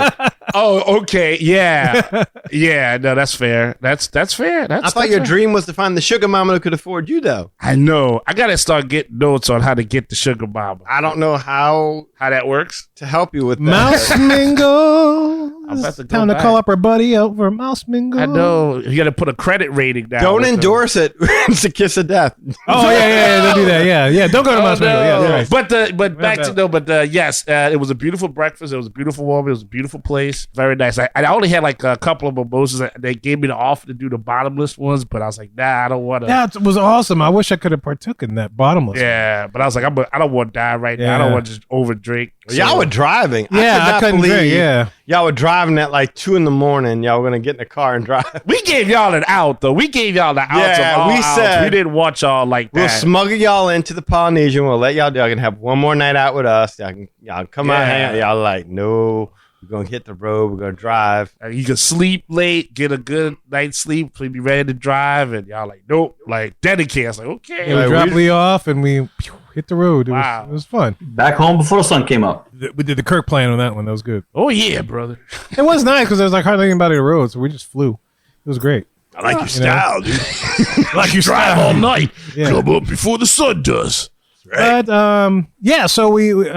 Oh, okay. Yeah. Yeah. No, that's fair. That's fair. I thought your dream was to find the sugar mama who could afford you, though. I know. I gotta start getting notes on how to get the sugar mama. I don't know how that works to help you with that. Mouse Mingo. I'm about to go Time to back. call up our buddy over Mouse Mingo. I know. You gotta put a credit rating down. Don't with them. endorse it. It's a kiss of death. Oh yeah, don't do that. Yeah. Don't go to Mouse Mingo. Yeah, that's right. But back to yes, it was a beautiful breakfast. It was a beautiful woman. It was a beautiful place. Very nice. I only had like a couple of mimosas. They gave me the offer to do the bottomless ones, but I was like, nah, I don't want to. That was awesome. I wish I could have partook in that bottomless. Yeah, but I was like, I don't want to die right now. I don't want to just over drink. Y'all were driving. Yeah, I couldn't drink. Yeah. Y'all were driving at like 2 a.m. Y'all were gonna get in the car and drive. We gave y'all an out though. We gave y'all the outs. Yeah, of all we outs. said we didn't want y'all like that. We'll smuggle y'all into the Polynesian. We'll let y'all do. Y'all can have one more night out with us. Y'all come out, hang out. Y'all like, no, we're gonna hit the road. We're gonna drive. You can sleep late, get a good night's sleep, so you be ready to drive. And y'all like, nope, like dedicated. I was like, okay. Yeah, we dropped Lee off and we hit the road. It was fun. Back home before the sun came up. We did the Kirk plan on that one. That was good. Oh yeah, brother. It was nice because there was like hardly anybody on the road, so we just flew. It was great. I like your style, dude. Like your drive style. all night. Yeah. Come up before the sun does. But yeah, so we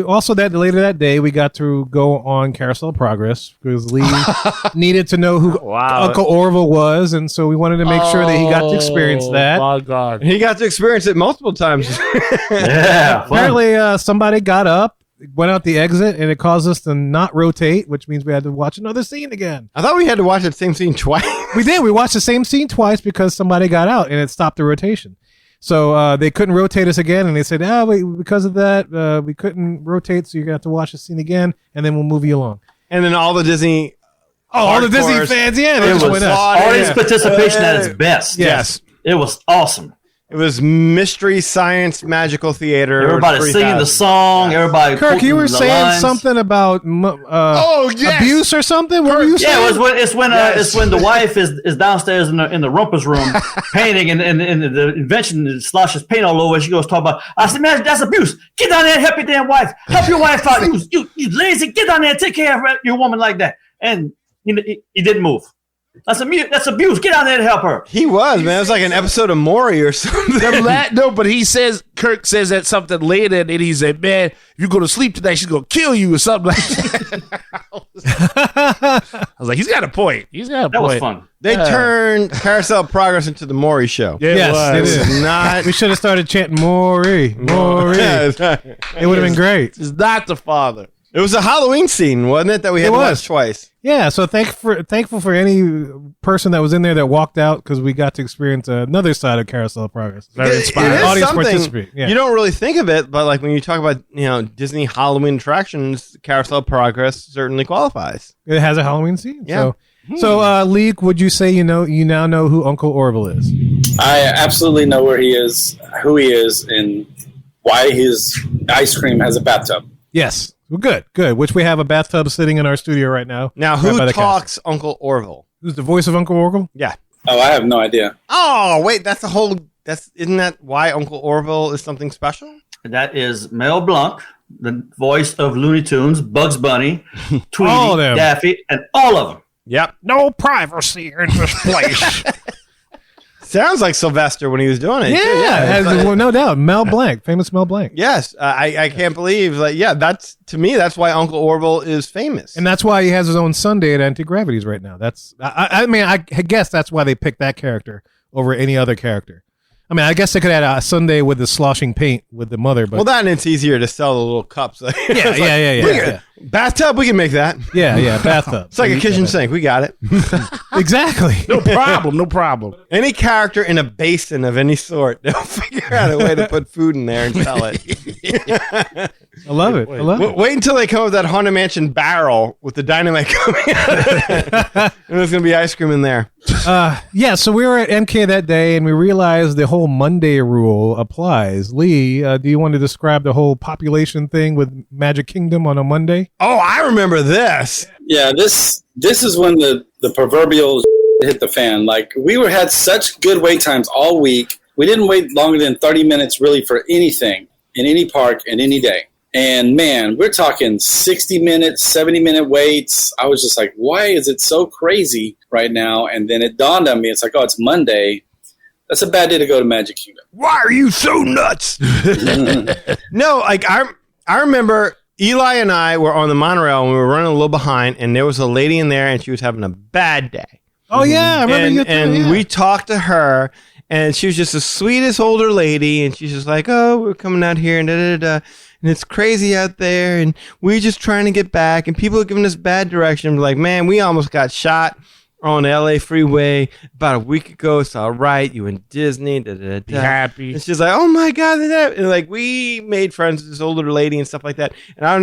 also later that day we got to go on Carousel of Progress because Lee needed to know who Uncle Orville was, and so we wanted to make sure that he got to experience that. Oh my God, he got to experience it multiple times. Yeah. Apparently, somebody got up, went out the exit, and it caused us to not rotate, which means we had to watch another scene again. I thought we had to watch that same scene twice. We did. We watched the same scene twice because somebody got out and it stopped the rotation. So they couldn't rotate us again, and they said, because of that, we couldn't rotate, so you're going to have to watch the scene again, and then we'll move you along. And then all the Disney... all the Disney fans, yeah. It was audience participation at its best. Yes. It was awesome. It was Mystery Science Magical Theater. Everybody singing the song. Yeah. Everybody. Kirk, you were saying lines. something about yes. abuse or something. What were you saying? Yeah, it's when the wife is downstairs in the rumpus room painting, and the invention sloshes paint all over. She goes talk about. I said, man, that's abuse. Get down there and help your damn wife. Help your wife out. You lazy. Get down there and take care of your woman like that. And he didn't move. That's abuse. Get out there and help her. He was, man. It was like an episode of Maury or something. No, but Kirk says that something later, and he said, man, if you go to sleep tonight, she's going to kill you or something like that. I was like, he's got a point. That was fun. They turned Carousel of Progress into the Maury show. Yeah, Yes, it is. Not. We should have started chanting Maury. It would have been great. It's not the father. It was a Halloween scene, wasn't it? That we had to watch twice. Yeah, so thankful for any person that was in there that walked out because we got to experience another side of Carousel of Progress. Very inspiring. It is Audience something participate. Yeah. You don't really think of it, but like when you talk about Disney Halloween attractions, Carousel of Progress certainly qualifies. It has a Halloween scene. Yeah. So Leek, would you say you now know who Uncle Orville is? I absolutely know where he is, who he is, and why his ice cream has a bathtub. Yes. Well, good. Which we have a bathtub sitting in our studio right now. Now, right who by the talks Uncle Orville? Who's the voice of Uncle Orville? Yeah. Oh, I have no idea. Oh, wait, isn't that why Uncle Orville is something special? That is Mel Blanc, the voice of Looney Tunes, Bugs Bunny, Tweety, All of them. Daffy, and all of them. Yep. No privacy in this place. Sounds like Sylvester when he was doing it. too. Well, no doubt. Mel Blanc, famous Mel Blanc. Yes, I can't believe. That's to me. That's why Uncle Orville is famous. And that's why he has his own Sunday at Anti-Gravities right now. I guess that's why they picked that character over any other character. I mean, I guess they could have had a Sunday with the sloshing paint with the mother, but and it's easier to sell the little cups. yeah. Bathtub, we can make that. Yeah, bathtub. It's like a kitchen sink. We got it. Exactly. No problem. Any character in a basin of any sort, they'll figure out a way to put food in there and sell it. I love it. Wait until they come up with that Haunted Mansion barrel with the dynamite coming out of it. And there's going to be ice cream in there. So we were at MK that day, and we realized the whole Monday rule applies. Lee, do you want to describe the whole population thing with Magic Kingdom on a Monday? Oh, I remember this. Yeah, this is when the proverbial hit the fan. Like, we had such good wait times all week. We didn't wait longer than 30 minutes really for anything in any park and any day. And man, we're talking 60 minutes, 70-minute waits. I was just like, why is it so crazy right now? And then it dawned on me, it's like, oh, it's Monday. That's a bad day to go to Magic Kingdom. Why are you so nuts? No, like I remember Eli and I were on the monorail and we were running a little behind, and there was a lady in there and she was having a bad day. Oh, yeah. I remember and we talked to her, and she was just the sweetest older lady, and she's just like, oh, we're coming out here and da-da-da-da. And it's crazy out there, and we're just trying to get back, and people are giving us bad direction. We're like, man, we almost got shot on the LA freeway about a week ago. It's all right. You in Disney. Da-da-da-da. Be happy. It's just like, oh my God. And like, we made friends with this older lady and stuff like that. And I'll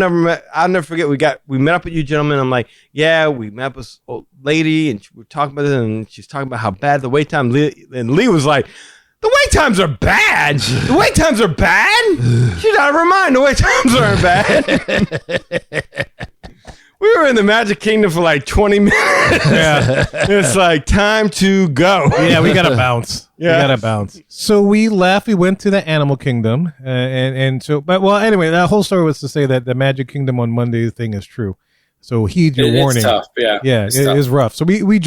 never forget, we met up with you gentlemen. I'm like, yeah, we met up with this old lady, and we're talking about it, and she's talking about how bad the wait time. And Lee was like, the wait times are bad. The wait times are bad. You gotta remind, the wait times aren't bad. We were in the Magic Kingdom for like 20 minutes. Yeah. It's like time to go. Yeah, we gotta bounce. Yeah. We gotta bounce. So we left. We went to the Animal Kingdom, anyway, that whole story was to say that the Magic Kingdom on Monday thing is true. So heed your warning. It's tough. Yeah, it is rough. So we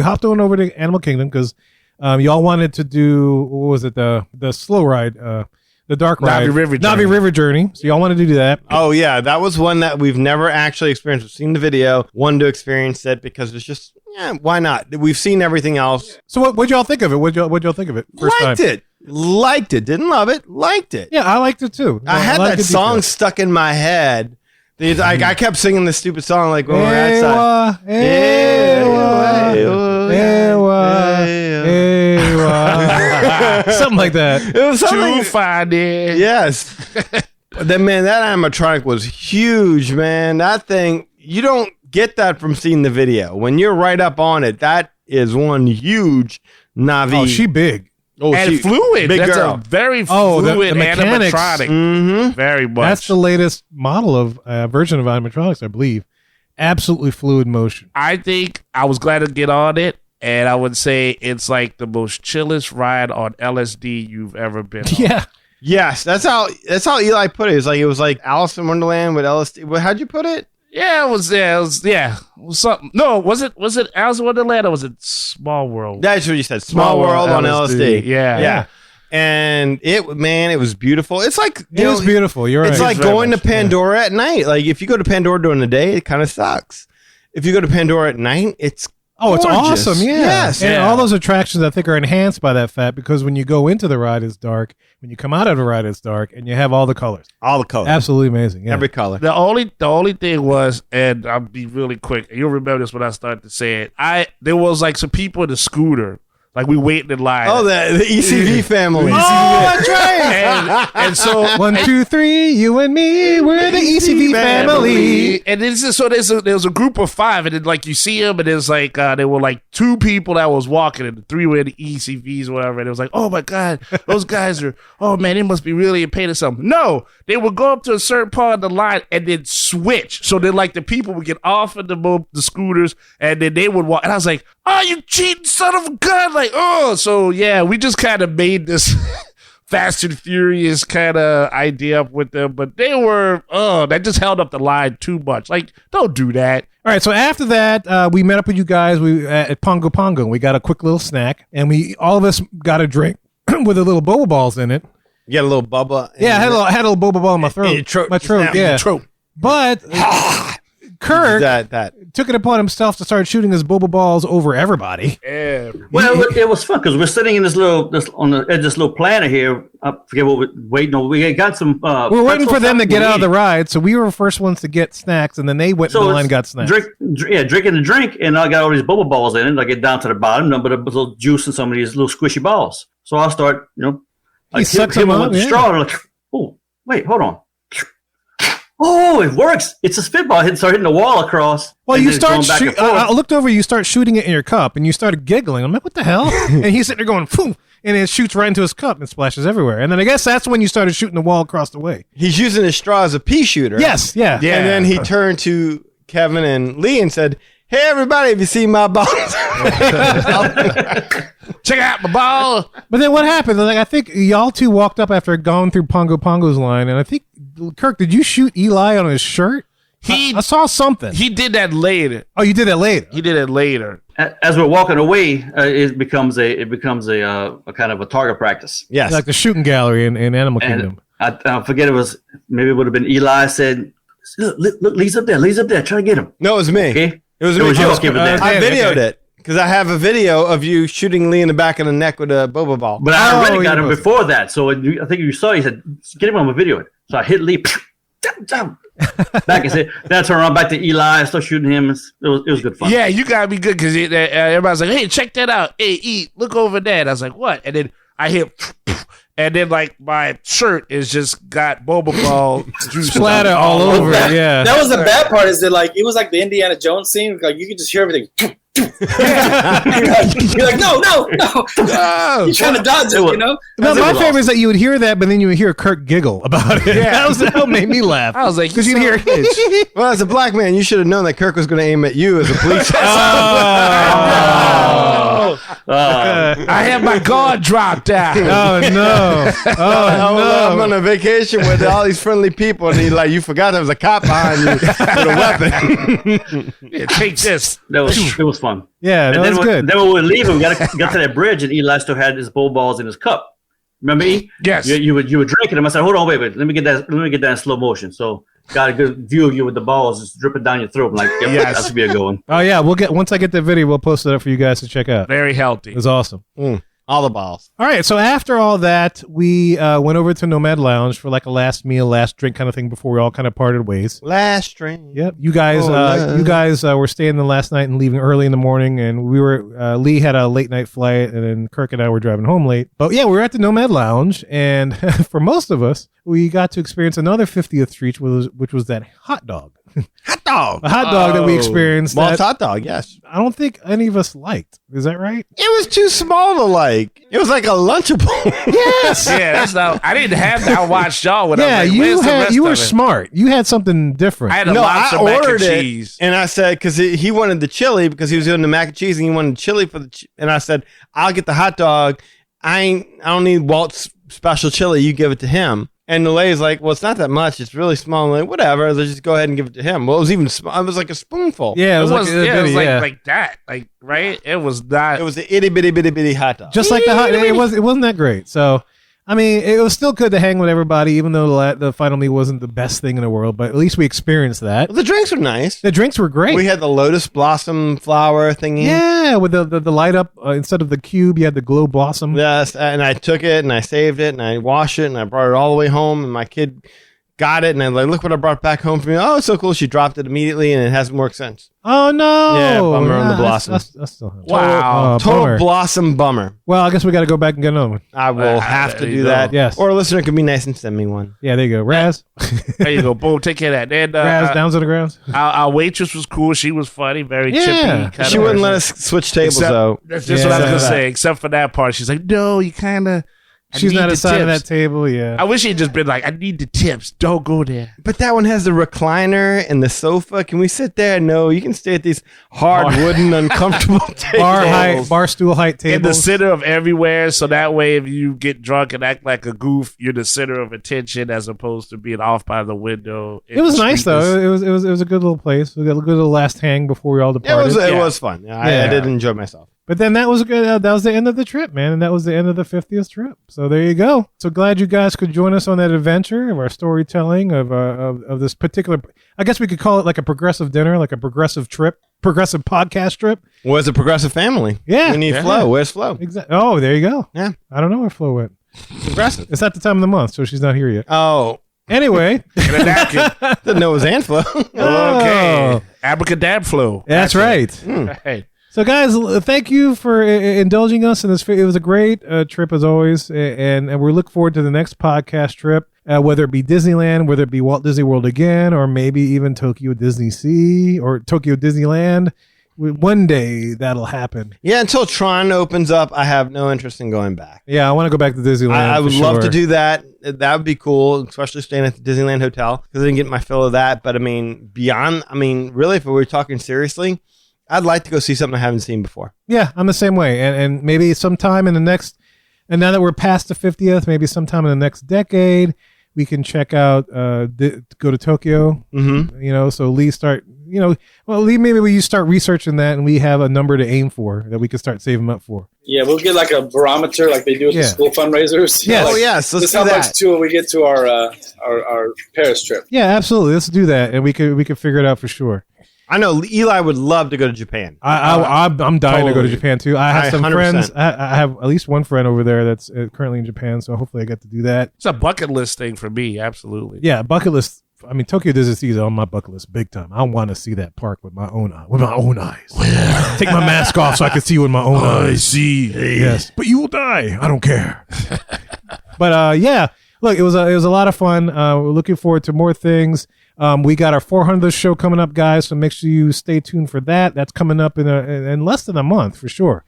hopped on over to Animal Kingdom because y'all wanted to do, what was it, the slow ride, the dark ride, Navi River Journey. So y'all wanted to do that. Oh yeah, that was one that we've never actually experienced. We've seen the video, wanted to experience it because it's just, why not? We've seen everything else. So what'd y'all think of it? What'd y'all think of it? Liked it. Didn't love it. Liked it. Yeah, I liked it too. I had that song stuck in my head. I kept singing this stupid song like when we're outside. Something like that. It was something. Too funny. Yes. That animatronic was huge, man. That thing, you don't get that from seeing the video. When you're right up on it, that is one huge Navi. Oh, she big. Oh, and fluid. big That's girl. a very Oh, the fluid mechanics. animatronic. Mm-hmm. Very much. That's the latest model of version of animatronics, I believe. Absolutely fluid motion. I think I was glad to get on it, and I would say it's like the most chillest ride on LSD you've ever been on. Yeah. Yes, that's how Eli put it. It was like Alice in Wonderland with LSD. How'd you put it? Yeah, it was something. No, was it Alice in Wonderland or was it Small World? That's what you said. Small World on LSD. Yeah. And it was beautiful. It's like It was beautiful. You're right. It's like very going to much, Pandora at night. Like if you go to Pandora during the day, it kind of sucks. If you go to Pandora at night, it's it's gorgeous. awesome. Yeah. Yes. And Yeah. all those attractions, I think, are enhanced by that fact because when you go into the ride, it's dark. When you come out of the ride, it's dark, and you have all the colors. all the colors, Absolutely amazing. Yeah. every color. The only thing was, and I'll be really quick. You'll remember this when I start to say it. There was like some people in the scooter, like we waiting in line. Oh, the ECV family. Oh, that's right. and so 1, 2, 3, you and me, we're the ECV family. And this is so there's a group of 5, and then like you see them, and there's like there were like 2 people that was walking, and the 3 were in the ECVs or whatever. And it was like, oh my god, those guys are, oh man, they must be really in pain or something. No, they would go up to a certain part of the line and then switch. So then like the people would get off of the scooters, and then they would walk. And I was like, oh, you cheating son of a gun! Like, oh, so yeah, we just kind of made this Fast and Furious kind of idea up with them, but they were, that just held up the line too much. Like, don't do that. All right, so after that, we met up with you guys at Pongo Pongo. We got a quick little snack, and all of us got a drink with the little boba balls in it. You got a little bubba. Yeah, I had a little boba ball in my throat. My throat, yeah. But Kirk that took it upon himself to start shooting his boba balls over everybody. Well, it was fun because we're sitting in on the edge of this little planet here. I forget what we're waiting on. We got some. We were waiting for them to get out of the ride, so we were the first ones to get snacks, and then they went in the line and got snacks. Drinking the drink, and I got all these boba balls in it. I get down to the bottom, but a little juice in some of these little squishy balls. So I start, He sucks them up, with the straw. And like, oh, wait, hold on. Oh, it works. It's a spitball. Start hitting the wall across. Well, you start shooting. I looked over, you start shooting it in your cup, and you started giggling. I'm like, what the hell? And he's sitting there going, poof, and it shoots right into his cup and splashes everywhere. And then I guess that's when you started shooting the wall across the way. He's using his straw as a pea shooter. Yes, yeah. And then he turned to Kevin and Lee and said, hey, everybody, have you seen my balls? Check out my ball. But then what happened? Like, I think y'all two walked up after going through Pongo Pongo's line, and I think, Kirk, did you shoot Eli on his shirt? I saw something. He did that later. Oh, you did that later? He did it later. As we're walking away, it becomes a kind of a target practice. Yes. Like the shooting gallery in Animal Kingdom. I forget maybe it would have been Eli said, look, Lee's up there, try to get him. No, it was me. Okay. It was It me. was you. Okay, but then- I Okay, videoed okay. it because I have a video of you shooting Lee in the back of the neck with a boba ball. But I already got you him must- before that. So I think you saw, he said, get him on the video. So I hit Lee. Back and said, then I turned around back to Eli. I started shooting him. It was good fun. Yeah, you gotta be good because everybody's like, "Hey, check that out! Hey, eat! Look over there!" And I was like, "What?" And then I hit, and then like my shirt is just got boba ball juice Splatter all over it, yeah. That was the bad part. Is that like it was like the Indiana Jones scene? Like you could just hear everything. You're like, no. You're trying to dodge it, you know? No, my favorite is that you would hear that, but then you would hear Kirk giggle about it. Yeah. That what made me laugh. I was like, because you'd hear Well, as a black man, you should have known that Kirk was going to aim at you as a police officer. I had my guard dropped out. Oh no! Oh I'm on a vacation with all these friendly people, and you forgot there was a cop behind you with a weapon. Yeah, take this. It was fun. Yeah, that was good. Then when we were leaving, we got to that bridge, and Eli still had his bowl balls in his cup. Remember, E? Yes. You were drinking them. I said, hold on, wait. Let me get that in slow motion. So got a good view of you with the balls just dripping down your throat. I'm like, yep, Yes. that should be a good one. Oh yeah, once I get the video, we'll post it up for you guys to check out. Very healthy. It was awesome. All the balls. All right, so after all that, we went over to Nomad Lounge for like a last meal, last drink kind of thing before we all kind of parted ways. Last drink. Yep, you guys, were staying the last night and leaving early in the morning, and we were Lee had a late night flight, and then Kirk and I were driving home late. But yeah, we were at the Nomad Lounge, and for most of us, we got to experience another 50th treat, which was that hot dog. Hot dog. A hot dog that we experienced. Malt's That hot dog, yes. I don't think any of us liked. Is that right? It was too small to like. It was like a Lunchable. Yes. Yeah, that's not. I didn't have that. I watched y'all when Yeah, I was like, "Where's the rest you were of it?" smart. You had something different. I had a lobster mac and cheese. And I said, because he wanted the chili, because he was doing the mac and cheese, and he wanted chili for the and I said, I'll get the hot dog. I don't need Walt's special chili. You give it to him. And the lady's like, well, it's not that much. It's really small. I'm like, whatever. Let's just go ahead and give it to him. Well, it was even small. It was like a spoonful. Yeah, It was like like that, like right. It was not. It was the itty bitty bitty bitty hot dog. just like the hot. It wasn't that great. So, I mean, it was still good to hang with everybody, even though the final meal wasn't the best thing in the world. But at least we experienced that. The drinks were nice. The drinks were great. We had the lotus blossom flower thingy. Yeah, with the light up instead of the cube, you had the glow blossom. Yes, and I took it and I saved it and I washed it and I brought it all the way home and my kid got it and I'm like, look what I brought back home for me. Oh, it's so cool. She dropped it immediately and it hasn't worked since. Oh no! Yeah, bummer on the blossom. That's still Wow. Total bummer. blossom bummer. Well, I guess we got to go back and get another one. I will have to there do you that. go. Yes. Or a listener can be nice and send me one. Yeah, there you go. Raz, There you go. Boom. Take care of that. Then Raz, downs on the ground. our waitress was cool. She was funny, very Yeah. chippy. kinda She wouldn't let person. us switch tables Except- though. That's just what I was Yeah. gonna say. Except for that part, she's like, "No, you kind of." She's not aside of that table. Yeah. I wish she'd just been like, "I need the tips. Don't go there." But that one has the recliner and the sofa. Can we sit there? No, you can stay at these hard wooden, uncomfortable tables. bar stool height In the tables. center of everywhere, so that way, if you get drunk and act like a goof, you're the center of attention as opposed to being off by the window. It was nice though. It was a good little place. We got a good little last hang before we all It departed. was fun. Yeah, I Yeah. did enjoy myself. But then that was good. That was the end of the trip, man, and that was the end of the 50th trip. So there you go. So glad you guys could join us on that adventure of our storytelling of this particular. I guess we could call it like a progressive dinner, like a progressive trip, progressive podcast trip. Was a progressive family. Yeah. We need Yeah. Flo. Where's Flo? Exactly. Oh, there you go. Yeah. I don't know where Flo went. Progressive. It's not the time of the month, so she's not here yet. Oh, Anyway, And a napkin. didn't know it was Aunt Flo. Okay. Abracadabra flow. that's right. Hey. So, guys, thank you for indulging us in this. It was a great trip as always, and we look forward to the next podcast trip, whether it be Disneyland, whether it be Walt Disney World again, or maybe even Tokyo Disney Sea or Tokyo Disneyland. One day that'll happen. Yeah, until Tron opens up, I have no interest in going back. Yeah, I want to go back to Disneyland. I would for love to sure. do that. That would be cool, especially staying at the Disneyland Hotel because I didn't get my fill of that. But I mean, really, if we were talking seriously, I'd like to go see something I haven't seen before. Yeah, I'm the same way, and maybe sometime in the next. And now that we're past the 50th, maybe sometime in the next decade, we can check out go to Tokyo. Mm-hmm. You know, so Lee start. You know, well, Lee, maybe we start researching that, and we have a number to aim for that we can start saving up for. Yeah, we'll get like a barometer like they do with Yeah. the school fundraisers. Yes. Oh, yes. Let's This do how that. much to when we get to our Paris trip. Yeah, absolutely. Let's do that, and we could figure it out for sure. I know Eli would love to go to Japan. I'm dying to go to totally. Japan too. I have some 100%. friends. I have at least one friend over there that's currently in Japan, so hopefully I get to do that. It's a bucket list thing for me, absolutely. Yeah, bucket list. I mean, Tokyo Disney Sea is on my bucket list big time. I want to see that park with my own eyes. Take my mask off so I can see with my own eyes. see. Yes, but you will die. I don't care. But yeah, look, it was a lot of fun. We're looking forward to more things. We got our 400th show coming up, guys. So make sure you stay tuned for that. That's coming up in less than a month for sure.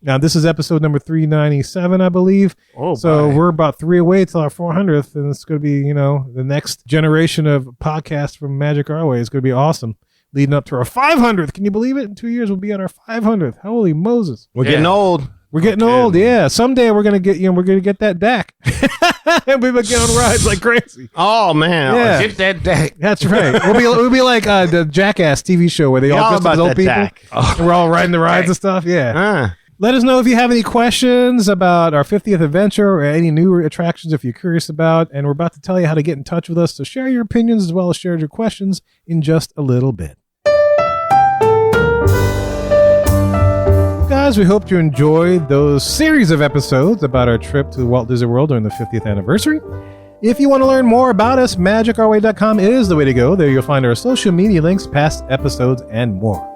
Now, this is episode number 397, I believe. Oh, so my. we're about 3 away till our 400th, and it's going to be, the next generation of podcasts from Magic Our Way is going to be awesome. Leading up to our 500th. Can you believe it? In 2 years, we'll be on our 500th. Holy Moses. We're getting old. We're getting old, yeah. Someday we're gonna get that DAC, and we'll get on rides like crazy. Oh man, Yeah. Get that deck. That's right. We'll be like the Jackass TV show where they all Y'all dress up as about old that people. And we're all riding the rides and stuff. Yeah. Let us know if you have any questions about our 50th adventure or any new attractions if you're curious about. And we're about to tell you how to get in touch with us. So share your opinions as well as share your questions in just a little bit. Guys, we hope you enjoyed those series of episodes about our trip to Walt Disney World during the 50th anniversary. If you want to learn more about us, magicourway.com is the way to go. There you'll find our social media links, past episodes, and more.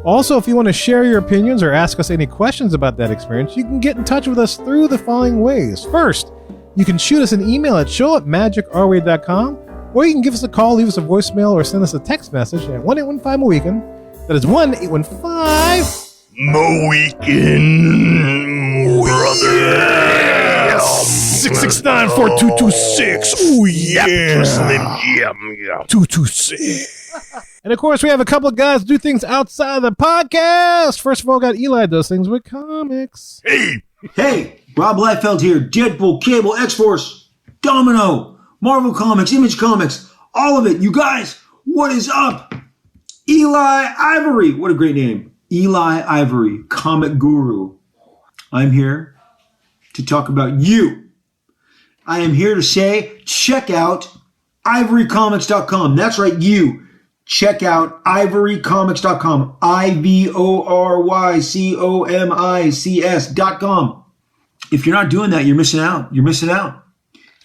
Also, if you want to share your opinions or ask us any questions about that experience, you can get in touch with us through the following ways. First, you can shoot us an email at show@magicourway.com, Or you can give us a call, leave us a voicemail, or send us a text message at 1-815-MOWEEKEN. That is 1-815... Moweekend, brother. 669-4226. Oh, yeah. Slim Jim. 226. And of course, we have a couple of guys who do things outside of the podcast. First of all, got Eli does things with comics. Hey, Rob Liefeld here. Deadpool, Cable, X-Force, Domino, Marvel Comics, Image Comics, all of it. You guys, what is up? Eli Ivory. What a great name. Eli Ivory, comic guru. I'm here to talk about you. I am here to say, check out ivorycomics.com. That's right, you. Check out ivorycomics.com. ivorycomics.com. If you're not doing that, you're missing out. You're missing out.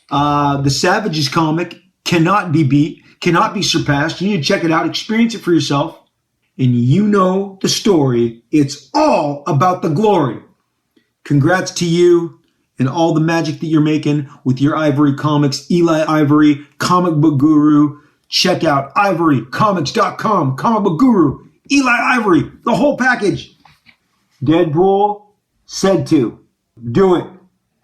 The Savages comic cannot be beat, cannot be surpassed. You need to check it out, experience it for yourself, and you know the story. It's all about the glory. Congrats to you and all the magic that you're making with your Ivory Comics. Eli Ivory, comic book guru. Check out ivorycomics.com, comic book guru. Eli Ivory, the whole package. Deadpool said to. Do it.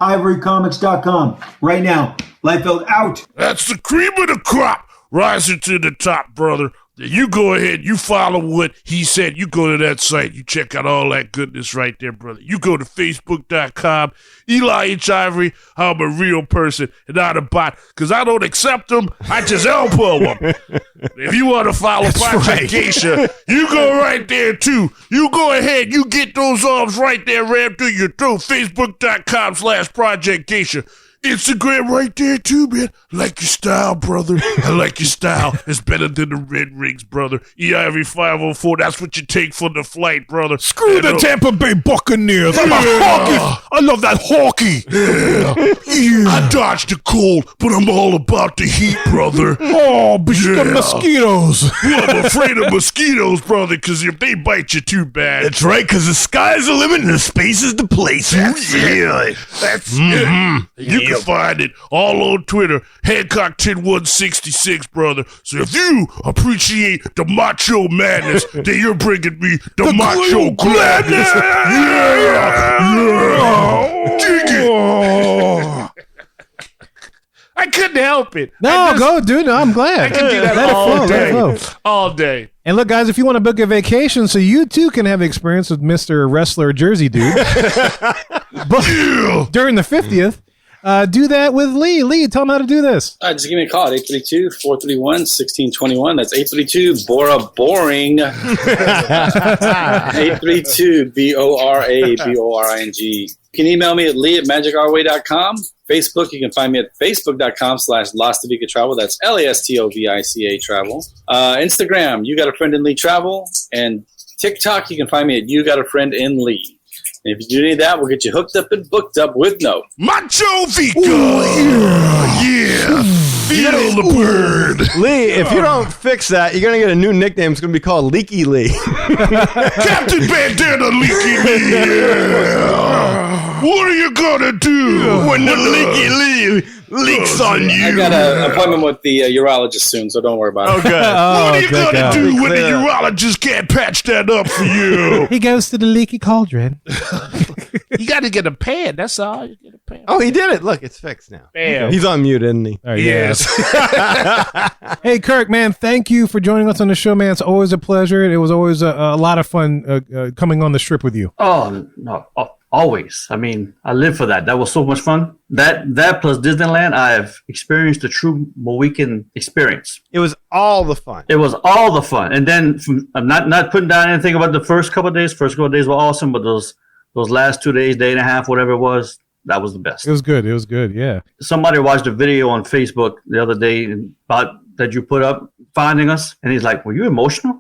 ivorycomics.com right now. Liefeld out. That's the cream of the crop. Rising to the top, brother. You go ahead, you follow what he said. You go to that site, you check out all that goodness right there, brother. You go to facebook.com, Eli H. Ivory. I'm a real person and not a bot, because I don't accept them, I just elbow them. If you want to follow Project Geisha, you go right there too. You go ahead, you get those arms right there rammed through your throat. Facebook.com/Project Geisha. Instagram right there too, man. I like your style, brother. I like your style. It's better than the red rings, brother. Ivory 504. That's what you take for the flight, brother. Screw the Tampa Bay Buccaneers. I'm a hockey. I love that hockey. Yeah. I dodged the cold, but I'm all about the heat, brother. Oh, but you got mosquitoes. Well, I'm afraid of mosquitoes, brother, because if they bite you too bad. That's right, because the sky's the limit and the space is the place. That's it. That's it. You can find it all on Twitter, Hancock10166, brother. So if you appreciate the macho madness, then you're bringing me the macho gladness. Yeah. Dig it. I couldn't help it. No, go, dude. No, I'm glad. I can do that Let it all flow, day. let it flow. All day. And look, guys, if you want to book a vacation so you too can have experience with Mr. Wrestler Jersey Dude but during the 50th, do that with Lee. Lee, tell him how to do this. Just give me a call at 832-431-1621. That's 832-BORA-BORING. 832-BORA-BORING. You can email me at lee@magicourway.com. Facebook, you can find me at facebook.com/Lastovica Travel. That's LASTOVICA Travel. Instagram, You Got a Friend in Lee Travel. And TikTok, you can find me at You Got a Friend in Lee. And if you do any of that, we'll get you hooked up and booked up with no Macho Vika! Yeah! Feel the bird! Lee, if you don't fix that, you're going to get a new nickname. It's going to be called Leaky Lee. Captain Bandana Leaky Lee! Yeah. What are you going to do when the Leaky Lee leaks on you? I got an appointment with the urologist soon, so don't worry about it. Oh, good. What are you going to do when the urologist can't patch that up for you? He goes to the leaky cauldron. You got to get a pan. That's all. You get a pan. Oh, he did it. Look, it's fixed now. Bam. He's on mute, isn't he? Yes. Hey, Kirk, man, thank you for joining us on the show, man. It's always a pleasure. It was always a lot of fun coming on the strip with you. Oh, no. Always. I mean, I live for that. That was so much fun. That plus Disneyland, I have experienced a true Moweekend experience. It was all the fun. It was all the fun. And then I'm not putting down anything about the first couple of days. First couple of days were awesome, but those last 2 days, day and a half, whatever it was, that was the best. It was good. It was good. Yeah. Somebody watched a video on Facebook the other day about that you put up finding us, and he's like, "Were you emotional?"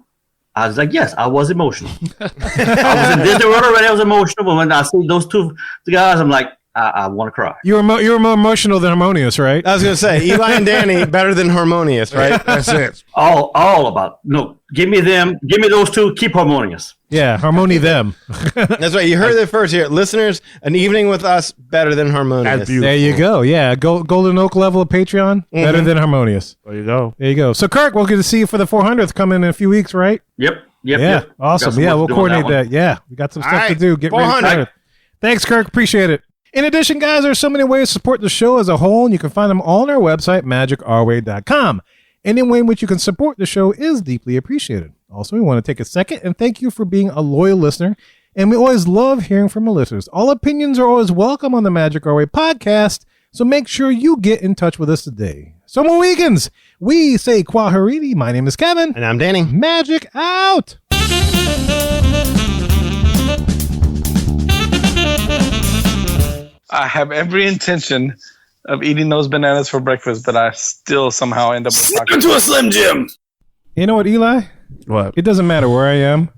I was like, yes, I was emotional. I was in Disney World already. I was emotional, but when I see those two guys, I'm like, I want to cry. You were more emotional than Harmonious, right? I was going to say, Eli and Danny, better than Harmonious, right? That's it. All about. No, give me them. Give me those two. Keep Harmonious. Yeah, Harmony them. That's right. You heard it first here. Listeners, an evening with us, better than Harmonious. That's beautiful. There you go. Yeah, Golden Oak level of Patreon, better than Harmonious. There you go. There you go. So, Kirk, we'll get to see you for the 400th coming in a few weeks, right? Yep. Yeah, awesome. Yeah, we'll coordinate that. Yeah, we got some stuff to do. Get ready for it. Thanks, Kirk. Appreciate it. In addition, guys, there's so many ways to support the show as a whole, and you can find them all on our website, magicourway.com. Any way in which you can support the show is deeply appreciated. Also, we want to take a second and thank you for being a loyal listener, and we always love hearing from our listeners. All opinions are always welcome on the Magic Our Way podcast, so make sure you get in touch with us today. So, Mohegans, we say Kwahariti. My name is Kevin. And I'm Danny. Magic out. I have every intention of eating those bananas for breakfast, but I still somehow end up with tacos. To a Slim Jim. You know what, Eli? What? It doesn't matter where I am,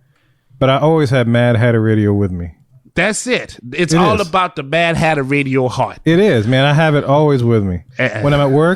but I always have Mad Hatter Radio with me. That's it. It's all about the Mad Hatter Radio heart. It is, man. I have it always with me. When I'm at work,